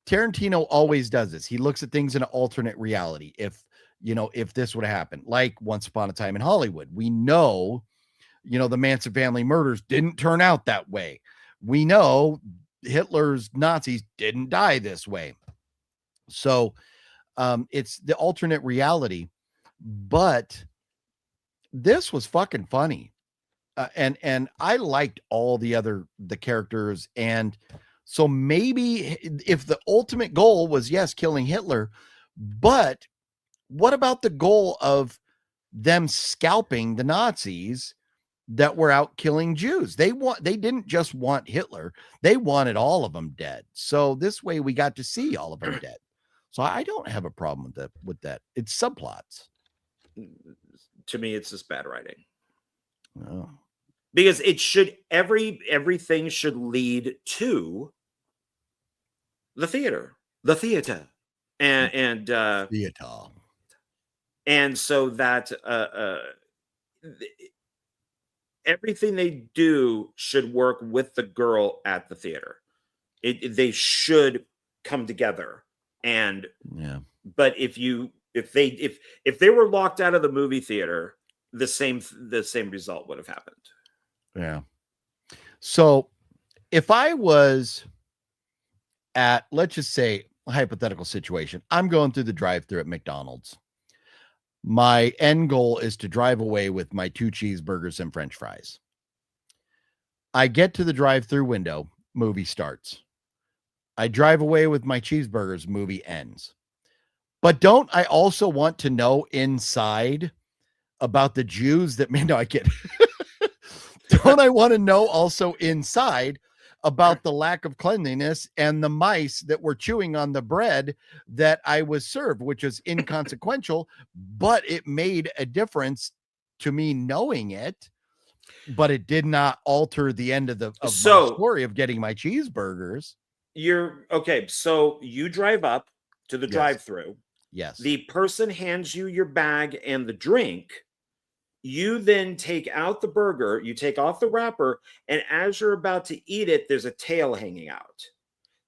A: Tarantino always does this. He looks at things in an alternate reality. If this would have happened, like Once Upon a Time in Hollywood, we know, the Manson family murders didn't turn out that way. We know Hitler's Nazis didn't die this way. So it's the alternate reality, but this was fucking funny. And I liked all the characters. And so maybe if the ultimate goal was, yes, killing Hitler, but what about the goal of them scalping the Nazis that were out killing Jews? They didn't just want Hitler. They wanted all of them dead. So this way we got to see all of them dead. So I don't have a problem with that. It's subplots.
B: To me, it's just bad writing.
A: Oh.
B: Because it should everything should lead to the theater. And so that everything they do should work with the girl at the theater. They should come together. And but if they were locked out of the movie theater, the same result would have happened.
A: Yeah. So if I was at, let's just say, a hypothetical situation, I'm going through the drive-thru at McDonald's. My end goal is to drive away with my 2 cheeseburgers and French fries. I get to the drive-thru window, movie starts. I drive away with my cheeseburgers, movie ends. But don't I also want to know inside about the Jews that I get? Don't I want to know also inside about the lack of cleanliness and the mice that were chewing on the bread that I was served, which was inconsequential, but it made a difference to me knowing it, but it did not alter the end of my story of getting my cheeseburgers.
B: So you drive up to the drive-thru.
A: Yes.
B: The person hands you your bag and the drink. You then take out the burger, you take off the wrapper, and as you're about to eat it, there's a tail hanging out.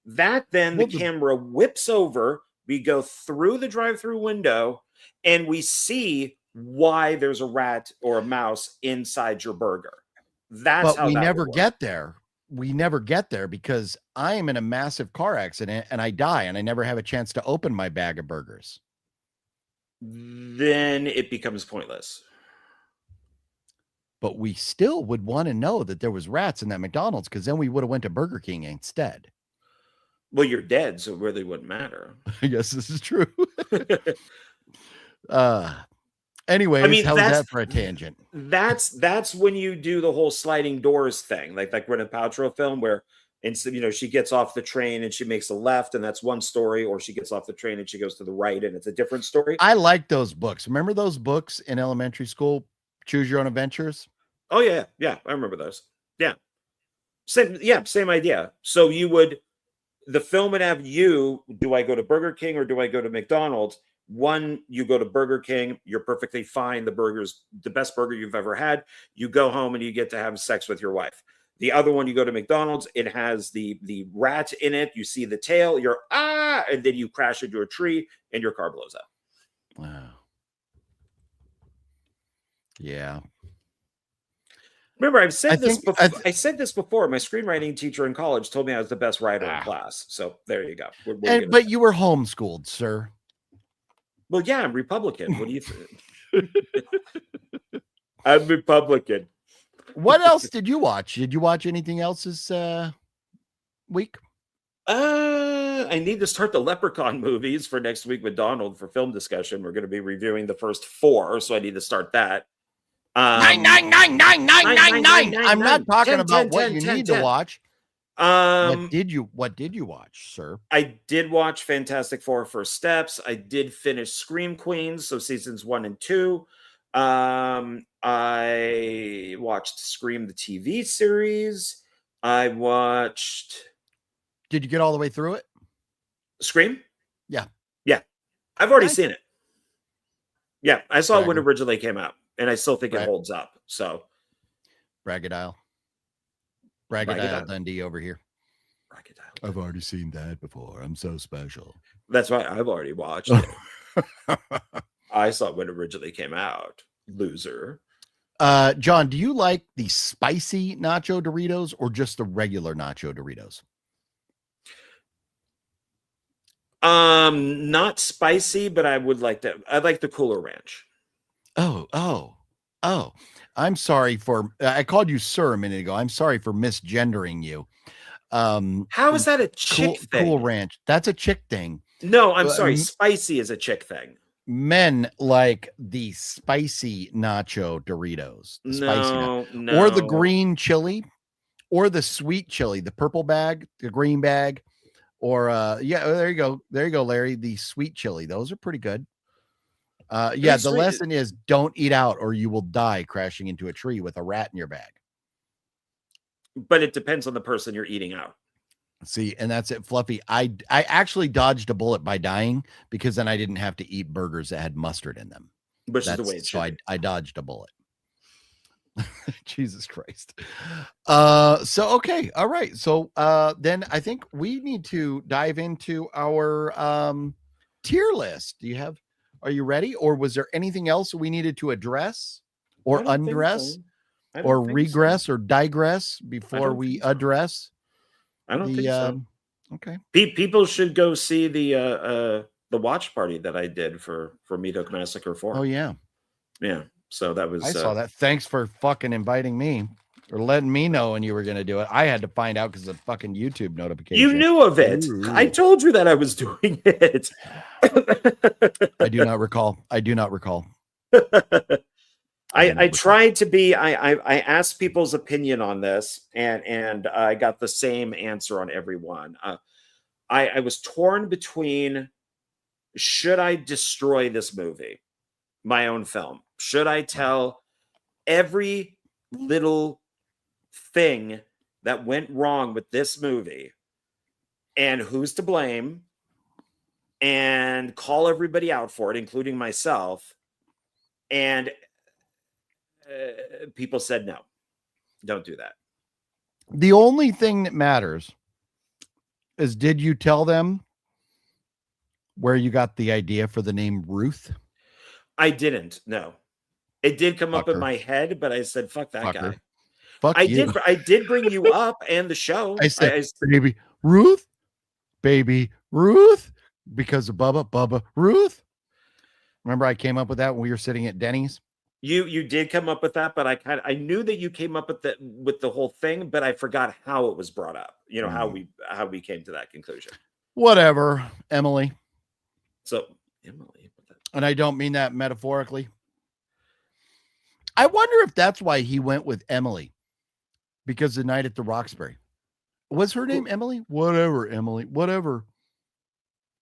B: That then the camera whips over, we go through the drive-thru window, and we see why there's a rat or a mouse inside your burger.
A: But we never get there. We never get there because I am in a massive car accident and I die and I never have a chance to open my bag of burgers.
B: Then it becomes pointless.
A: But we still would want to know that there was rats in that McDonald's because then we would have went to Burger King instead.
B: Well, you're dead, so it really wouldn't matter.
A: I guess this is true. Anyways,
B: I mean,
A: how's that for a tangent?
B: That's when you do the whole sliding doors thing, like Gwyneth Paltrow film where instead, she gets off the train and she makes a left, and that's one story, or she gets off the train and she goes to the right, and it's a different story.
A: I like those books. Remember those books in elementary school? Choose Your Own Adventures.
B: Oh yeah, I remember those. Yeah, same idea. So the film would have do I go to Burger King or do I go to McDonald's? One, you go to Burger King, you're perfectly fine. The burger's the best burger you've ever had. You go home and you get to have sex with your wife. The other one, you go to McDonald's, it has the rat in it. You see the tail, you're and then you crash into a tree and your car blows up.
A: Wow. Yeah.
B: Remember, I said this before. My screenwriting teacher in college told me I was the best writer in class. So there you go.
A: But you were homeschooled, sir.
B: Well, yeah, I'm Republican. What do you think? I'm Republican.
A: What else did you watch? Did you watch anything else this week?
B: I need to start the Leprechaun movies for next week with Donald for film discussion. We're going to be reviewing the first 4, so I need to start that.
A: 9. I'm not talking about what you need to watch. What did you watch, sir?
B: I did watch Fantastic Four First Steps. I did finish Scream Queens, so seasons 1 and 2. I watched Scream the TV series. I watched.
A: Did you get all the way through it?
B: Scream?
A: Yeah.
B: I've already seen it. Yeah, I saw it when it originally came out, and I still think it holds up. So,
A: Braggadile Dundee over here. I've already seen that before. I'm so special.
B: That's why I've already watched it. I saw it when it originally came out. Loser.
A: John, do you like the spicy nacho Doritos or just the regular nacho Doritos?
B: Not spicy, but I would like that. I like the Cooler Ranch.
A: Oh. I'm sorry for I called you sir a minute ago. I'm sorry for misgendering you.
B: How is that a chick thing?
A: Cool Ranch. That's a chick thing.
B: No, I'm sorry. Spicy is a chick thing.
A: Men like the spicy nacho Doritos.
B: No.
A: Or the green chili, or the sweet chili, the purple bag, the green bag, or there you go, Larry. The sweet chili. Those are pretty good. The lesson is don't eat out or you will die crashing into a tree with a rat in your bag.
B: But it depends on the person you're eating out.
A: See, and that's it, Fluffy. I actually dodged a bullet by dying because then I didn't have to eat burgers that had mustard in them.
B: Which is the way it should be.
A: I dodged a bullet. Jesus Christ. Okay. All right. So then I think we need to dive into our tier list. Are you ready? Or was there anything else we needed to address or undress or regress or digress before we address?
B: I don't think so.
A: Okay.
B: People should go see the watch party that I did for Meat Hook Massacre 4.
A: Oh yeah.
B: Yeah. So that was
A: I saw that. Thanks for fucking inviting me or letting me know when you were going to do it. I had to find out because of fucking YouTube notification.
B: You knew of it. Ooh. I told you that I was doing it.
A: I do not recall.
B: I tried to be. I asked people's opinion on this, and I got the same answer on everyone. I was torn between should I destroy this movie, my own film? Should I tell every little thing that went wrong with this movie and who's to blame and call everybody out for it, including myself? And people said, no, don't do that.
A: The only thing that matters is, did you tell them where you got the idea for the name Ruth?
B: I didn't. No, it did come up in my head, but I said, fuck that guy.
A: Fuck you.
B: I did bring you up and the show.
A: I said, baby Ruth, because of Bubba Ruth. Remember I came up with that when we were sitting at Denny's?
B: You did come up with that, but I knew that you came up with the whole thing, but I forgot how it was brought up. You know, how we came to that conclusion.
A: Whatever, Emily.
B: So Emily.
A: And I don't mean that metaphorically. I wonder if that's why he went with Emily, because the night at the Roxbury. Was her name Emily? Whatever, Emily. Whatever.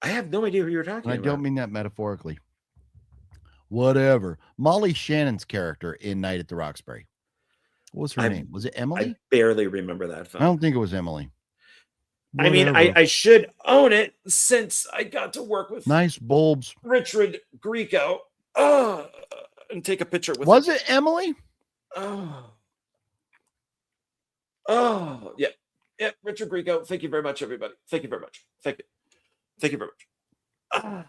B: I have no idea who you're talking
A: And I
B: about.
A: don't mean that metaphorically. Whatever. Molly Shannon's character in Night at the Roxbury. What was her name? Was it Emily?
B: I barely remember that film.
A: I don't think it was Emily.
B: I mean, I should own it since I got to work with
A: nice bulbs.
B: Richard Grieco. And take a picture with
A: Was it Emily?
B: Oh, yeah. Yeah, Richard Grieco. Thank you very much, everybody. Thank you very much. Thank you. Thank you very much.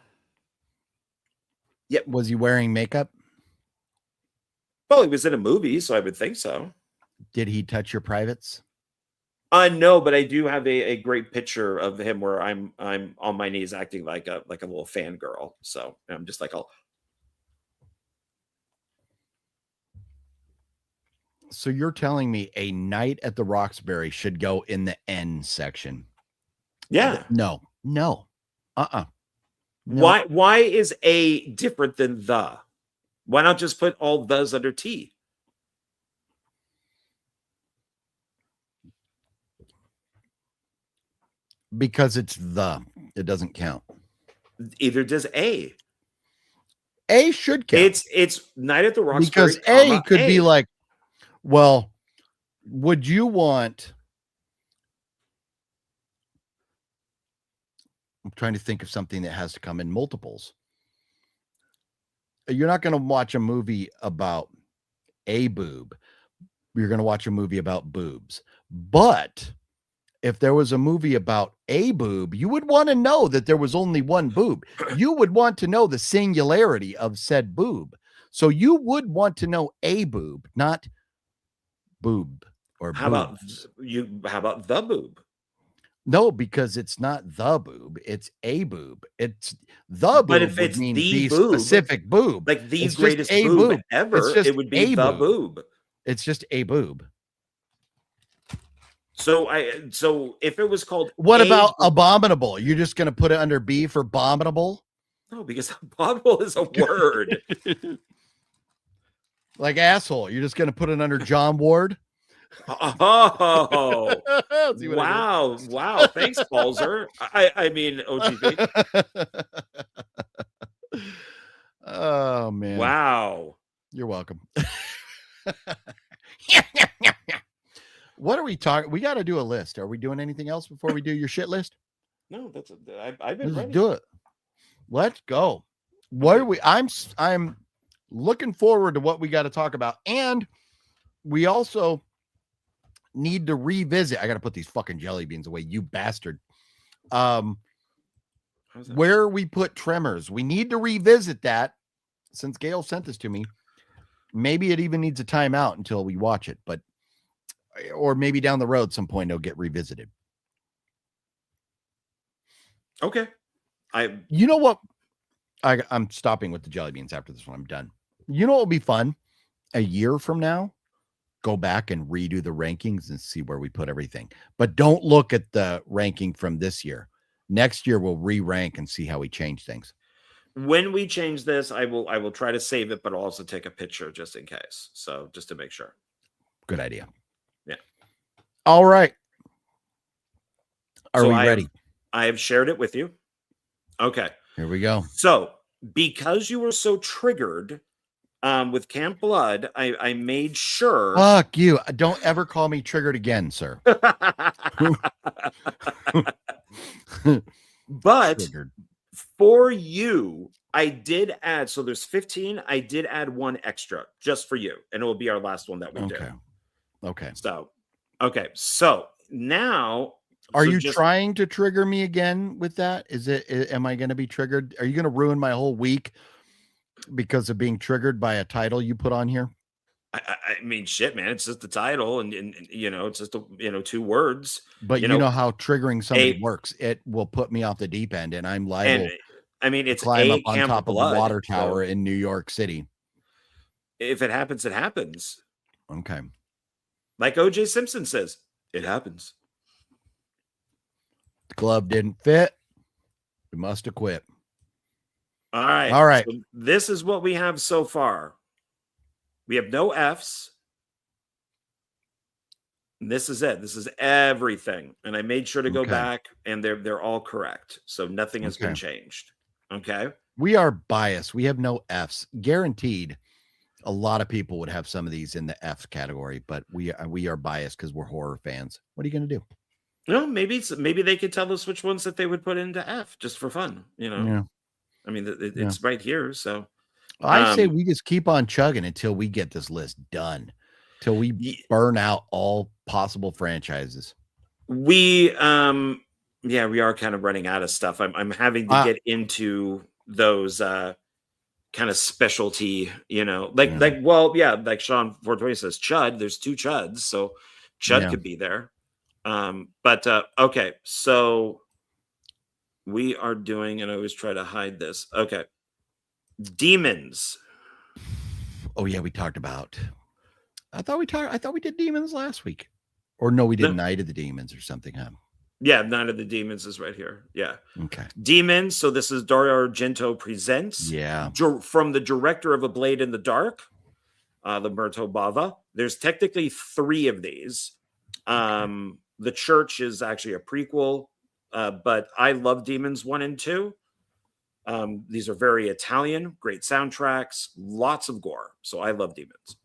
A: Yep. Was he wearing makeup?
B: Well, he was in a movie, so I would think so.
A: Did he touch your privates?
B: No, but I do have a great picture of him where I'm on my knees acting like a little fangirl. So I'm just like, oh.
A: So you're telling me a Night at the Roxbury should go in the N section?
B: Yeah.
A: No. No. No.
B: Why is A different than the? Why not just put all those under T?
A: Because it's the. It doesn't count.
B: Either does A.
A: A should count.
B: It's Night at the Roxbury.
A: Because A could be like, well, would you want... I'm trying to think of something that has to come in multiples. You're not going to watch a movie about a boob. You're going to watch a movie about boobs. But if there was a movie about a boob, you would want to know that there was only one boob. You would want to know the singularity of said boob. So you would want to know a boob, not boob or
B: how
A: boobs.
B: How about the boob?
A: No, because it's not the boob, it's a boob. It's the boob.
B: But if it's the boob,
A: specific boob,
B: like the
A: it's
B: greatest
A: a
B: boob ever, it would be the boob.
A: It's just a boob.
B: So if it was called,
A: what about abominable? You're just going to put it under B for abominable?
B: No, because abominable is a word.
A: Like asshole. You're just going to put it under John Ward?
B: Oh, wow. Thanks, Balzer. I mean, OGB.
A: Oh, man.
B: Wow.
A: You're welcome. What are we talking? We got to do a list. Are we doing anything else before we do your shit list?
B: No, I've been ready.
A: Let's do it. Let's go. What are we? I'm looking forward to what we got to talk about. And we also need to revisit. I got to put these fucking jelly beans away, you bastard. Where we put Tremors. We need to revisit that since Gale sent this to me. Maybe it even needs a timeout until we watch it, but or maybe down the road some point it'll get revisited.
B: Okay.
A: You know what? I'm stopping with the jelly beans after this one. I'm done. You know what will be fun? A year from now, go back and redo the rankings and see where we put everything. But don't look at the ranking from this year. Next year we'll re-rank and see how we change things.
B: When we change this, I will try to save it, but I'll also take a picture just in case. So just to make sure.
A: Good idea.
B: Yeah.
A: All right. Are we ready?
B: I have shared it with you. Okay.
A: Here we go.
B: So because you were so triggered with Camp Blood, I made sure.
A: Fuck you. Don't ever call me triggered again, sir.
B: But
A: triggered.
B: For you, I did add, so there's 15. I did add one extra just for you, and it will be our last one that we do.
A: Okay.
B: So now,
A: are you trying to trigger me again with that? Am I going to be triggered? Are you going to ruin my whole week because of being triggered by a title you put on here?
B: I mean, shit, man, it's just the title, and you know, it's just two words.
A: But you know how triggering somebody works. It will put me off the deep end, and I'm liable.
B: And, I mean, it's
A: climb up on
B: Camp
A: top
B: Blood,
A: of the water tower in New York City.
B: If it happens, it happens.
A: Okay.
B: Like O.J. Simpson says, it happens.
A: The glove didn't fit. We must have quit.
B: All right.
A: All right.
B: So this is what we have so far. We have no Fs. And this is it. This is everything. And I made sure to go back, and they're all correct. So nothing has been changed. Okay.
A: We are biased. We have no Fs. Guaranteed. A lot of people would have some of these in the F category, but we are biased because we're horror fans. What are you going to do?
B: No, maybe they could tell us which ones that they would put into F just for fun.
A: Yeah.
B: I mean, it's right here. So
A: I say we just keep on chugging until we get this list done, till we burn out all possible franchises.
B: We we are kind of running out of stuff. I'm having to get into those kind of specialty, like Sean 420 says Chud. There's 2 Chuds, so Chud could be there. But okay, so we are doing, and I always try to hide this. Okay, demons.
A: Oh yeah, we talked about. I thought we did demons last week, or no, we did Night of the Demons or something, huh?
B: Yeah, Night of the Demons is right here. Yeah.
A: Okay.
B: Demons. So this is Dario Argento presents.
A: Yeah.
B: From the director of A Blade in the Dark, Lamberto Bava. There's technically 3 of these. The Church is actually a prequel, but I love Demons 1 and 2. These are very Italian, great soundtracks, lots of gore. So I love Demons.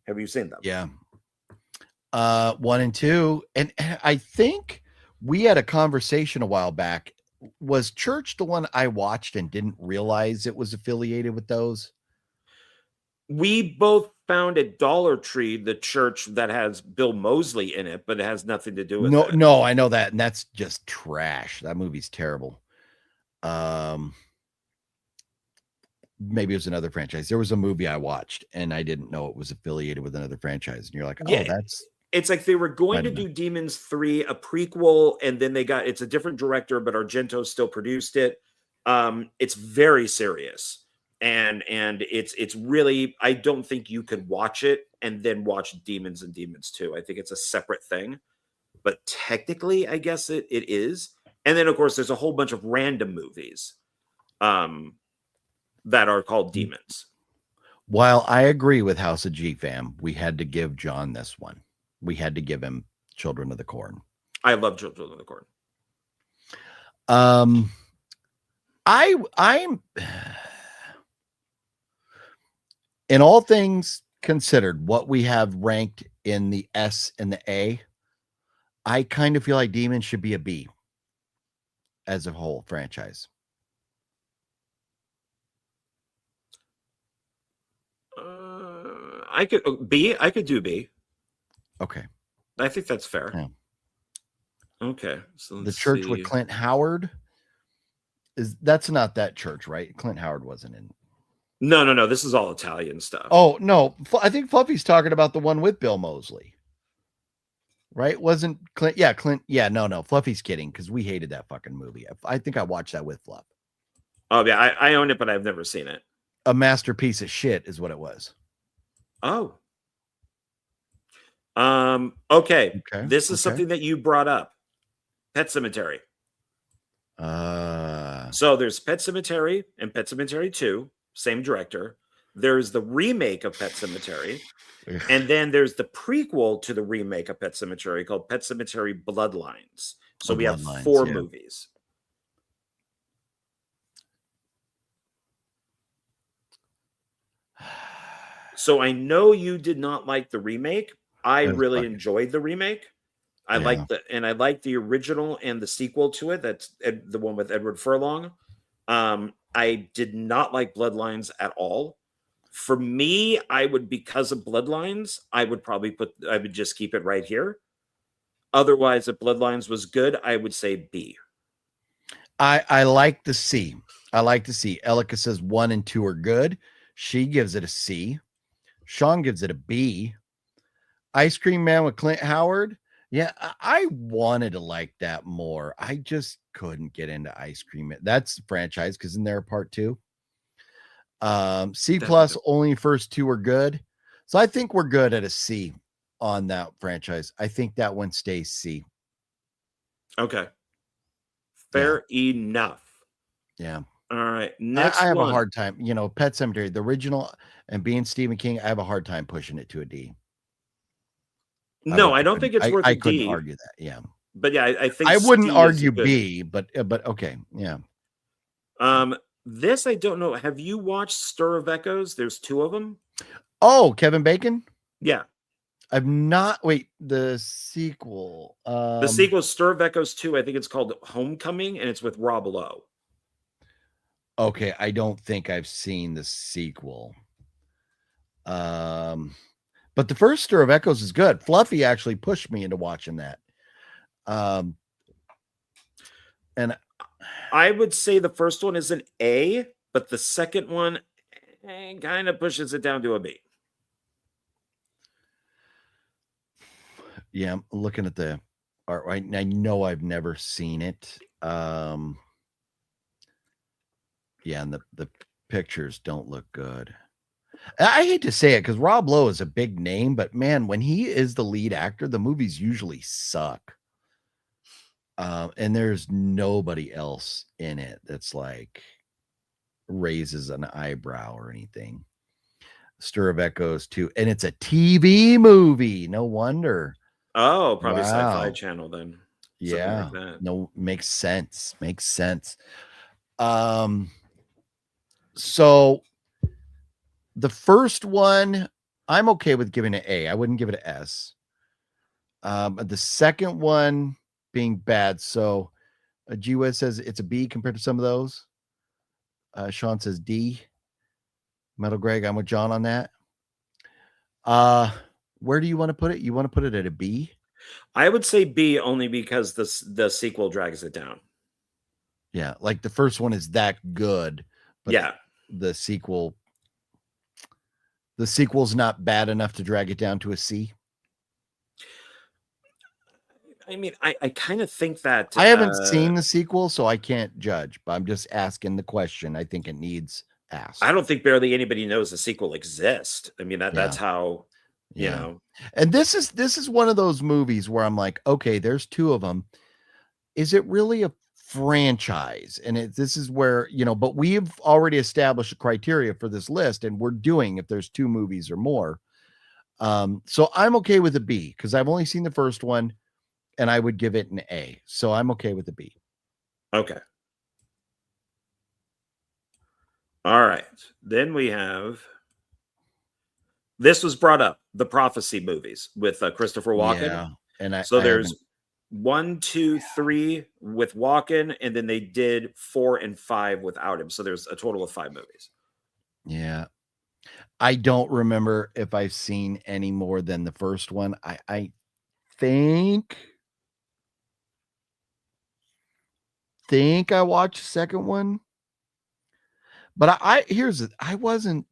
B: Have you seen them?
A: Yeah. 1 and 2. And I think we had a conversation a while back. Was Church the one I watched and didn't realize it was affiliated with those?
B: We both found at Dollar Tree the Church that has Bill Moseley in it, but it has nothing to do with it.
A: No, I know that, and that's just trash. That movie's terrible. Maybe it was another franchise. There was a movie I watched, and I didn't know it was affiliated with another franchise. And you're like, oh, that's...
B: It's like they were going to do Demons 3, a prequel, and then it's a different director, but Argento still produced it. It's very serious. And it's really, I don't think you could watch it and then watch Demons and Demons 2. I think it's a separate thing. But technically, I guess it is. And then, of course, there's a whole bunch of random movies that are called Demons.
A: While I agree with House of G Fam, we had to give John this one. We had to give him Children of the Corn.
B: I love Children of the Corn.
A: I'm in all things considered, what we have ranked in the S and the A, I kind of feel like Demons should be a B as a whole franchise.
B: I could do B.
A: Okay.
B: I think that's fair.
A: Yeah.
B: Okay. So
A: the Church with Clint Howard that's not that Church, right? Clint Howard wasn't in.
B: No. This is all Italian stuff.
A: Oh, no. I think Fluffy's talking about the one with Bill Moseley. Right? Wasn't Clint? Yeah, Clint. Yeah, no. Fluffy's kidding because we hated that fucking movie. I think I watched that with Fluff.
B: Oh, yeah. I own it, but I've never seen it.
A: A masterpiece of shit is what it was.
B: Oh. Okay. This is something that you brought up. Pet Sematary. So there's Pet Sematary and Pet Sematary 2, same director. There's the remake of Pet Sematary. And then there's the prequel to the remake of Pet Sematary called Pet Sematary Bloodlines. So we have 4 movies. So I know you did not like the remake. I really enjoyed the remake. I liked the original and the sequel to it. That's the one with Edward Furlong. I did not like Bloodlines at all. For me, because of Bloodlines, I would just keep it right here. Otherwise, if Bloodlines was good, I would say B.
A: I like the C. I like to see. Elika says 1 and 2 are good. She gives it a C. Sean gives it a B. Ice Cream Man with Clint Howard. Yeah, I wanted to like that more. I just couldn't get into Ice Cream Man. That's the franchise because in there part 2. C plus, only first 2 are good. So I think we're good at a C on that franchise. I think that one stays C.
B: Okay. Fair enough.
A: Yeah.
B: All right. Next
A: I have
B: one.
A: a hard time. You know, Pet Cemetery, the original, and being Stephen King, I have a hard time pushing it to a D.
B: No, I don't think it's worth
A: I
B: a
A: couldn't
B: D.
A: argue that. Yeah.
B: But yeah, I think
A: I wouldn't
B: C is
A: argue
B: good.
A: B, but okay. Yeah.
B: This I don't know. Have you watched Stir of Echoes? There's 2 of them.
A: Oh, Kevin Bacon?
B: Yeah.
A: I've not. Wait, the sequel.
B: The sequel is Stir of Echoes 2. I think it's called Homecoming, and it's with Rob Lowe.
A: Okay, I don't think I've seen the sequel. But the first Stir of Echoes is good. Fluffy actually pushed me into watching that. And
B: I would say the first one is an A, but the second one kind of pushes it down to a B.
A: Yeah, I'm looking at the art. I know I've never seen it. Yeah, and the pictures don't look good. I hate to say it because Rob Lowe is a big name, but man, when he is the lead actor, the movies usually suck. And there's nobody else in it that's like raises an eyebrow or anything. Stir of Echoes 2, and it's a TV movie. No wonder.
B: Oh, probably
A: Wow.
B: Sci-Fi Channel then.
A: Yeah.
B: Like that.
A: No, makes sense. Makes sense. So the first one, I'm okay with giving it A. I wouldn't give it an S. The second one being bad. So G-Wes says it's a B compared to some of those. Sean says D. Metal Greg, I'm with John on that. Where do you want to put it? You want to put it at a B?
B: I would say B only because the sequel drags it down.
A: Yeah, like the first one is that good, but
B: yeah,
A: the sequel's not bad enough to drag it down to a C.
B: I mean, I kind of think that
A: I haven't seen the sequel, so I can't judge, but I'm just asking the question. I think it needs asked.
B: I don't think barely anybody knows the sequel exists. I mean, that's how, you know.
A: And this is one of those movies where I'm like, okay, there's 2 of them. Is it really a franchise? And this is where, you know, but we've already established a criteria for this list, and we're doing if there's 2 movies or more. So I'm okay with a B because I've only seen the first one, and I would give it an A. So I'm okay with the B.
B: Okay. All right. Then we have, this was brought up, the Prophecy movies with Christopher Walken.
A: Yeah. And
B: there's 1, 2, 3 with Walken, and then they did 4 and 5 without him. So there's a total of 5 movies.
A: Yeah. I don't remember if I've seen any more than the first one. I think I watched the second one, but I wasn't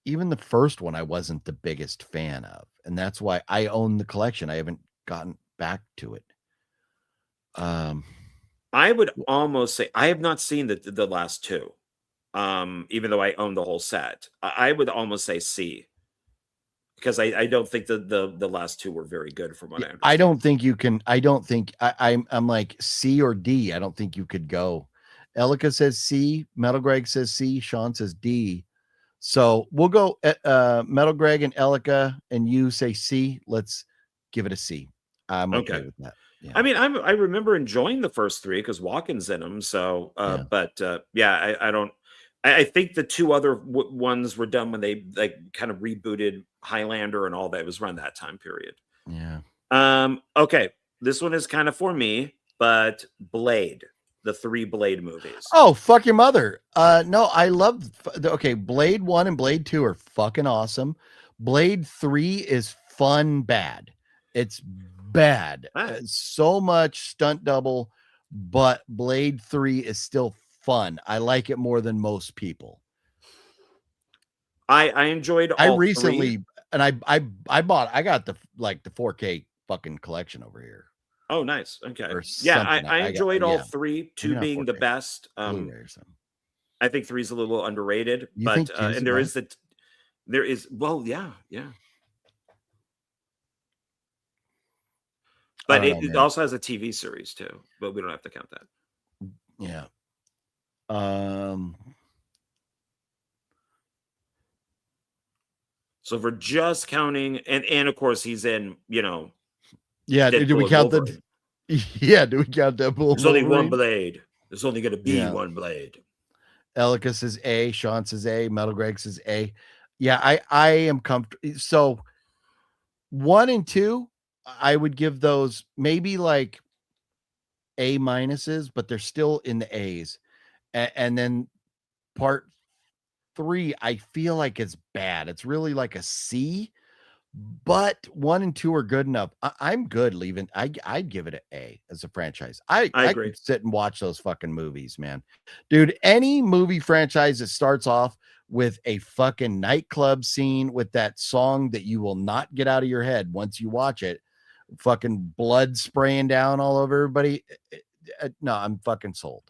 A: even the first one. I wasn't the biggest fan of, and that's why I own the collection. I haven't gotten back to it.
B: I would almost say I have not seen the last 2, even though I own the whole set. I would almost say C. Because I don't think the last 2 were very good from what I understand.
A: I don't think you can. I don't think I'm like C or D. I don't think you could go. Elika says C. Metal Greg says C. Sean says D. So we'll go Metal Greg and Elika, and you say C. Let's give it a C. I'm okay with that. Yeah.
B: I mean, I remember enjoying the first 3 because Walken's in them. So, I don't. I think the 2 other ones were done when they kind of rebooted Highlander and all that. It was around that time period.
A: Yeah.
B: Okay. This one is kind of for me, but Blade, the 3 Blade movies.
A: Oh, fuck your mother. No, I love. Okay, Blade 1 and Blade 2 are fucking awesome. Blade 3 is fun bad. It's bad. So much stunt double, but Blade 3 is still fun. I like it more than most people.
B: I enjoyed all
A: I recently
B: 3.
A: And I got the 4K fucking collection over here.
B: Oh, nice. Okay. Yeah, I enjoyed all 3, 2
A: Maybe not
B: being the
A: 4K.
B: best.
A: Blu-ray or something.
B: I think 3 is a little underrated,
A: You
B: but
A: think 2 is
B: and there is yeah. But it also has a TV series too, but we don't have to count that.
A: Yeah.
B: So if we're just counting, and of course he's in,
A: Yeah, do we
B: Deadpool
A: count
B: and Wolverine.
A: do we count Deadpool?
B: There's only one blade. There's only going to be
A: Yeah.
B: one blade.
A: Elicus is A, Sean says A, Metal Greg says A. Yeah, I am comfortable. So 1 and 2, I would give those maybe like A minuses, but they're still in the A's. And then part 3, I feel like it's bad. It's really like a C, but 1 and 2 are good enough. I'm good leaving. I'd give it an A as a franchise. I
B: agree.
A: could sit and watch those fucking movies, man. Dude, any movie franchise that starts off with a fucking nightclub scene with that song that you will not get out of your head once you watch it, fucking blood spraying down all over everybody. No, I'm fucking sold.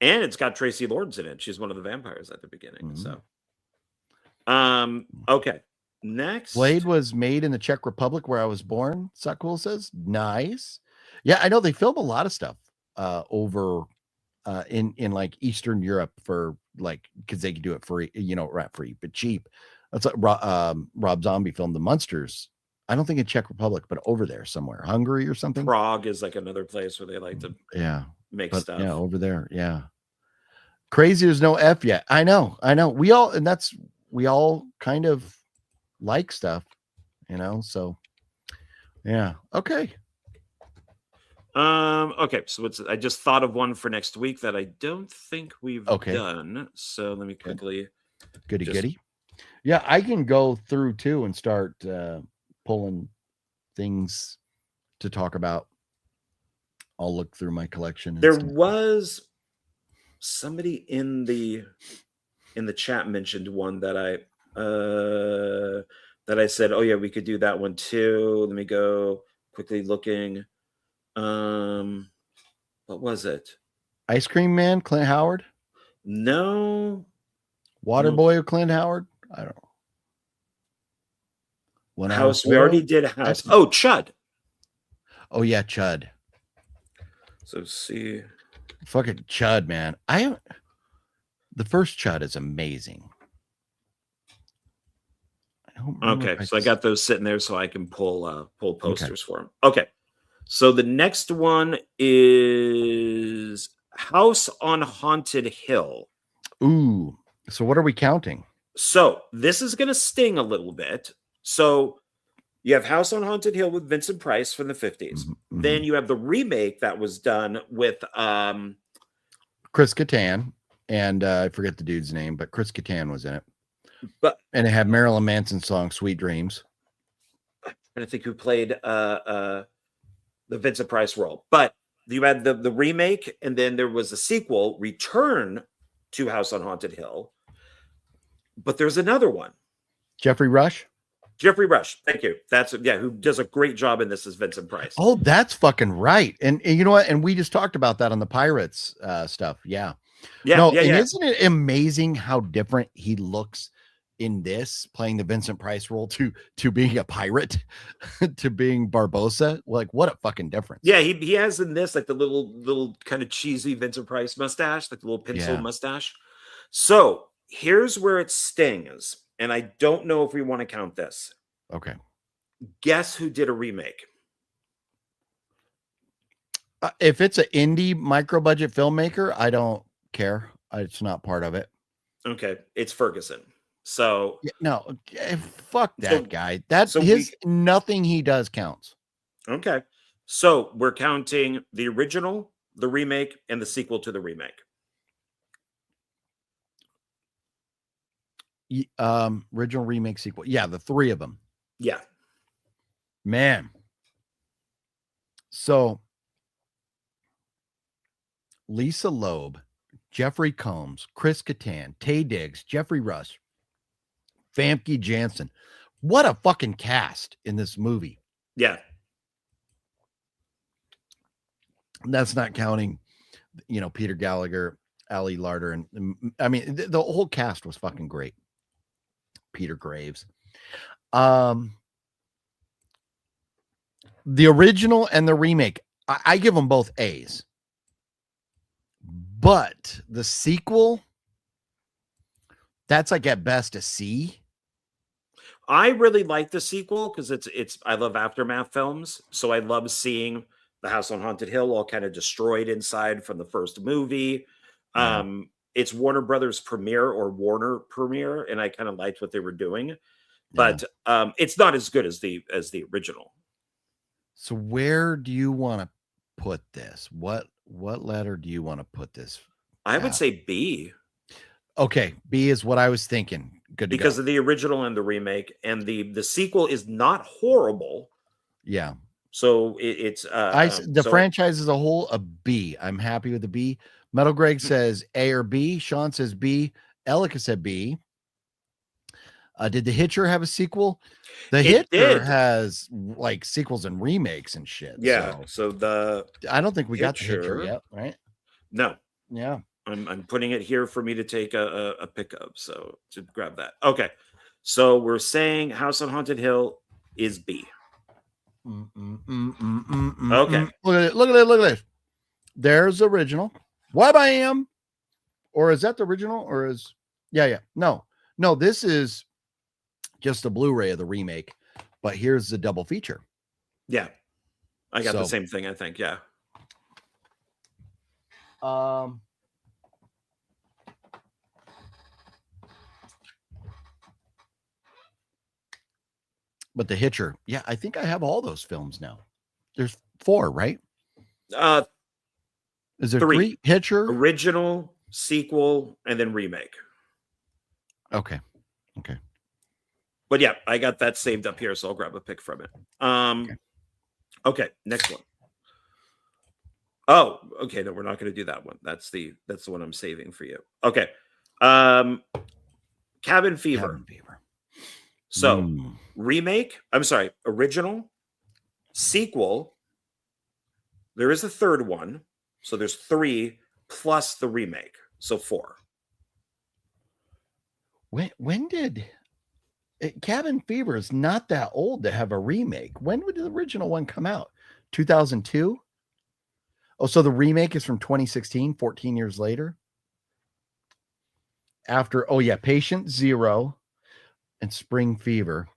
B: And it's got Tracy Lords in it. She's one of the vampires at the beginning. So, okay. Next,
A: Blade was made in the Czech Republic where I was born. Sakul says, nice. Yeah, I know they film a lot of stuff over in like Eastern Europe for like because they can do it free, not free, but cheap. That's like Rob Zombie filmed The Munsters. I don't think in Czech Republic, but over there somewhere, Hungary or something.
B: Prague is like another place where they like to make stuff.
A: Yeah, over there. Yeah. Crazy there's no F yet. I know. We all kind of like stuff, so yeah. Okay.
B: Okay, so I just thought of one for next week that I don't think we've done. So let me quickly
A: goody. Yeah, I can go through too and start pulling things to talk about. I'll look through my collection.
B: There was somebody in the chat mentioned one that I said, oh yeah, we could do that one too. Let me go quickly looking. What was it?
A: Ice Cream Man, Clint Howard?
B: No.
A: Waterboy or Clint Howard? I don't know.
B: House. We already did House. Oh, Chud.
A: Oh yeah, Chud.
B: So see.
A: Fucking Chud, man. The first Chud is amazing.
B: Okay, so I got those sitting there so I can pull posters for them. Okay, so the next one is House on Haunted Hill.
A: Ooh, so what are we counting?
B: So this is going to sting a little bit. So you have House on Haunted Hill with Vincent Price from the 50s. Mm-hmm. Then you have the remake that was done with
A: Chris Kattan, and I forget the dude's name, but Chris Kattan was in it. And it had Marilyn Manson's song "Sweet Dreams."
B: I'm trying to think who played the Vincent Price role. But you had the remake, and then there was a sequel, Return to House on Haunted Hill. But there's another one.
A: Jeffrey Rush.
B: Thank you. That's who does a great job in this is Vincent Price.
A: Oh, that's fucking right. And you know what? And we just talked about that on the Pirates stuff. Yeah. Isn't it amazing how different he looks in this, playing the Vincent Price role to being a pirate, to being Barbossa? Like, what a fucking difference.
B: Yeah, he has in this like the little kind of cheesy Vincent Price mustache, like the little pencil mustache. So here's where it stings, and I don't know if we want to count this.
A: Okay.
B: Guess who did a remake?
A: If it's an indie micro budget filmmaker, I don't care. It's not part of it.
B: Okay, it's Ferguson. So
A: no, fuck that guy. That's nothing he does counts.
B: Okay, so we're counting the original, the remake, and the sequel to the remake.
A: Original, remake, sequel. Yeah, the three of them.
B: Yeah,
A: man. So Lisa Loeb, Jeffrey Combs, Chris Kattan, Taye Diggs, Jeffrey Rush, Famke Janssen. What a fucking cast in this movie.
B: Yeah.
A: That's not counting, Peter Gallagher, Ali Larder, and I mean, the whole cast was fucking great. Peter Graves. The original and the remake, I give them both A's. But the sequel, that's like at best a C.
B: I really like the sequel because it's I love aftermath films, so I love seeing the house on Haunted Hill all kind of destroyed inside from the first movie.
A: Yeah.
B: It's Warner Brothers premiere or Warner premiere, and I kind of liked what they were doing, but it's not as good as the original.
A: So where do you want to put this? What letter do you want to put this?
B: I would say B.
A: Okay, B is what I was thinking. Good to
B: because
A: go.
B: of the original and the remake, and the sequel is not horrible.
A: Yeah.
B: So it's
A: the franchise as a whole, a B. I'm happy with the B. Metal Greg says A or B. Sean says B. Elika said B. Did The Hitcher have a sequel? The Hitcher has like sequels and remakes and shit.
B: Yeah. So
A: I don't think we got The Hitcher yet, right?
B: No.
A: Yeah.
B: I'm putting it here for me to take a pick of, so to grab that. Okay. So we're saying House on Haunted Hill is B. Okay.
A: Look at this. There's the original. YBAM. Or is that the original? Or is No, this is just a Blu-ray of the remake, but here's the double feature.
B: Yeah. I got the same thing, I think. Yeah.
A: But The Hitcher, yeah, I think I have all those films now. There's 4, right? Is there 3? Hitcher,
B: original, sequel, and then remake.
A: Okay.
B: But yeah, I got that saved up here, so I'll grab a pick from it. Okay, next one. Oh, okay. No, we're not going to do that one. That's the one I'm saving for you. Okay. Cabin Fever. So remake, I'm sorry, original, sequel. There is a third one. So there's 3 plus the remake. So 4.
A: When did Cabin Fever is not that old to have a remake? When would the original one come out? 2002? Oh, so the remake is from 2016, 14 years later. After, Patient Zero and Spring Fever.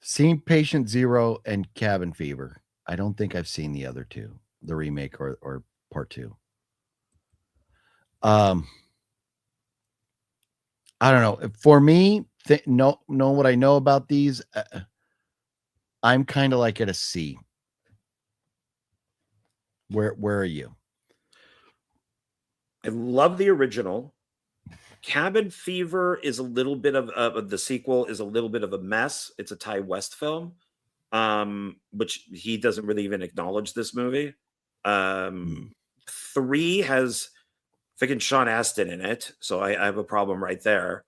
A: Seen Patient Zero and Cabin Fever. I don't think I've seen the other 2, the remake or part 2. I don't know. For me, know what I know about these. I'm kind of like at a C. Where are you?
B: I love the original. Cabin Fever is a little bit of the sequel is a little bit of a mess. It's a Ty West film, which he doesn't really even acknowledge this movie. 3 has freaking Sean Astin in it, so I have a problem right there.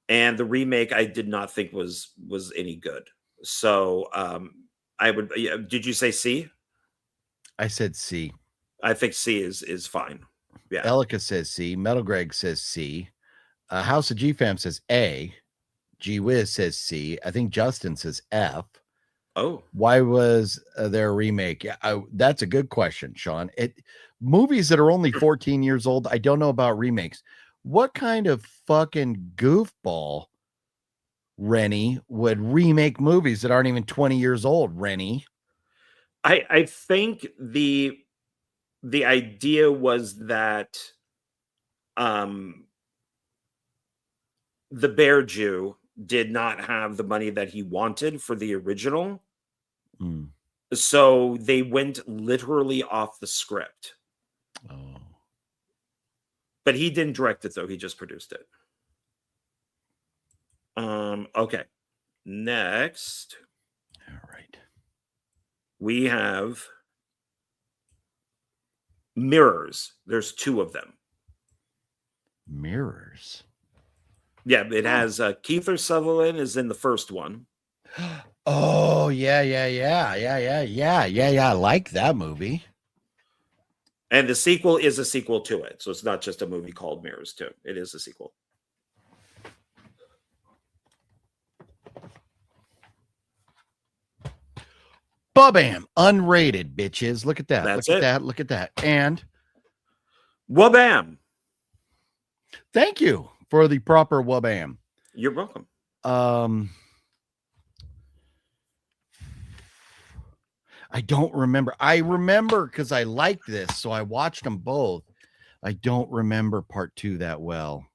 B: And the remake I did not think was any good. So I would. Did you say C?
A: I said C.
B: I think C is fine. Yeah.
A: Elika says C. Metal Greg says C. House of G-Fam says A. G-Wiz says C. I think Justin says F.
B: Oh.
A: Why was there a remake? That's a good question, Sean. Movies that are only 14 years old, I don't know about remakes. What kind of fucking goofball, Rennie, would remake movies that aren't even 20 years old, Rennie?
B: I think the idea was that the Bear Jew did not have the money that he wanted for the original. So they went literally off the script.
A: Oh.
B: But he didn't direct it, though. He just produced it. Okay. Next.
A: All right.
B: We have Mirrors. There's 2 of them.
A: Mirrors.
B: Yeah, it has Kiefer Sutherland is in the first one.
A: Oh, yeah. I like that movie.
B: And the sequel is a sequel to it. So it's not just a movie called Mirrors 2. It is a sequel.
A: Bam, unrated, bitches. Look at that.
B: That's
A: look at
B: it.
A: that. Look at that. And
B: Wabam.
A: thank you for the proper wabam.
B: You're welcome.
A: I don't remember. I remember because I liked this, so I watched them both. I don't remember part 2 that well.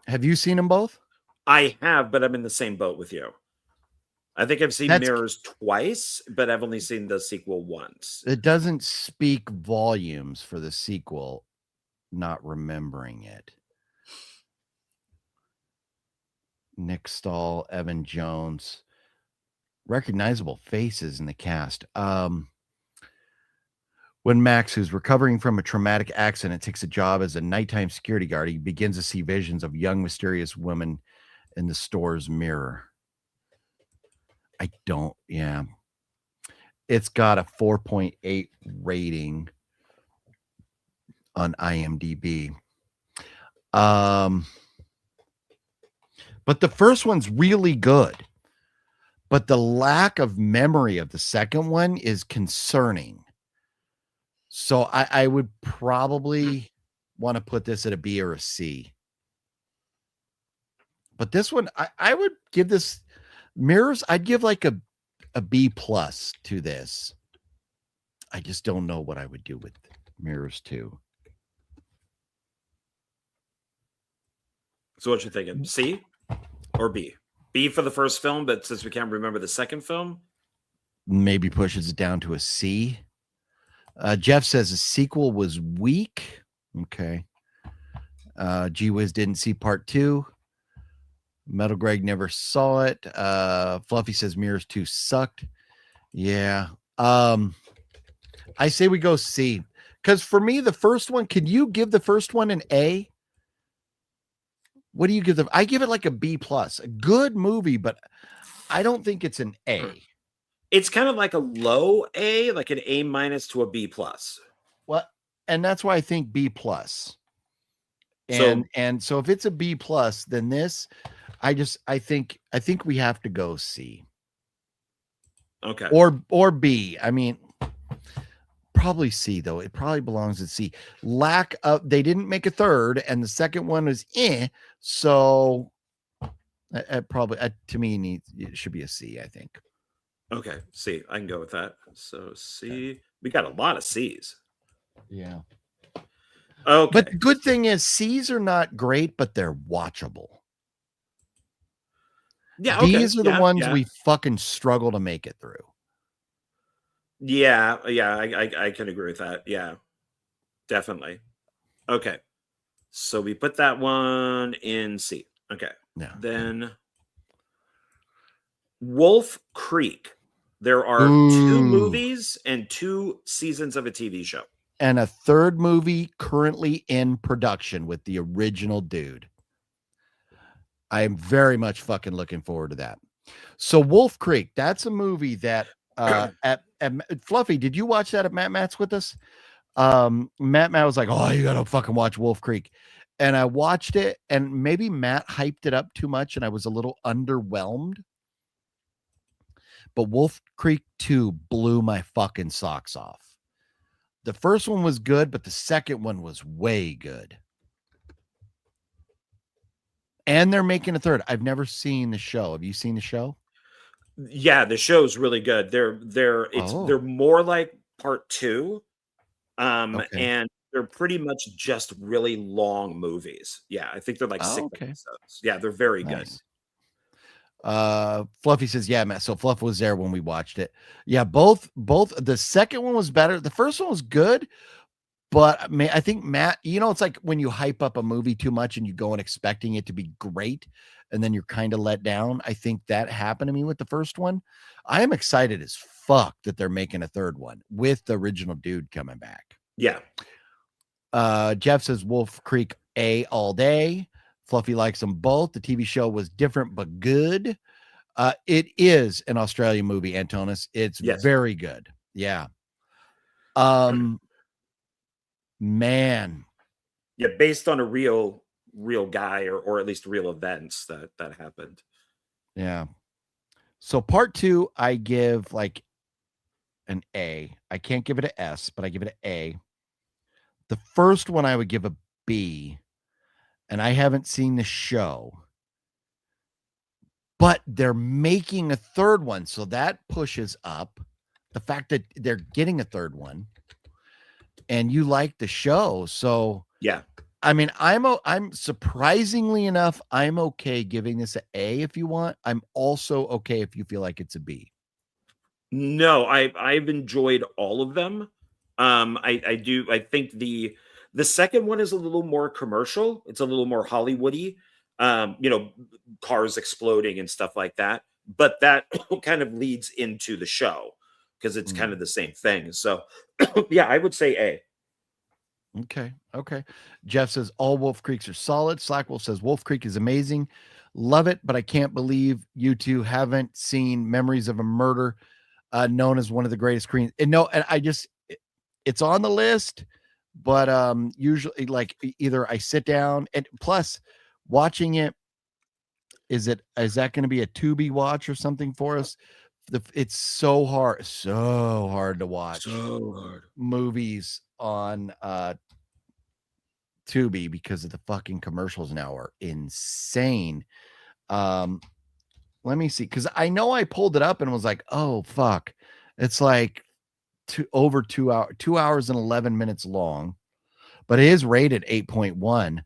A: Have you seen them both?
B: I have, but I'm in the same boat with you. I think I've seen Mirrors twice, but I've only seen the sequel once.
A: It doesn't speak volumes for the sequel, not remembering it. Nick Stahl, Evan Jones, recognizable faces in the cast. When Max, who's recovering from a traumatic accident, takes a job as a nighttime security guard, he begins to see visions of young, mysterious women in the store's mirror. It's got a 4.8 rating on IMDb. But the first one's really good. But the lack of memory of the second one is concerning. So I would probably want to put this at a B or a C. But this one, I would give this Mirrors, I'd give like a B+ to this. I just don't know what I would do with Mirrors 2.
B: So what you thinking? C or B? B for the first film, but since we can't remember the second film,
A: maybe pushes it down to a C. Jeff says the sequel was weak. Okay. G Wiz didn't see part 2. Metal Greg never saw it. Fluffy says Mirrors 2 sucked. Yeah. I say we go C. Because for me, the first one, can you give the first one an A? What do you give them? I give it like a B+. A good movie, but I don't think it's an A.
B: It's kind of like a low A, like an A- to a B+.
A: Well, and that's why I think B+. And so if it's a B+, then this, I think we have to go C.
B: Okay.
A: Or B. I mean, probably C though. It probably belongs at C. Lack of, they didn't make a third, and the second one was so probably to me it should be a C, I think.
B: Okay, C. I can go with that. So C. We got a lot of C's.
A: Yeah.
B: Okay.
A: But the good thing is C's are not great, but they're watchable.
B: Yeah. Okay.
A: These are the ones we fucking struggle to make it through.
B: Yeah. I can agree with that. Yeah, definitely. Okay. So we put that one in C. Okay.
A: Yeah.
B: Then Wolf Creek. There are 2 movies and 2 seasons of a TV show.
A: And a third movie currently in production with the original dude. I am very much fucking looking forward to that. So Wolf Creek, that's a movie that at Fluffy, did you watch that at Matt's with us? Matt was like, oh, you gotta fucking watch Wolf Creek. And I watched it, and maybe Matt hyped it up too much, and I was a little underwhelmed. But Wolf Creek 2 blew my fucking socks off. The first one was good, but the second one was way good. And they're making a third. I've never seen the show. Have you seen the show?
B: Yeah, the show's really good. They're more like part 2. And they're pretty much just really long movies. Yeah, I think they're like 6 episodes. Yeah, they're very good.
A: Fluffy says, yeah, Matt. So Fluff was there when we watched it. Yeah, both. The second one was better. The first one was good, but I think Matt, it's like when you hype up a movie too much and you go in expecting it to be great, and then you're kind of let down. I think that happened to me with the first one. I am excited as fuck that they're making a third one with the original dude coming back.
B: Yeah.
A: Jeff says Wolf Creek A all day. Fluffy likes them both. The TV show was different but good. It is an Australian movie, Antonis. It's very good. Yeah. Man.
B: Yeah, based on a real guy or at least real events that happened.
A: Yeah. So part 2, I give like an A. I can't give it an S, but I give it an A. The first one I would give a B, and I haven't seen the show, but they're making a third one, so that pushes up the fact that they're getting a third one, and you like the show, so
B: yeah.
A: I mean, I'm surprisingly enough, I'm okay giving this an A if you want. I'm also okay if you feel like it's a B.
B: No, I've enjoyed all of them. I do. I think the second one is a little more commercial. It's a little more Hollywoody. You know, cars exploding and stuff like that. But that kind of leads into the show because it's kind of the same thing. So, yeah, I would say A.
A: Okay. Jeff says all Wolf Creeks are solid. Slackwolf says Wolf Creek is amazing. Love it, but I can't believe you two haven't seen Memories of a Murder, known as one of the greatest Korean. And no, and it's on the list, but usually like either I sit down and plus watching it. Is that going to be a Tubi watch or something for us? It's so hard to watch movies on Tubi because of the fucking commercials now are insane. Let me see, because I know I pulled it up and was like, oh fuck, it's like over 2 hours, 2 hours and 11 minutes long, but it is rated 8.1,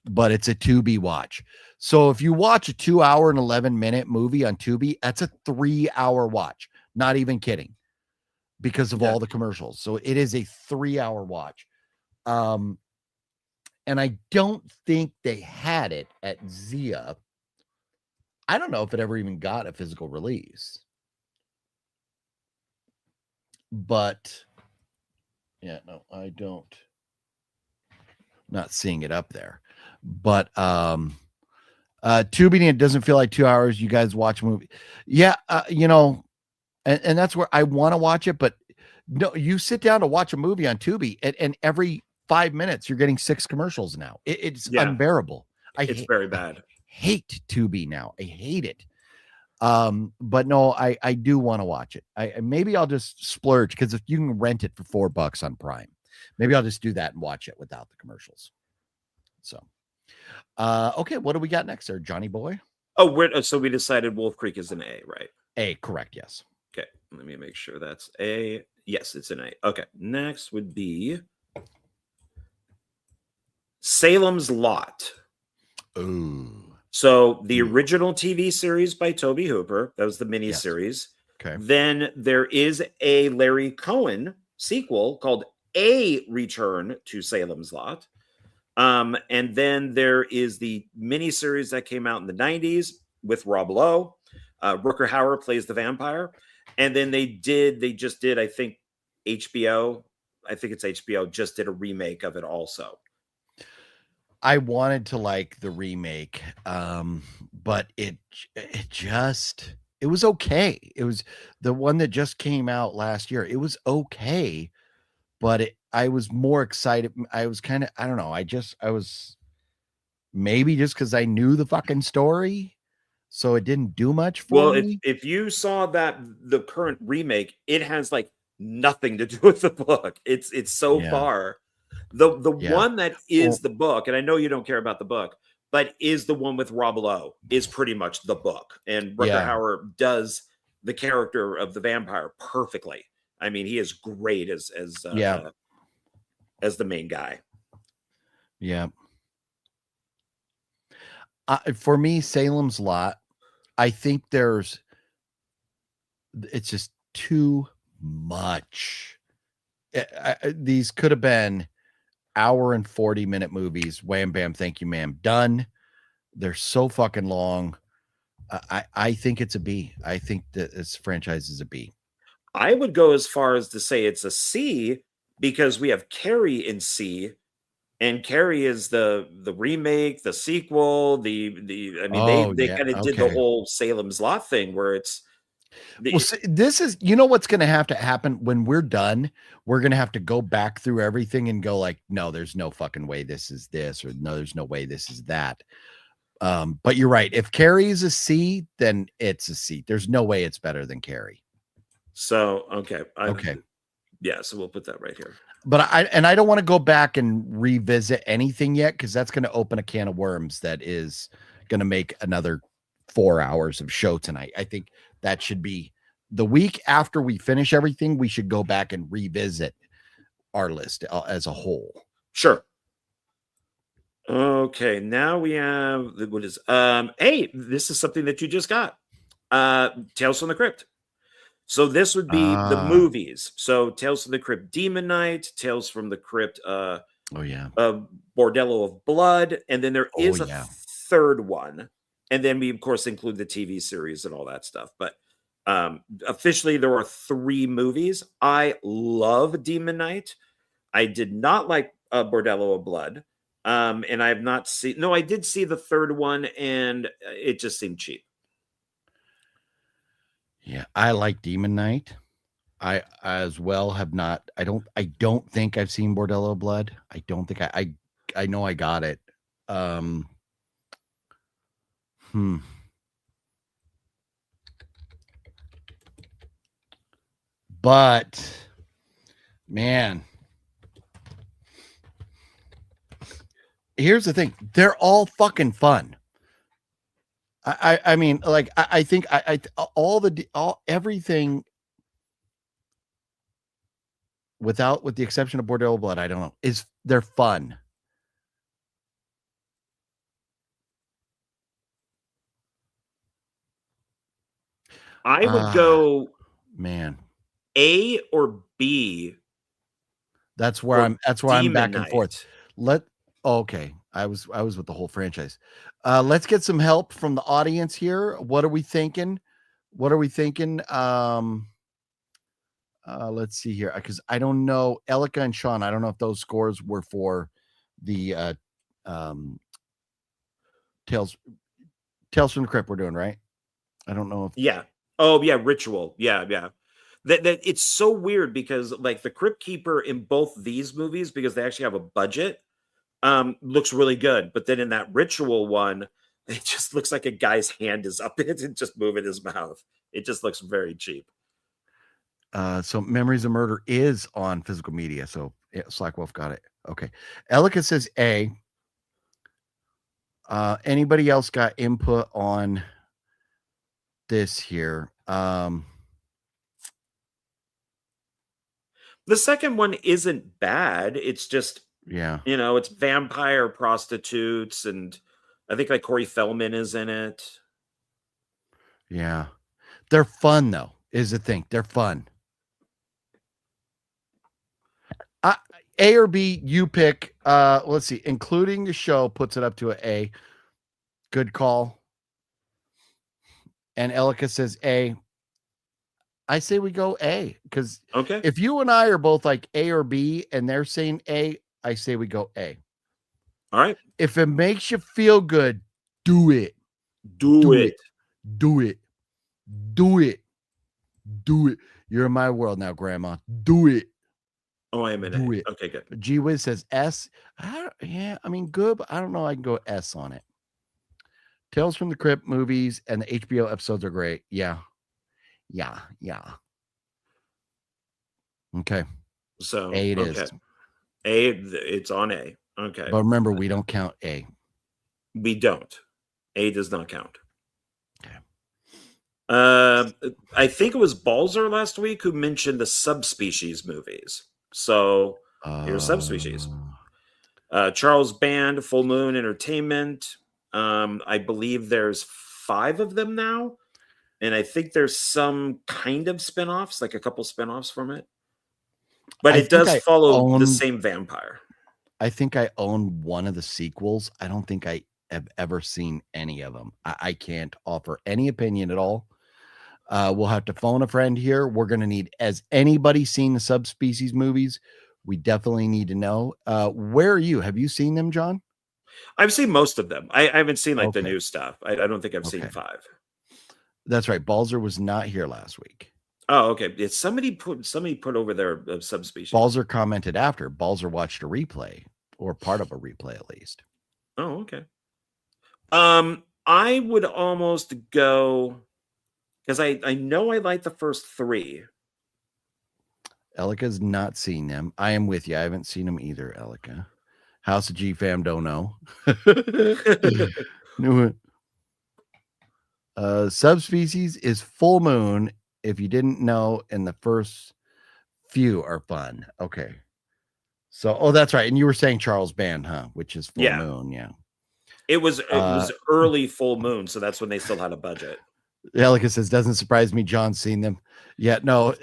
A: but it's a Tubi watch. So if you watch a 2 hour and 11-minute movie on Tubi, that's a 3 hour watch. Not even kidding, because of all the commercials. So it is a 3 hour watch. And I don't think they had it at Zia. I don't know if it ever even got a physical release. But yeah, no, I don't. Not seeing it up there. But Tubi, it doesn't feel like 2 hours. You guys watch a movie. Yeah, you know, and that's where I want to watch it, but no, you sit down to watch a movie on Tubi and every 5 minutes you're getting 6 commercials now. It's unbearable.
B: It's very bad.
A: I hate Tubi now. I hate it. But no, I do want to watch it. Maybe I'll just splurge, because if you can rent it for $4 on Prime, maybe I'll just do that and watch it without the commercials. So, okay, what do we got next there, Johnny boy?
B: Oh, so we decided Wolf Creek is an A, right?
A: A, correct, yes.
B: Okay, let me make sure that's A. Yes, it's an A. Okay, next would be Salem's Lot.
A: Ooh.
B: So the original TV series by Tobe Hooper, that was the miniseries.
A: Okay.
B: Then there is a Larry Cohen sequel called A Return to Salem's Lot. And then there is the miniseries that came out in the 90s with Rob Lowe. Rutger Hauer plays the vampire. And then they just did, I think HBO, just did a remake of it also.
A: I wanted to like the remake, but it was okay. It was the one that just came out last year. It was okay, but I was more excited. I was kind of, I don't know. I was maybe just because I knew the fucking story, so it didn't do much for me.
B: If you saw the current remake, it has like nothing to do with the book. It's so far. The one that is the book, and I know you don't care about the book, but is the one with Rob Lowe, is pretty much the book. And Rutger Hauer does the character of the vampire perfectly. I mean, he is great as the main guy.
A: Yeah. For me, Salem's Lot, I think it's just too much. These could have been hour and 40-minute movies. Wham, bam, thank you, ma'am. Done. They're so fucking long. I think it's a B. I think that this franchise is a B.
B: I would go as far as to say it's a C, because we have Carrie in C, and Carrie is the remake, the sequel, they kind of did the whole Salem's Lot thing where it's
A: Well, see, this is, you know, what's going to happen when we're done. We're going to have to go back through everything and go like, no, there's no fucking way this is this, or no, there's no way this is that. But you're right. If Carrie is a C, then it's a C. There's no way it's better than Carrie.
B: So, okay.
A: Okay.
B: Yeah, so we'll put that right here.
A: But I don't want to go back and revisit anything yet, because that's going to open a can of worms that is going to make another 4 hours of show tonight. I think that should be the week after we finish everything. We should go back and revisit our list as a whole.
B: Sure. Okay, now we have what is hey, this is something that you just got. Tales from the Crypt. So this would be the movies. So Tales from the Crypt Demon Knight, Tales from the Crypt Bordello of Blood, and then there is a third one. And then we of course include the TV series and all that stuff. But officially there are 3 movies. I love Demon Knight. I did not like Bordello of Blood. And I have not seen, no, I did see the third one and it just seemed cheap.
A: Yeah, I like Demon Knight. I as well have not. I don't think I've seen Bordello of Blood. I don't think I know I got it. But man, here's the thing. They're all fucking fun. I mean, like, I think everything with the exception of Bordello Blood, I don't know, they're fun.
B: I would go
A: man
B: A or B.
A: That's where I'm back and forth. Okay. I was with the whole franchise. Let's get some help from the audience here. What are we thinking? Let's see here, because I don't know. Elika and Sean, I don't know if those scores were for the Tales from the Crypt we're doing, right? I don't know if
B: Ritual. That it's so weird because like the Crypt Keeper in both these movies, because they actually have a budget, looks really good, but then in that Ritual one, it just looks like a guy's hand is up it and just moving his mouth. It just looks very cheap.
A: So Memories of Murder is on physical media, so Slack Wolf got it. Okay, Elika says A. Anybody else got input on this here?
B: The second one isn't bad. It's just, it's vampire prostitutes, and I think like Corey Feldman is in it.
A: Yeah. They're fun though, is the thing. They're fun. A or B, you pick. Let's see, including the show puts it up to an A. Good call. And Elika says A. I say we go A, because if you and I are both like A or B and they're saying A, I say we go A.
B: All right.
A: If it makes you feel good, do it.
B: Do it.
A: Do it. Do it. Do it. You're in my world now, Grandma. Do it.
B: Oh, I am in
A: Do
B: A.
A: it.
B: Okay, good.
A: G Wiz says S. I mean, good, but I don't know. I can go S on it. Tales from the Crypt movies and the HBO episodes are great. Yeah. Okay.
B: So
A: A it is.
B: A, it's on A. Okay.
A: But remember, we don't count A.
B: We don't. A does not count.
A: Okay.
B: I think it was Balzer last week who mentioned the subspecies movies. So here's subspecies. Charles Band, Full Moon Entertainment. I believe there's 5 of them now. And I think there's some kind of spinoffs, like a couple spinoffs from it. But it does follow the same vampire.
A: I think I own one of the sequels. I don't think I have ever seen any of them. I can't offer any opinion at all. We'll have to phone a friend here. We're going to need, has anybody seen the subspecies movies? We definitely need to know. Where are you? Have you seen them, John?
B: I've seen most of them. I haven't seen like the new stuff. I don't think I've seen 5.
A: That's right. Balzer was not here last week.
B: Oh, okay. It's somebody put over their subspecies.
A: Balzer commented after. Balzer watched a replay, or part of a replay at least.
B: Oh, okay. I would almost go because I know I like the first three.
A: Elika's not seen them. I am with you. I haven't seen them either, Elika. House of G fam don't know. Subspecies is full moon. If you didn't know, and the first few are fun. Okay. So, that's right. And you were saying Charles Band, huh? Which is full moon. Yeah.
B: It was early full moon, so that's when they still had a budget.
A: Elika says, doesn't surprise me. John's seen them. Yeah, no.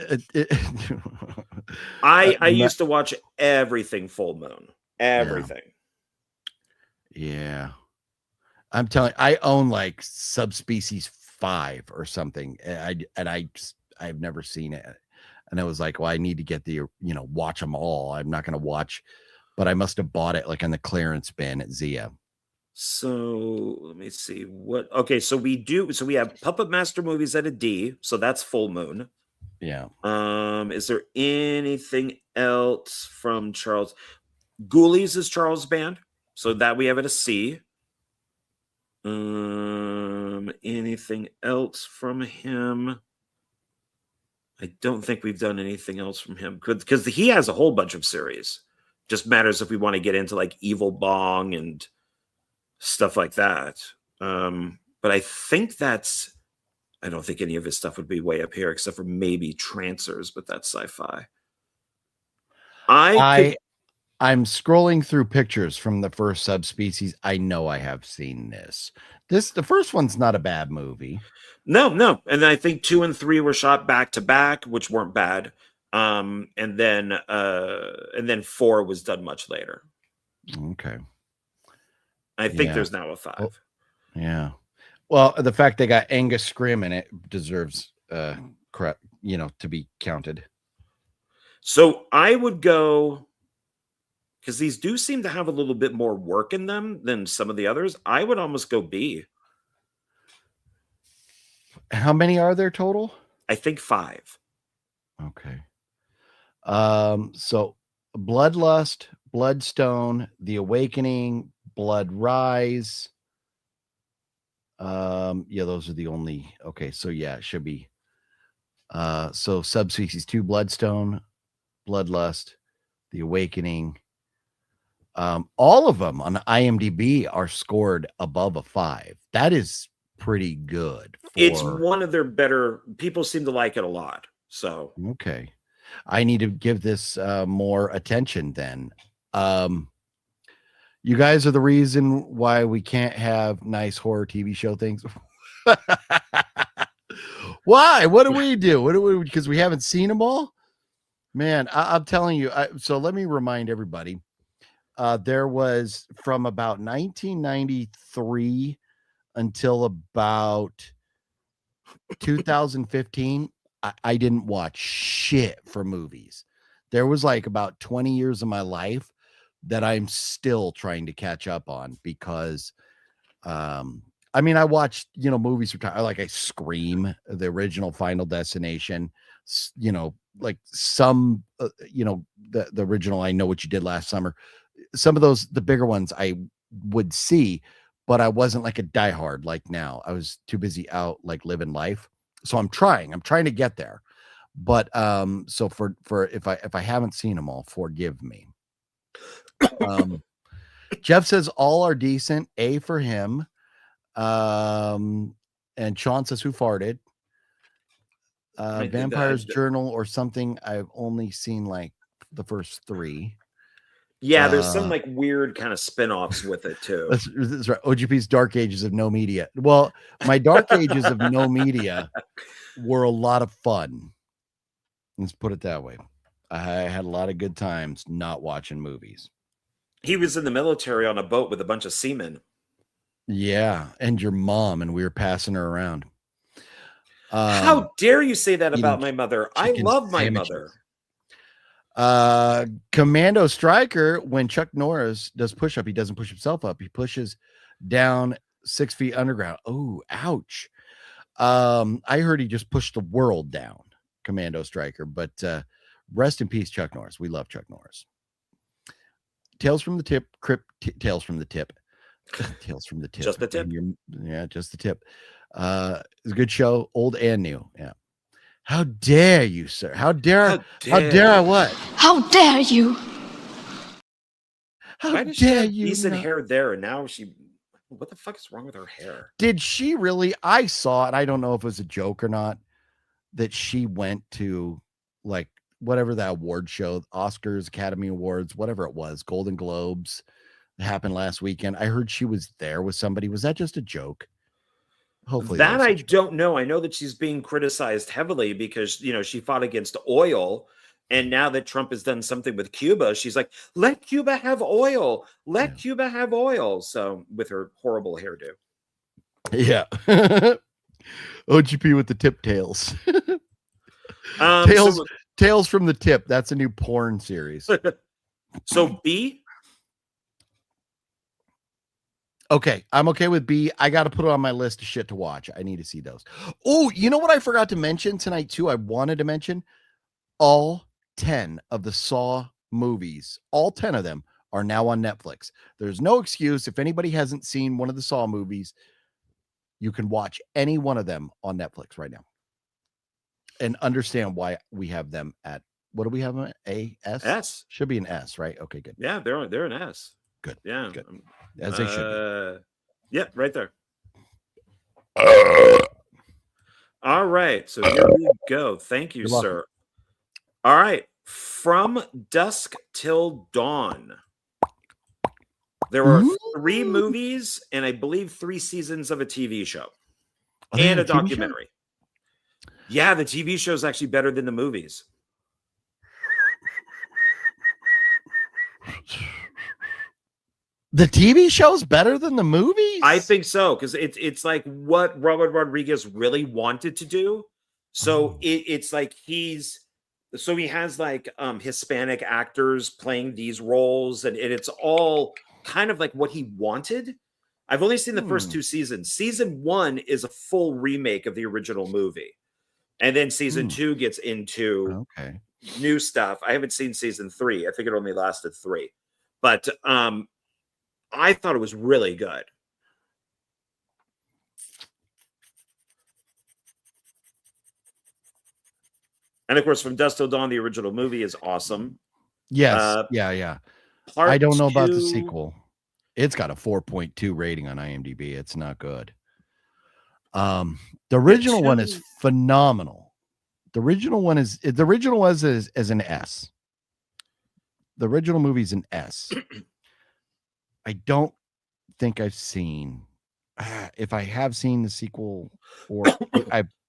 B: I used to watch everything full moon. Everything.
A: Yeah. I'm telling you, I own like subspecies 5 or something. I've never seen it. And I was like, well, I need to get watch them all. I'm not going to watch, but I must have bought it like in the clearance bin at Zia.
B: So let me see okay. So we have Puppet Master movies at a D. So that's full moon.
A: Yeah.
B: Is there anything else from Charles? Ghoulies is Charles Band. So that we have at a C. Anything else from him? I don't think we've done anything else from him because he has a whole bunch of series. Just matters if we want to get into like Evil Bong and stuff like that. But I think I don't think any of his stuff would be way up here except for maybe Trancers, but that's sci-fi.
A: I'm scrolling through pictures from the first subspecies. I know I have seen this. The first one's not a bad movie.
B: No. And I think 2 and 3 were shot back to back, which weren't bad. And then 4 was done much later.
A: Okay.
B: I think there's now a 5.
A: Oh, yeah. Well, the fact they got Angus Scrim in it deserves to be counted.
B: So I would go, because these do seem to have a little bit more work in them than some of the others. I would almost go B.
A: How many are there total?
B: I think 5.
A: Okay. So Bloodlust, Bloodstone, The Awakening, Blood Rise. Those are the only. Okay, so it should be. So subspecies 2, Bloodstone, Bloodlust, The Awakening. All of them on IMDb are scored above a 5. That is pretty good.
B: It's one of their better. People seem to like it a lot. So
A: okay, I need to give this more attention then. You guys are the reason why we can't have nice horror TV show things. Why? What do we do? Because we haven't seen them all? Man, I'm telling you. So let me remind everybody. There was from about 1993 until about 2015. I didn't watch shit for movies. There was like about 20 years of my life that I'm still trying to catch up on because, I watched, movies from time, like I Scream, the original Final Destination, like some, the original I Know What You Did Last Summer. Some of those, the bigger ones I would see, but I wasn't like a diehard like now. I was too busy out like living life. So I'm trying to get there. But so for if I haven't seen them all, forgive me. Jeff says all are decent. A for him. And Sean says who farted. Vampire's Journal or something. I've only seen like the first 3.
B: Yeah, there's some like weird kind of spin-offs with it too.
A: That's right. OGP's Dark Ages of No Media. Well, my Dark Ages of No Media were a lot of fun. Let's put it that way. I had a lot of good times not watching movies.
B: He was in the military on a boat with a bunch of seamen.
A: Yeah, and your mom, and we were passing her around.
B: How dare you say that about my mother? I love my mother.
A: Commando Striker, when Chuck Norris does push up, he doesn't push himself up. He pushes down 6 feet underground. Oh, ouch. I heard he just pushed the world down, Commando Striker. But rest in peace, Chuck Norris. We love Chuck Norris. Tales from the Tip. Tales from the Tip. Tales from the Tip.
B: Just the tip.
A: Yeah, just the tip. It's a good show, old and new. Yeah. How dare you, sir? How dare I what?
G: How dare you?
A: How
B: Why does she
A: dare
B: have
A: you?
B: decent
A: not-
B: hair there, and now what the fuck is wrong with her hair?
A: Did she really? I saw it. I don't know if it was a joke or not. That she went to like whatever that award show, Oscars, Academy Awards, whatever it was, Golden Globes, happened last weekend. I heard she was there with somebody. Was that just a joke? Hopefully
B: That
A: was
B: I
A: a joke.
B: don't know. I know that she's being criticized heavily because she fought against oil, and now that Trump has done something with Cuba, she's like, let Cuba have oil. Let Cuba have oil. So with her horrible hairdo.
A: Yeah. OGP with the tip tails. Tales from the Tip. That's a new porn series.
B: So B.
A: Okay, I'm okay with B. I got to put it on my list of shit to watch. I need to see those. Oh, you know what I forgot to mention tonight too? I wanted to mention all 10 of the Saw movies. All 10 of them are now on Netflix. There's no excuse. If anybody hasn't seen one of the Saw movies, you can watch any one of them on Netflix right now and understand why we have them at, what do we have? A S?
B: S.
A: Should be an S, right? Okay, good.
B: Yeah, they're an S.
A: Good.
B: Yeah.
A: Good. As they should be.
B: Yep, right there. All right. So here we go. Thank you,
A: You're
B: sir.
A: welcome.
B: All right. From Dusk Till Dawn. There are 3 movies and I believe 3 seasons of a TV show and a documentary. Yeah, the TV show is actually better than the movies.
A: The TV show's better than the movies?
B: I think so, because it's like what Robert Rodriguez really wanted to do. So it's like he has like Hispanic actors playing these roles, and it's all kind of like what he wanted. I've only seen the first 2 seasons. Season 1 is a full remake of the original movie. And then season 2 gets into new stuff. I haven't seen season 3. I think it only lasted 3. But I thought it was really good. And of course, From Dusk Till Dawn, the original movie is awesome.
A: Yes. Yeah. I don't know about the sequel. It's got a 4.2 rating on IMDb. It's not good. The original one is phenomenal. The original was as an S. The original movie's an S. I don't think I've seen. If I have seen the sequel, or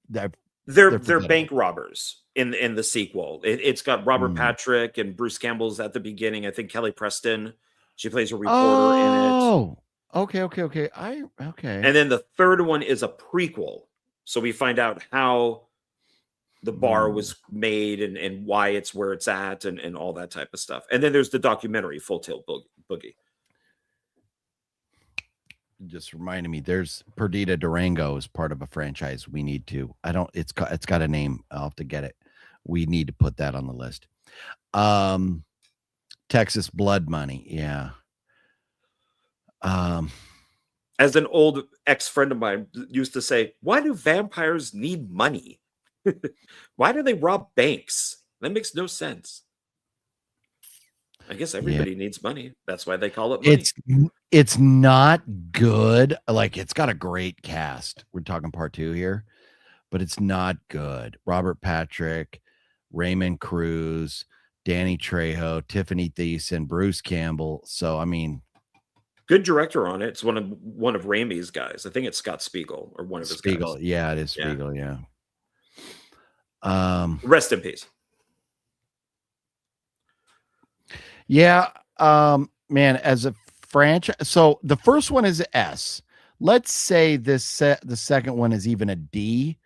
B: they're bank robbers in the sequel. It's got Robert Patrick and Bruce Campbell's at the beginning. I think Kelly Preston, she plays a reporter in it.
A: Oh, okay. Okay.
B: And then the third one is a prequel, so we find out how the bar was made and why it's where it's at and all that type of stuff. And then there's the documentary Full Tilt Boogie.
A: Just reminded me, there's Perdita Durango is part of a franchise. We need to. It's got a name. I'll have to get it. We need to put that on the list. Texas Blood Money. Yeah.
B: As an old ex-friend of mine used to say, why do vampires need money? Why do they rob banks? That makes no sense. I guess everybody needs money. That's why they call it money.
A: It's not good. Like, it's got a great cast. We're talking part 2 here, but it's not good. Robert Patrick, Raymond Cruz, Danny Trejo, Tiffany Thiessen, Bruce Campbell. So, I mean,
B: good director on it. It's one of Raimi's guys. I think it's Scott Spiegel or one of his guys.
A: Yeah, it is Spiegel. Yeah.
B: Rest in peace.
A: Yeah, man, as a franchise, so the first one is S. Let's say the second one is even a D.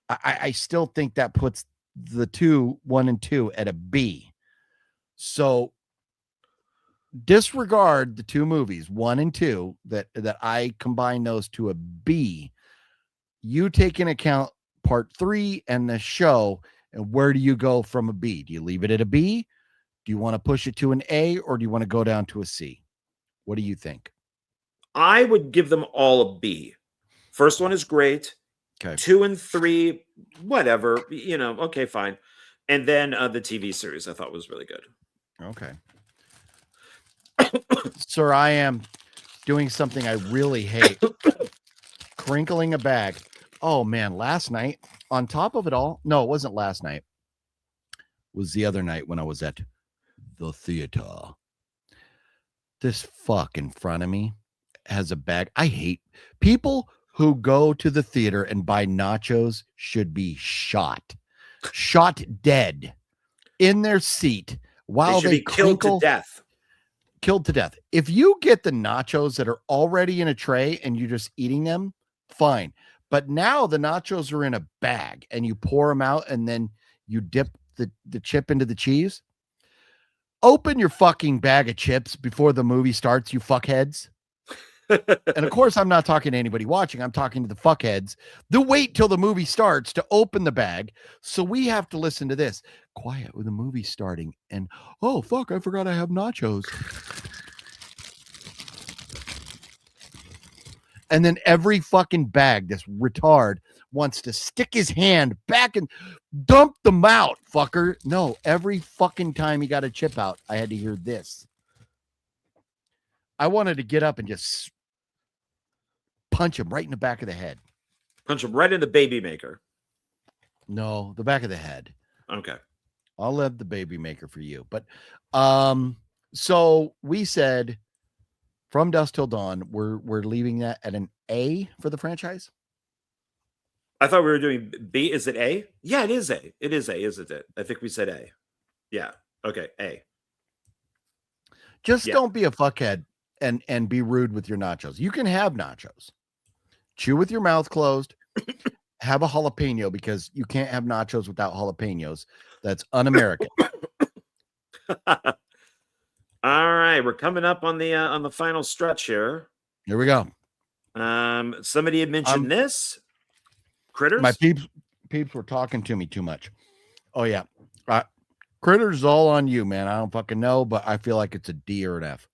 A: I still think that puts the 1 and 2 at a B. So disregard the 2 movies, 1 and 2, that I combine those to a B. you take into account part 3 and the show, and where do you go from a B? Do you leave it at a B? Do you want to push it to an A, or do you want to go down to a C? What do you think?
B: I would give them all a B. First one is great.
A: Okay.
B: 2 and 3, whatever, okay, fine. And then the TV series I thought was really good.
A: Okay. Sir, I am doing something I really hate. Crinkling a bag. Oh man, last night, on top of it all, no, it wasn't last night. It was the other night when I was at the theater. This fuck in front of me has a bag. I hate people who go to the theater and buy nachos should be shot dead in their seat while
B: they should be killed to death.
A: Killed to death. If you get the nachos that are already in a tray and you're just eating them, fine. But now the nachos are in a bag and you pour them out and then you dip the chip into the cheese. Open your fucking bag of chips before the movie starts, you fuckheads. And of course, I'm not talking to anybody watching. I'm talking to the fuckheads. They'll wait till the movie starts to open the bag. So we have to listen to this. Quiet with the movie starting. And, oh, fuck, I forgot I have nachos. And then every fucking bag, this retard wants to stick his hand back and dump them out, fucker. No, every fucking time he got a chip out, I had to hear this. I wanted to get up and just punch him right in the back of the head.
B: Punch him right in the baby maker.
A: No, the back of the head.
B: Okay.
A: I'll leave the baby maker for you. But so we said From Dusk Till Dawn, we're leaving that at an A for the franchise.
B: I thought we were doing B. Is it A? Yeah, it is A. It is A, isn't it? I think we said A. Yeah. Okay, A.
A: Just don't be a fuckhead and be rude with your nachos. You can have nachos. Chew with your mouth closed. Have a jalapeno because you can't have nachos without jalapenos. That's un-American.
B: All right, we're coming up on the final stretch here.
A: Here we go.
B: Somebody had mentioned this. Critters.
A: My peeps were talking to me too much. Oh yeah, Critters is all on you, man. I don't fucking know, but I feel like it's a D or an F.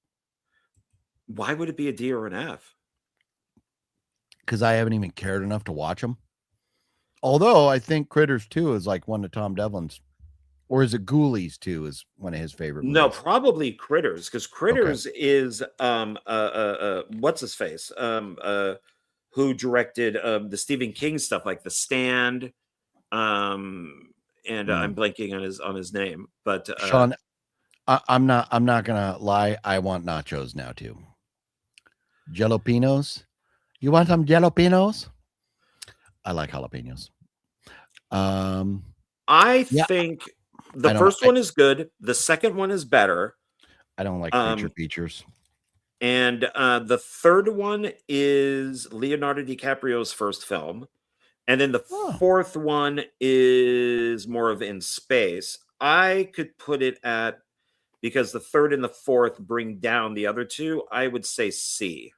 B: Why would it be a D or an F?
A: Because I haven't even cared enough to watch them. Although I think Critters 2 is like one of Tom Devlin's, or is it Ghoulies 2 is one of his favorite movies?
B: No, probably Critters, because Critters is what's his face? Who directed the Stephen King stuff like The Stand, and I'm blanking on his name, but
A: Sean, I'm not gonna lie. I want nachos now too. Jalapenos. You want some jalapenos? I like jalapenos.
B: I think the first one is good. The second one is better.
A: I don't like creature features.
B: And the third one is Leonardo DiCaprio's first film. And then the fourth one is more of in space. I could put it at, because the third and the fourth bring down the other two, I would say C.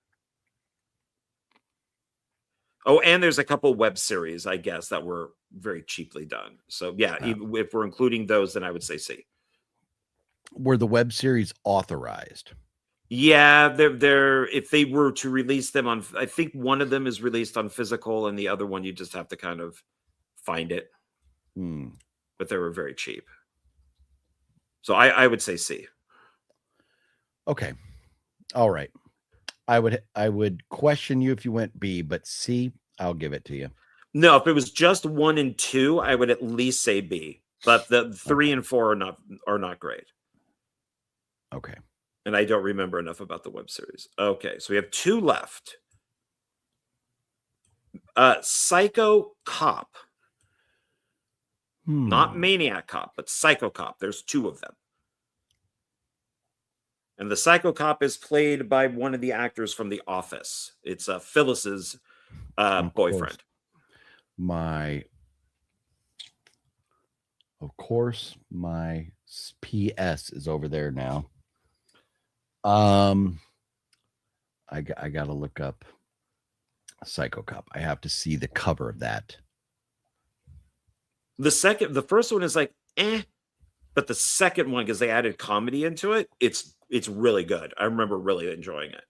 B: Oh, and there's a couple web series, I guess, that were very cheaply done. So yeah, if we're including those, then I would say C.
A: Were the web series authorized?
B: Yeah, they're if they were to release them on, I think one of them is released on physical, and the other one you just have to kind of find it. But they were very cheap. So I would say C.
A: Okay. All right. I would question you if you went B, but C, I'll give it to you.
B: No, if it was just 1 and 2, I would at least say B. But the 3 and 4 are not great.
A: Okay.
B: And I don't remember enough about the web series. Okay, so we have 2 left. Psycho Cop. Not Maniac Cop, but Psycho Cop. There's 2 of them. And the Psycho Cop is played by one of the actors from The Office. It's Phyllis's boyfriend.
A: Of course, my PS is over there now. I got to look up Psycho Cop. I have to see the cover of that.
B: The first one is like, but the second one, because they added comedy into it, it's really good. I remember really enjoying it.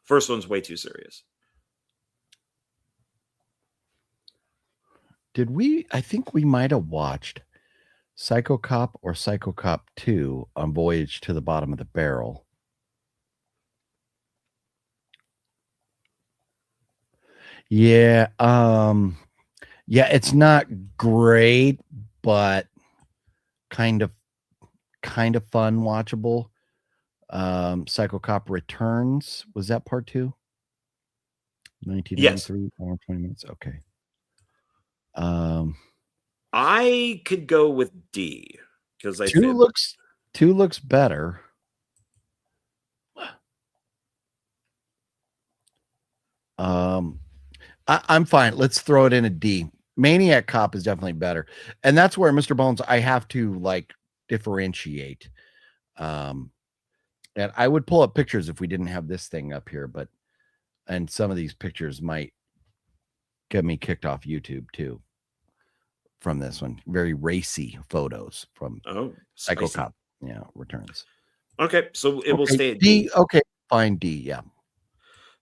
B: First one's way too serious.
A: I think we might have watched Psycho Cop or Psycho Cop 2 on Voyage to the Bottom of the Barrel. Yeah, yeah, it's not great, but kind of fun, watchable. Psycho Cop Returns, was that part 2? 1993, 20 minutes. Okay.
B: I could go with D because I
A: two looks better. I'm fine. Let's throw it in a D. Maniac Cop is definitely better, and that's where Mr. Bones, I have to like differentiate. And I would pull up pictures if we didn't have this thing up here, and some of these pictures might get me kicked off YouTube too. From this one, very racy photos from Psycho Cop. Yeah, Returns.
B: Okay, so it will stay at
A: D. Okay, fine, D. Yeah.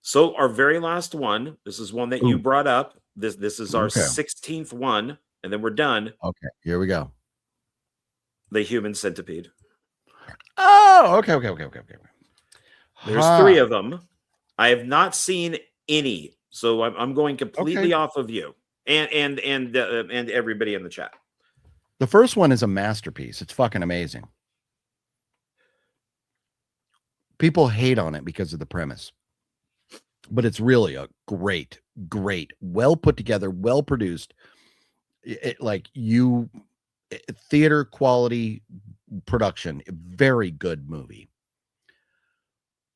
B: So our very last one. This is one that you brought up. This is our 16th one, and then we're done.
A: Okay, here we go.
B: The Human Centipede.
A: Oh, okay.
B: There's 3 of them. I have not seen any, so I'm going completely off of you and everybody in the chat.
A: The first one is a masterpiece. It's fucking amazing. People hate on it because of the premise, but it's really a great, well put together, well produced, theater quality production. Very good movie.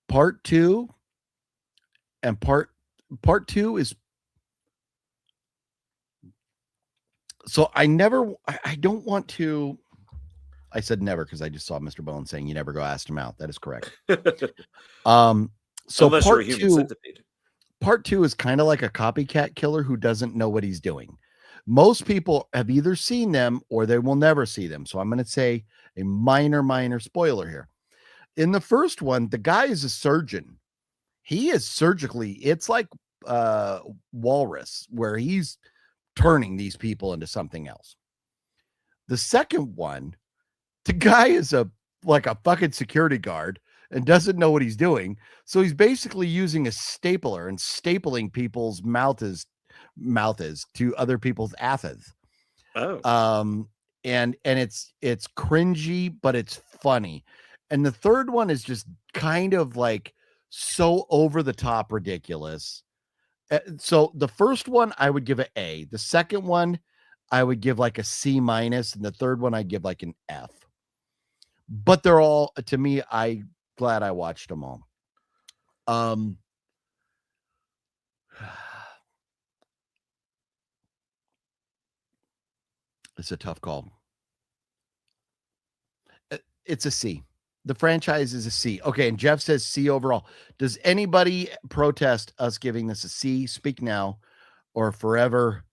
A: Part 2 and part 2 is, so I don't want to, I said never because I just saw Mr. Bones saying you never go ask him out. That is correct. So
B: unless you're a human centipede.
A: Part 2 is kind of like a copycat killer who doesn't know what he's doing. Most people have either seen them or they will never see them. So I'm going to say a minor spoiler here. In the first one, the guy is a surgeon. He is surgically, it's like Walrus, where he's turning these people into something else. The second one, the guy is like a fucking security guard and doesn't know what he's doing. So he's basically using a stapler and stapling people's mouths to other people's asses.
B: Oh.
A: And it's cringy, but it's funny. And the third one is just kind of like so over the top ridiculous. So the first one I would give an A. The second one I would give like a C-, and the third one I'd give like an F. But they're all, to me, I'm glad I watched them all. It's a tough call. It's a C. The franchise is a C. Okay, and Jeff says C overall. Does anybody protest us giving this a C? Speak now or forever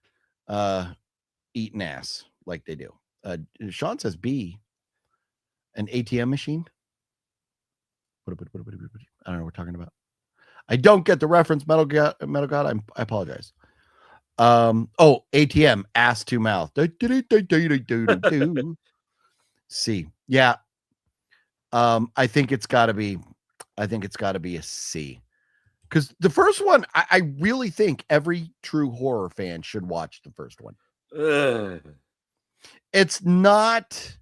A: eat an ass like they do. Sean says B. An ATM machine? I don't know what we're talking about. I don't get the reference, Metal God. I apologize. ATM, ass to mouth. C. Yeah. I think it's got to be a C. Because the first one, I really think every true horror fan should watch the first one. It's not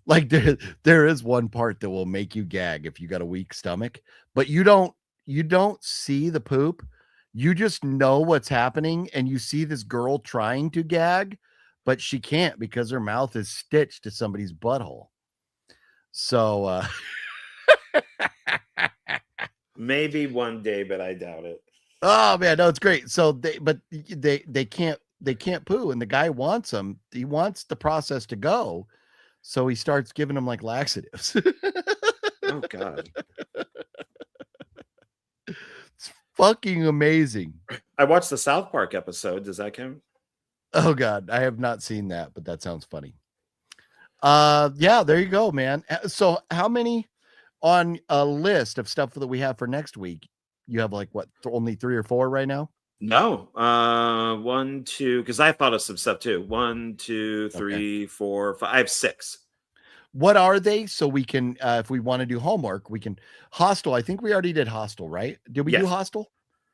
A: like there is one part that will make you gag if you got a weak stomach, but you don't see the poop. You just know what's happening, and you see this girl trying to gag, but she can't because her mouth is stitched to somebody's butthole. So
B: maybe one day, but I doubt it.
A: Oh man, no, it's great. So they can't poo, and the guy wants them. He wants the process to go, so he starts giving them like laxatives.
B: Oh God.
A: It's fucking amazing.
B: I watched the South Park episode. Does that count?
A: Oh God, I have not seen that, but that sounds funny. Yeah, there you go, man. So how many on a list of stuff that we have for next week? You have like what, only 3 or 4 right now?
B: No. 1, 2, because I thought of some stuff too. 1, 2, 3, 4, 5. I have 6.
A: What are they? So we can, if we want to do homework, we can. Hostel. I think we already did Hostel, right? Did we do Hostel?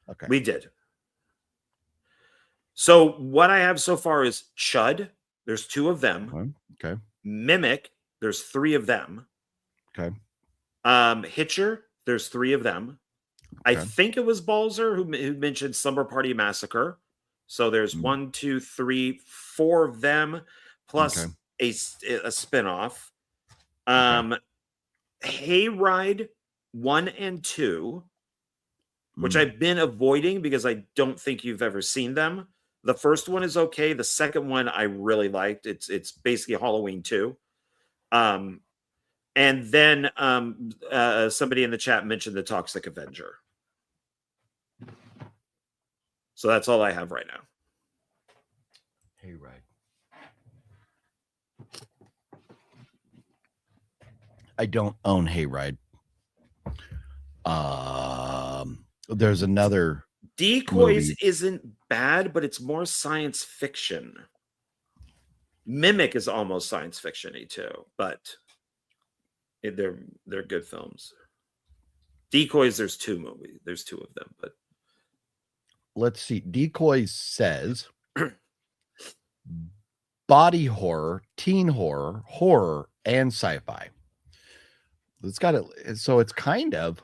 A: Okay,
B: we did. So what I have so far is Chud. There's 2 of them.
A: Okay.
B: Mimic. There's 3 of them.
A: Okay.
B: Hitcher. There's 3 of them. I think it was Balzer who mentioned Slumber Party Massacre. So there's 1, 2, 3, 4 of them, plus a spinoff. Hayride 1 and 2, which I've been avoiding because I don't think you've ever seen them. The first one is okay. The second one I really liked. It's basically Halloween 2. And then somebody in the chat mentioned the Toxic Avenger. So that's all I have right now.
A: Hayride. I don't own Hayride. There's another.
B: Decoys
A: movie.
B: isn't bad, but it's more science fiction. Mimic is almost science fiction-y too, but they're good films. Decoys, there's 2 movies. There's 2 of them, but
A: let's see. Decoys says body horror, teen horror, horror, and sci-fi. It's got it. So it's kind of.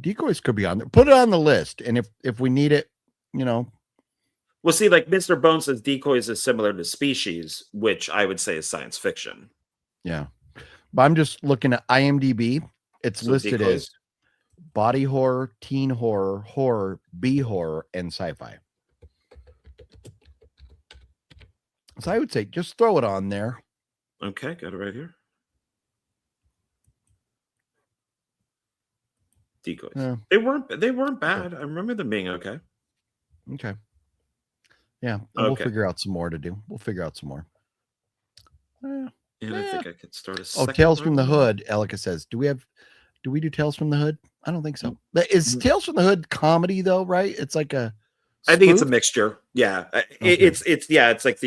A: Decoys could be on there. Put it on the list, and if we need it, you know.
B: Well, see, like Mr. Bone says, Decoys is similar to Species, which I would say is science fiction.
A: Yeah, but I'm just looking at IMDb. It's
B: So
A: listed
B: Decoys.
A: as body horror, teen horror, horror, B horror, and sci-fi. So I would say just throw it on there.
B: Okay, got it right here. Decoys.
A: Yeah.
B: They weren't bad. I remember them being okay.
A: Okay. Yeah, and we'll figure out some more to do. We'll figure out some more.
B: And I think I could start a
A: Oh,
B: second
A: Tales from the
B: one.
A: Hood. Elika says, do we do Tales from the Hood? I don't think so. Is Tales from the Hood comedy though, right? It's like a
B: I think it's a
A: spoof?
B: mixture. Yeah.
A: Okay.
B: It's like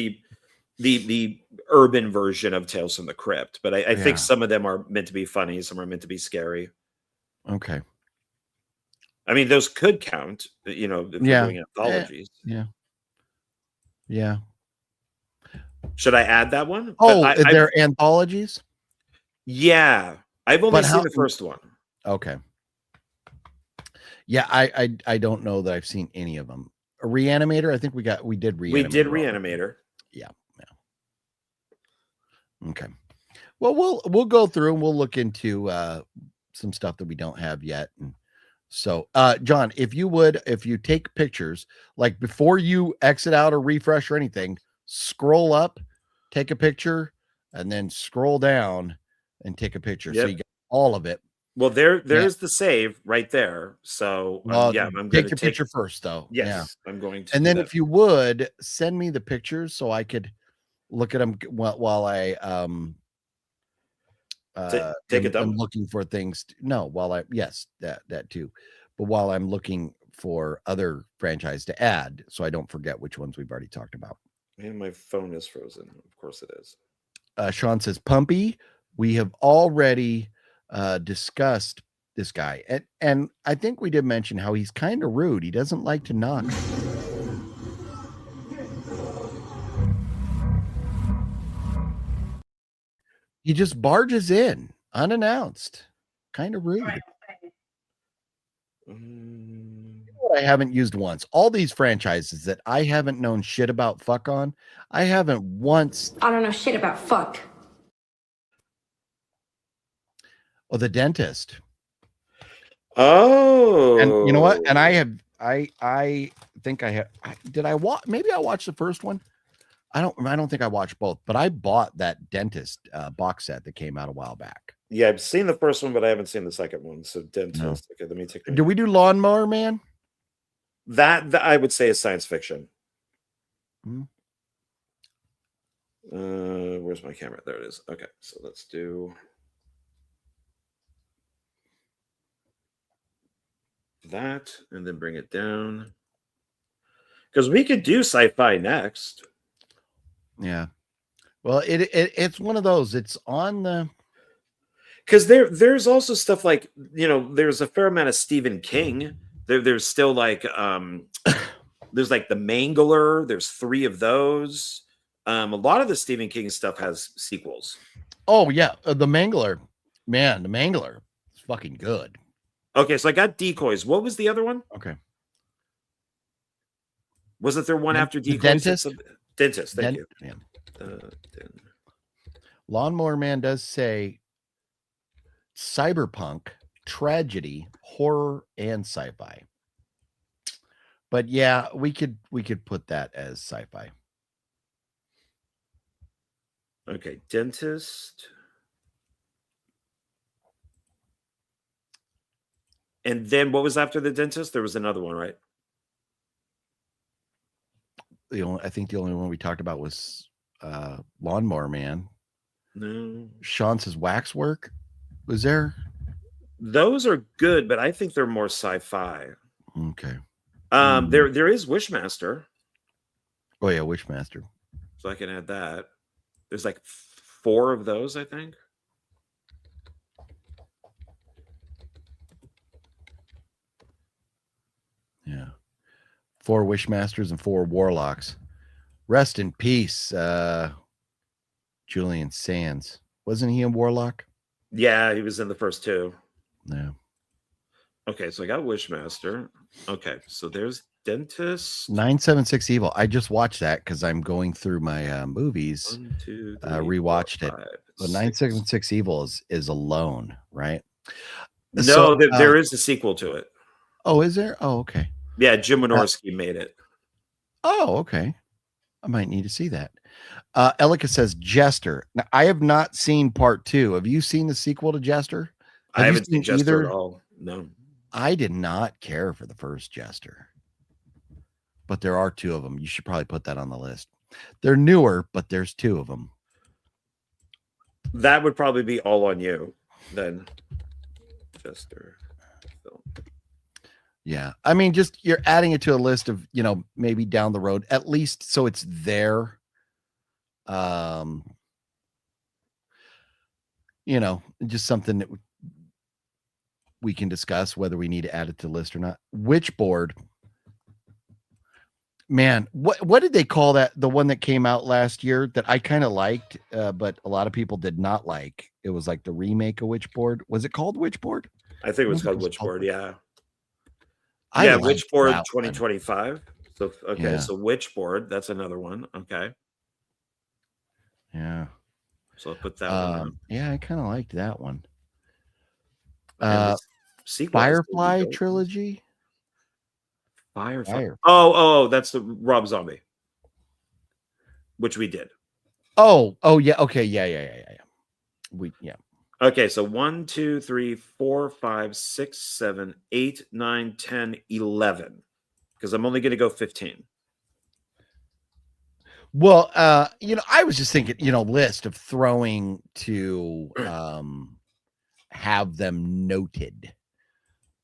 B: the urban version of Tales from the Crypt, but I think some of them are meant to be funny, some are meant to be scary.
A: Okay.
B: I mean, those could count, you know, if you're doing anthologies.
A: Yeah.
B: Should I add that one?
A: Oh,
B: But
A: they're anthologies?
B: yeah. I've only
A: But
B: seen the first one.
A: Okay. Yeah, I don't know that I've seen any of them. A Reanimator, I think we did Reanimator.
B: We did Reanimator.
A: Yeah. Okay. Well, we'll go through and we'll look into some stuff that we don't have yet. And so, John, if you take pictures, like before you exit out or refresh or anything, scroll up, take a picture, and then scroll down and take a picture. So you get all of it.
B: Well, there's the save right there. So I'm going to
A: take your picture first, though.
B: Yes, I'm going to.
A: And then if you would send me the pictures so I could look at them while I
B: take a dump.
A: I'm looking for things. That too, but while I'm looking for other franchise to add, so I don't forget which ones we've already talked about.
B: And my phone is frozen. Of course it is.
A: Sean says, Pumpy, we have already discussed this guy, and I think we did mention how he's kind of rude. He doesn't like to knock. He just barges in unannounced. Kind of rude. What I haven't used once. All these franchises that I haven't known shit about fuck on, I haven't once.
L: I don't know shit about fuck.
A: Oh, The Dentist.
B: Oh.
A: And you know what? And I think I have. Did I watch? Maybe I watched the first one. I don't think I watched both, but I bought that Dentist box set that came out a while back.
B: Yeah, I've seen the first one, but I haven't seen the second one. So Dentist.
A: No.
B: Okay, let me take.
A: Do we do Lawnmower Man?
B: That I would say is science fiction.
A: Hmm.
B: Where's my camera? There it is. Okay, so let's do that and then bring it down. Because we could do sci-fi next.
A: Yeah. Well, it's one of those. It's on the.
B: Because there's also stuff like, you know, there's a fair amount of Stephen King. There's still like there's like The Mangler. There's 3 of those. A lot of the Stephen King stuff has sequels.
A: Oh yeah, The Mangler. Man, The Mangler is fucking good.
B: Okay, so I got Decoys. What was the other one?
A: Okay.
B: Wasn't there one after Decoys?
A: Dentist.
B: Dentist. Thank you.
A: Yeah. Lawnmower Man does say cyberpunk, tragedy, horror, and sci-fi. But yeah, we could put that as sci-fi.
B: Okay, Dentist. And then what was after the Dentist? There was another one, right?
A: I think the only one we talked about was Lawnmower Man.
B: No.
A: Sean says Waxwork. Was there?
B: Those are good, but I think they're more sci-fi.
A: Okay.
B: There is Wishmaster.
A: Oh yeah, Wishmaster.
B: So I can add that. There's like 4 of those, I think.
A: Yeah. 4 Wishmasters and 4 Warlocks. Rest in peace, Julian Sands. Wasn't he a Warlock?
B: Yeah, he was in the first 2.
A: Yeah.
B: Okay, so I got Wishmaster. Okay, so there's Dentist.
A: 976 Evil. I just watched that because I'm going through my movies.
B: 1, 2, 3,
A: rewatched
B: 4,
A: it.
B: 5,
A: But
B: 6.
A: 976 Evil is alone, right?
B: No,
A: So,
B: there is a sequel to it.
A: Oh, is there? Oh, okay.
B: Yeah, Jim Wynorski made it.
A: Oh, okay. I might need to see that. Elika says Jester. Now, I have not seen part 2. Have you seen the sequel to Jester?
B: I haven't
A: you
B: seen Jester at all. No.
A: I did not care for the first Jester. But there are 2 of them. You should probably put that on the list. They're newer, but there's 2 of them.
B: That would probably be all on you then. Jester.
A: Yeah. I mean, just you're adding it to a list of, maybe down the road, at least so it's there. Just something that we can discuss whether we need to add it to the list or not. Witchboard. Man, what did they call that? The one that came out last year that I kind of liked, but a lot of people did not like. It was like the remake of Witchboard. Was it called Witchboard?
B: I think it was called Witchboard, yeah.
A: I
B: Yeah,
A: liked
B: Witchboard
A: that
B: 2025. So okay,
A: Yeah.
B: so Witchboard, that's another one. Okay.
A: Yeah.
B: So I'll put that one on.
A: Yeah, I kind of liked that one.
B: And the sequel has to be
A: Firefly
B: built.
A: trilogy.
B: Firefly. Oh, that's the Rob Zombie, which we did.
A: Oh, yeah. Okay, yeah.
B: Okay, so 1, 2, 3, 4, 5, 6, 7, 8, 9, 10, 11. Because I'm only going to go 15.
A: Well, I was just thinking, list of throwing to have them noted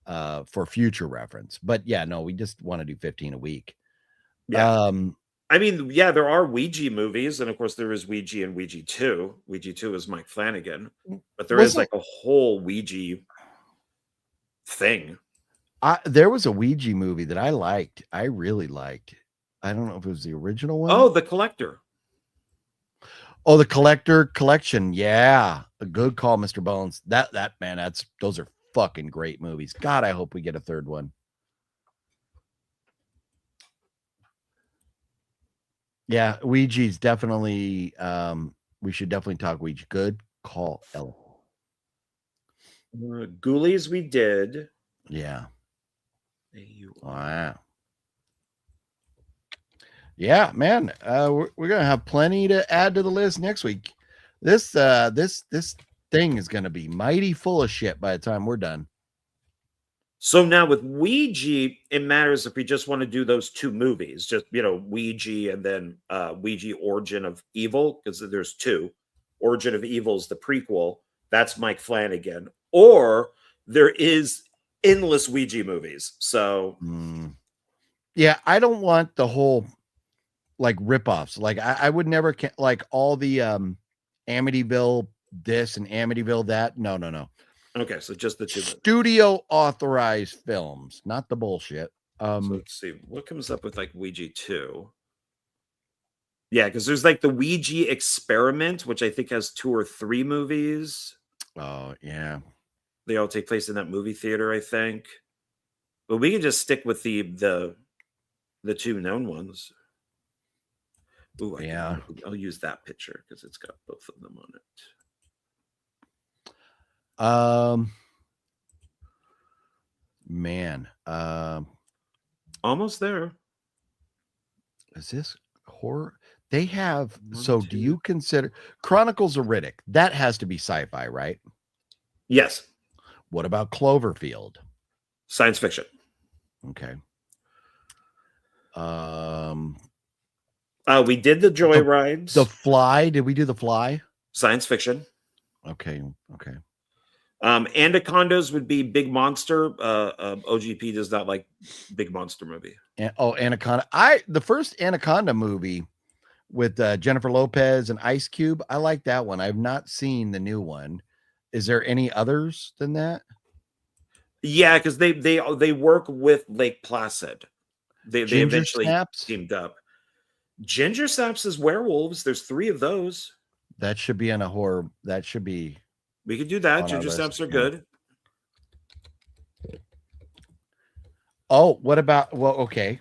A: for future reference. But yeah, no, we just want to do 15 a week.
B: Yeah. I mean, yeah, there are Ouija movies, and of course there is Ouija and Ouija 2. Ouija 2 is Mike Flanagan, but there is like a whole Ouija thing.
A: There was a Ouija movie that I liked. I really liked. I don't know if it was the original one.
B: Oh, The Collector.
A: Oh, The Collector Collection. Yeah, a good call, Mr. Bones. That man, those are fucking great movies. God, I hope we get a third one. Yeah, Ouija's definitely. We should definitely talk Ouija. Good call, L.
B: Ghoulies we did.
A: Yeah. Wow. Yeah, man. We're gonna have plenty to add to the list next week. This thing is gonna be mighty full of shit by the time we're done.
B: So now with Ouija, it matters if we just want to do those two movies, just Ouija and then Ouija Origin of Evil, because there's two. Origin of Evil is the prequel. That's Mike Flanagan. Or there is endless Ouija movies. So
A: yeah, I don't want the whole like ripoffs. Like I would never like all the Amityville this and Amityville that. No.
B: Okay, so just the two
A: studio authorized films, not the bullshit.
B: So let's see what comes up with like Ouija 2. Yeah, because there's like the Ouija Experiment, which I think has 2 or 3 movies.
A: Oh yeah,
B: they all take place in that movie theater, I think. But we can just stick with the 2 known ones. Ooh, I'll use that picture because it's got both of them on it.
A: Man,
B: almost there.
A: Is this horror? They have do you consider Chronicles of Riddick? That has to be sci-fi, right?
B: Yes.
A: What about Cloverfield?
B: Science fiction.
A: Okay.
B: We did the Joyrides.
A: The Fly. Did we do The Fly?
B: Science fiction.
A: Okay.
B: Anacondas would be big monster. OGP does not like big monster movie.
A: Anaconda. The first Anaconda movie with Jennifer Lopez and Ice Cube. I like that one. I've not seen the new one. Is there any others than that?
B: Yeah, because they work with Lake Placid. They eventually teamed up. Ginger Snaps is werewolves. There's 3 of those.
A: That should be in a horror. That should be.
B: We could do that. Ginger Snaps are good.
A: Oh, what about? Well, okay.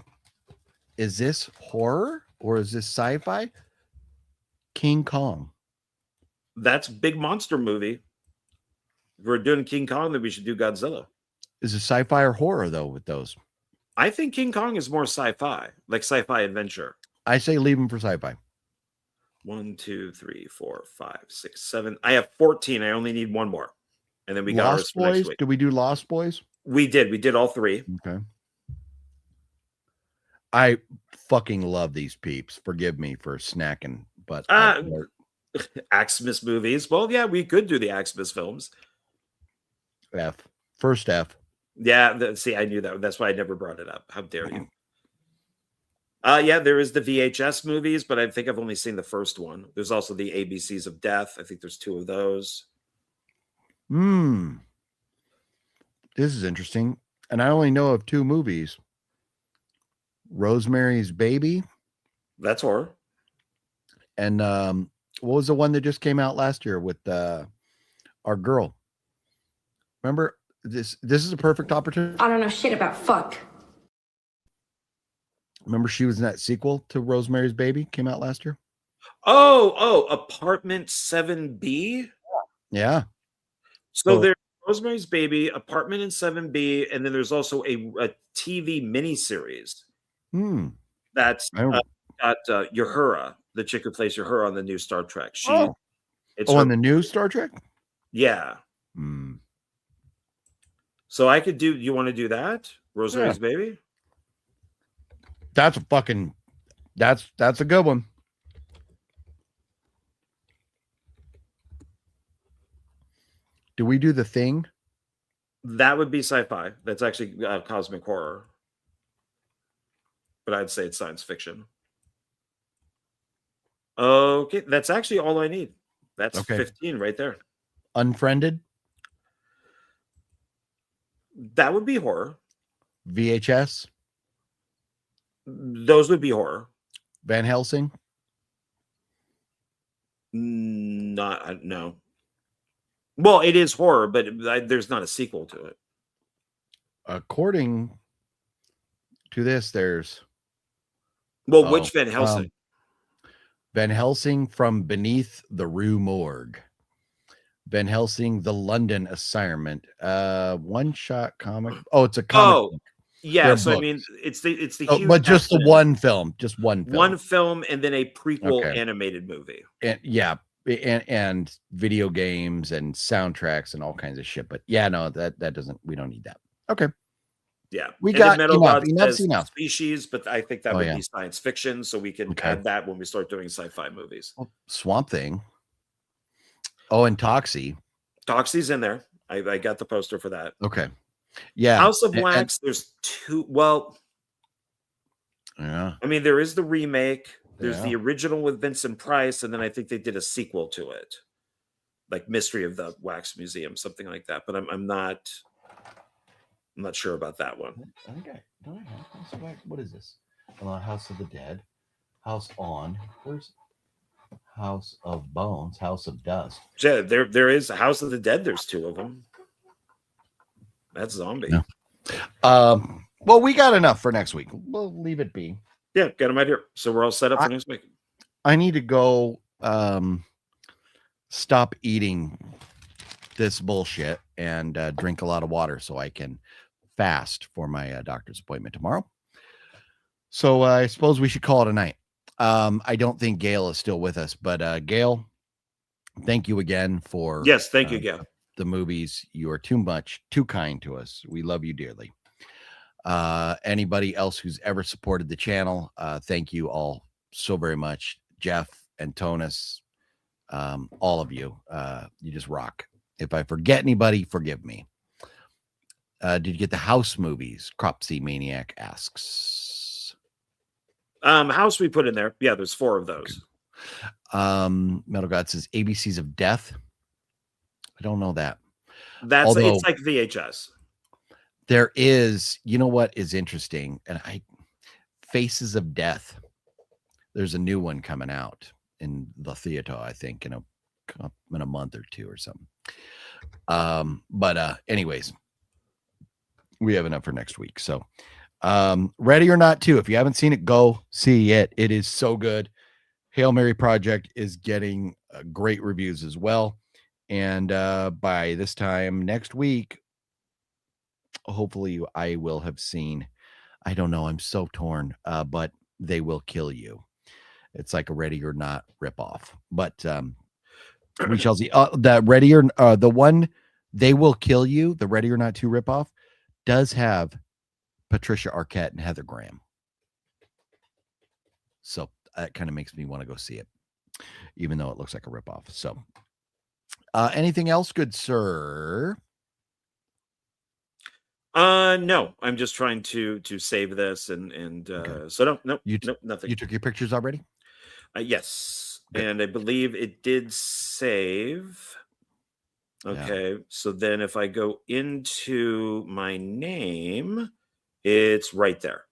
A: Is this horror or is this sci-fi? King Kong.
B: That's big monster movie. If we're doing King Kong, then we should do Godzilla.
A: Is it sci-fi or horror though with those?
B: I think King Kong is more sci-fi, like sci-fi adventure.
A: I say leave them for sci-fi.
B: 1, 2, 3, 4, 5, 6, 7. I have 14. I only need 1 more. And then we got
A: Lost Boys. Did we do Lost Boys?
B: We did. We did all 3.
A: Okay. I fucking love these peeps. Forgive me for snacking, but
B: Axemas movies. Well, yeah, we could do the Axemas films.
A: First F.
B: Yeah, see, I knew that. That's why I never brought it up. How dare you? Yeah, there is the VHS movies, but I think I've only seen the first one. There's also the ABCs of Death. I think there's 2 of those.
A: This is interesting. And I only know of 2 movies. Rosemary's Baby.
B: That's horror.
A: And what was the one that just came out last year with our girl? Remember, this is a perfect opportunity.
L: I don't know shit about fuck.
A: Remember she was in that sequel to Rosemary's Baby, came out last year?
B: Oh, Apartment 7B?
A: Yeah.
B: So there's Rosemary's Baby, Apartment in 7B, and then there's also a TV miniseries. That's got Uhura, the chick who plays Uhura on the new Star Trek. It's
A: on the new Star Trek?
B: Yeah. So I could do, you want to do that? Rosemary's Baby?
A: That's a fucking, that's a good one. Do we do The Thing?
B: That would be sci-fi. That's actually cosmic horror. But I'd say it's science fiction. Okay, that's actually all I need. That's 15 right there.
A: Unfriended?
B: That would be horror.
A: VHS?
B: Those would be horror.
A: Van Helsing?
B: No. Well, it is horror, but there's not a sequel to it.
A: According to this, there's...
B: Well, which Van Helsing?
A: Van Helsing from Beneath the Rue Morgue. Van Helsing, The London Assignment. One-shot comic. Oh, it's a comic book.
B: Yeah,
A: They're
B: so I
A: books.
B: mean, it's the
A: Oh,
B: huge
A: but just the
B: X-Men.
A: one film, just one film.
B: One film and then a prequel
A: Okay.
B: animated movie.
A: And yeah, and video games and soundtracks and all kinds of shit. But yeah, no, that doesn't. We don't need that. Okay.
B: Yeah,
A: We
B: and
A: got
B: then Metal
A: enough.
B: God
A: Enough's
B: says
A: enough.
B: Species, but I think that
A: Oh,
B: would
A: yeah.
B: be science fiction, so we can
A: Okay.
B: add that when we start doing sci-fi movies.
A: Well, Swamp Thing. Oh, and Toxie.
B: Toxie's in there. I got the poster for that.
A: Okay. Yeah.
B: House of Wax, there's two. Well,
A: yeah.
B: I mean, there is the remake. There's
A: Yeah.
B: the original with Vincent Price, and then I think they did a sequel to it, like Mystery of the Wax Museum, something like that. But I'm not sure about that one.
A: I think don't I have House of Wax? What is this? House of the Dead. House on. Where's House of Bones? House of Dust.
B: Yeah, there is House of the Dead. There's two of them. That's zombie.
A: Yeah. Well, we got enough for next week. We'll leave it be.
B: Yeah, got them right here. So we're all set up for next week.
A: I need to go stop eating this bullshit and drink a lot of water so I can fast for my doctor's appointment tomorrow. So I suppose we should call it a night. I don't think Gale is still with us, but Gale, thank you again for
B: thank you, Gale.
A: The movies. You are too kind to us. We love you dearly. Anybody else who's ever supported the channel, thank you all so very much. Jeff and Tonus, all of you, you just rock. If I forget anybody, forgive me. Did you get the House movies? Cropsy Maniac asks.
B: House we put in there. Yeah, there's 4 of those.
A: Metal God says ABCs of Death. I don't know that.
B: It's like VHS.
A: There is, you know what is interesting, and Faces of Death. There's a new one coming out in the theater, I think, in a month or 2 or something. But anyways, we have enough for next week. So, Ready or Not 2. If you haven't seen it, go see it. It is so good. Hail Mary Project is getting great reviews as well. And by this time next week, hopefully I will have seen, I don't know, I'm so torn, but They Will Kill You. It's like a Ready or Not ripoff, but we shall see. The Ready or the one They Will Kill You, the Ready or Not 2 ripoff, does have Patricia Arquette and Heather Graham. So that kind of makes me want to go see it, even though it looks like a ripoff. So anything else, good sir?
B: No, I'm just trying to save this and okay. So no, nothing.
A: You took your pictures already?
B: Yes,
A: good.
B: And I believe it did save. Okay, yeah. So then if I go into my name, it's right there.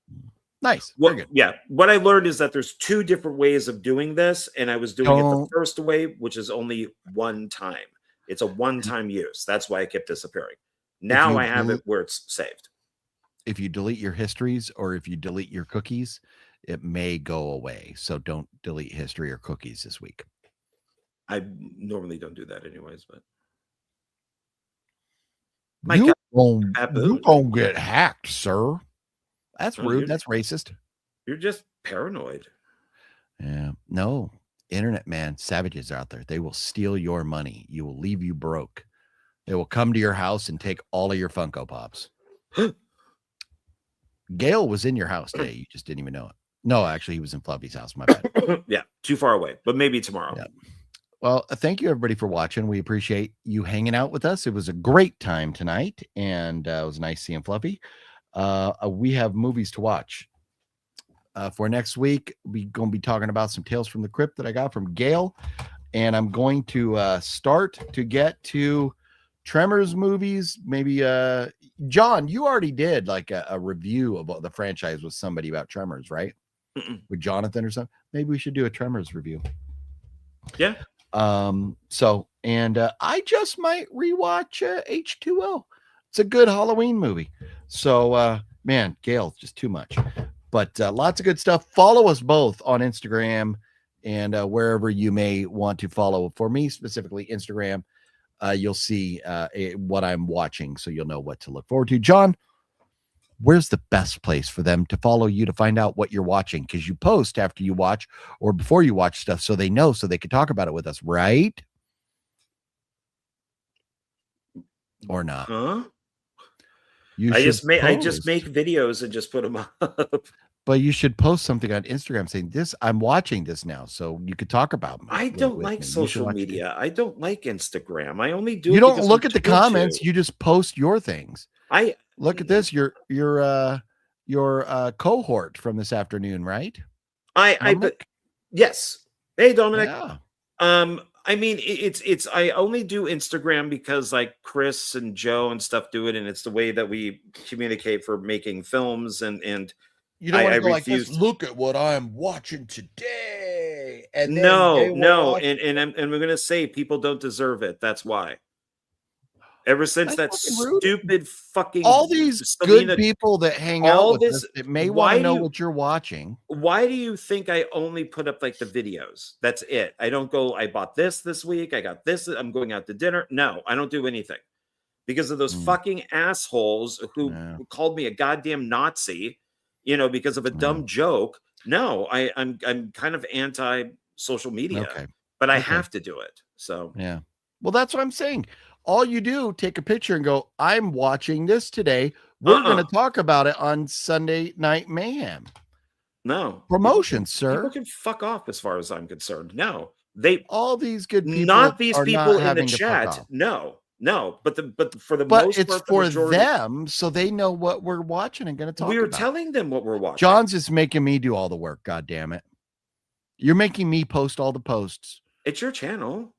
A: Nice.
B: Well, yeah. What I learned is that there's 2 different ways of doing this, and I was doing it the first way, which is only one time. It's a one-time use. That's why it kept disappearing. Now I have it where it's saved.
A: If you delete your histories or if you delete your cookies, it may go away. So don't delete history or cookies this week.
B: I normally don't do that anyways, but
A: you're gonna get hacked, sir. That's rude. That's racist.
B: You're just paranoid.
A: Yeah. No. Internet man, savages out there. They will steal your money. You will leave you broke. They will come to your house and take all of your Funko Pops. Gale was in your house today. You just didn't even know it. No, actually, he was in Fluffy's house. My bad.
B: Yeah, too far away, but maybe tomorrow.
A: Yeah. Well, thank you, everybody, for watching. We appreciate you hanging out with us. It was a great time tonight, and it was nice seeing Fluffy. We have movies to watch. For next week, we're going to be talking about some Tales from the Crypt that I got from Gale, and I'm going to start to get to Tremors movies. Maybe John, you already did like a review of the franchise with somebody about Tremors, right? With Jonathan or something. Maybe we should do a Tremors review.
B: Yeah.
A: So I just might rewatch H2O. It's a good Halloween movie. So man, Gale, just too much. But lots of good stuff. Follow us both on Instagram and wherever you may want to follow. For me specifically, Instagram. You'll see what I'm watching, so you'll know what to look forward to. John, where's the best place for them to follow you to find out what you're watching? Because you post after you watch or before you watch stuff, so they know, so they can talk about it with us, right? Or not?
B: Huh?
A: You
B: I
A: should
B: just make videos and just put them up.
A: But you should post something on Instagram saying this, I'm watching this now, so you could talk about me.
B: I don't like social media. I don't like Instagram. I only do.
A: You
B: it
A: don't
B: because
A: look
B: I'm
A: at the
B: told
A: comments.
B: to.
A: You just post your things.
B: I
A: look at this. Your cohort from this afternoon, right?
B: Yes. Hey, Dominic.
A: Yeah.
B: I mean, it's I only do Instagram because like Chris and Joe and stuff do it, and it's the way that we communicate for making films, and
A: you don't want to go
B: refuse.
A: Like this. Look at what I'm watching today. And
B: no, and we're gonna say people don't deserve it. That's why. Ever since that stupid fucking
A: all these good people that hang out with us that may want to know what you're watching.
B: Why do you think I only put up like the videos? That's it. I don't go, I bought this week. I got this. I'm going out to dinner. No, I don't do anything because of those fucking assholes who called me a goddamn Nazi, because of a dumb joke. No, I'm kind of anti social media, but I have to do it. So,
A: yeah. Well, that's what I'm saying. All you do, take a picture and go, I'm watching this today. We're going to talk about it on Sunday Night Mayhem.
B: No.
A: Promotion, sir.
B: People can fuck off as far as I'm concerned. No.
A: All these good people.
B: Not these people in the chat. No. But for the most part,
A: it's for them, so they know what we're watching and going to talk about.
B: We were telling them what we're watching.
A: John's is making me do all the work. God damn it. You're making me post all the posts.
B: It's your channel.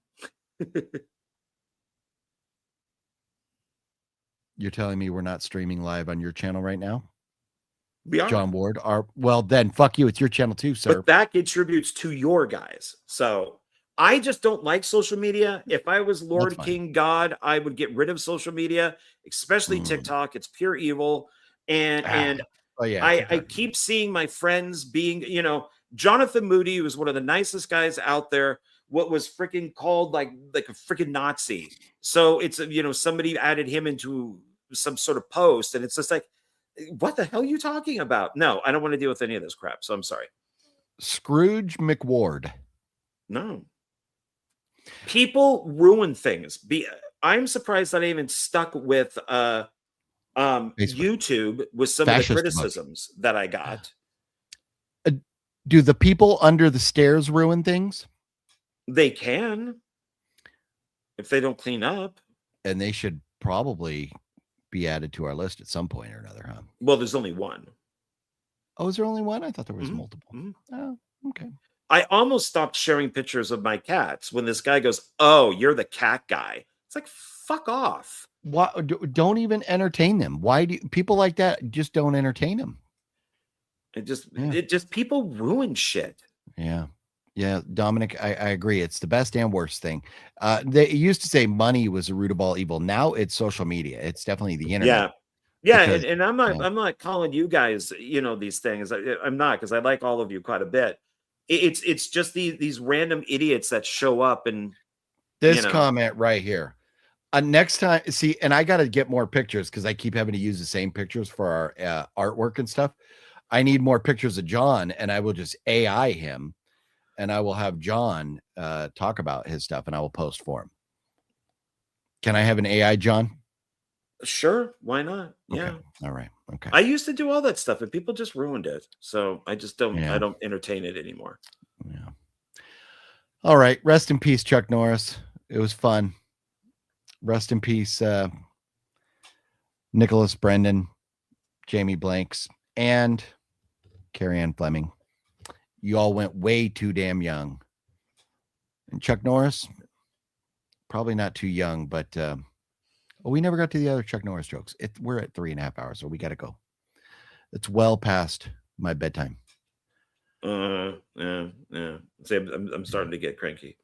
A: You're telling me we're not streaming live on your channel right now?
B: We are.
A: John Ward well, then fuck you. It's your channel too, sir.
B: But that contributes to your guys. So I just don't like social media. If I was Lord King God, I would get rid of social media, especially TikTok. It's pure evil. And I keep seeing my friends being, Jonathan Moody was one of the nicest guys out there. What was freaking called like a freaking Nazi. So it's, somebody added him into some sort of post, and it's just like, what the hell are you talking about? No, I don't want to deal with any of this crap. So I'm sorry.
A: Scrooge McWard.
B: No. People ruin things. I'm surprised that I even stuck with YouTube with some of the criticisms that I got.
A: Do the people under the stairs ruin things?
B: They can, if they don't clean up.
A: And they should probably be added to our list at some point or another, huh?
B: Well, there's only one.
A: Oh, is there only one? I thought there was multiple. Oh, okay.
B: I almost stopped sharing pictures of my cats when this guy goes, "Oh, you're the cat guy." It's like, fuck off.
A: Why don't even entertain them? Why do people like that just don't entertain them?
B: It just people ruin shit.
A: Yeah. Yeah, Dominic, I agree. It's the best and worst thing. They used to say money was the root of all evil. Now it's social media. It's definitely the internet.
B: Yeah. And I'm not calling you guys, these things. I'm not, because I like all of you quite a bit. It's just these random idiots that show up and
A: this comment right here. Next time, see, and I got to get more pictures because I keep having to use the same pictures for our artwork and stuff. I need more pictures of John, and I will just AI him. And I will have John talk about his stuff, and I will post for him. Can I have an AI, John?
B: Sure. Why not? Yeah.
A: Okay. All right. Okay.
B: I used to do all that stuff, and people just ruined it. So I just don't. Yeah. I don't entertain it anymore.
A: Yeah. All right. Rest in peace, Chuck Norris. It was fun. Rest in peace, Nicholas Brendan, Jamie Blanks, and Carrie Ann Fleming. You all went way too damn young. And Chuck Norris, probably not too young, but we never got to the other Chuck Norris jokes. We're at 3.5 hours, so we got to go. It's well past my bedtime.
B: Yeah. See, I'm starting to get cranky.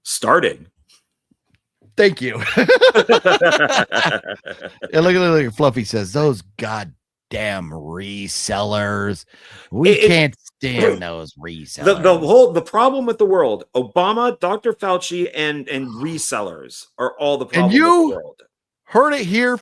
B: Starting.
A: Thank you. And look, Fluffy says, those goddamn resellers. We can't stand those resellers.
B: The problem with the world, Obama, Dr. Fauci, and resellers are all the problem with the world.
A: Heard it here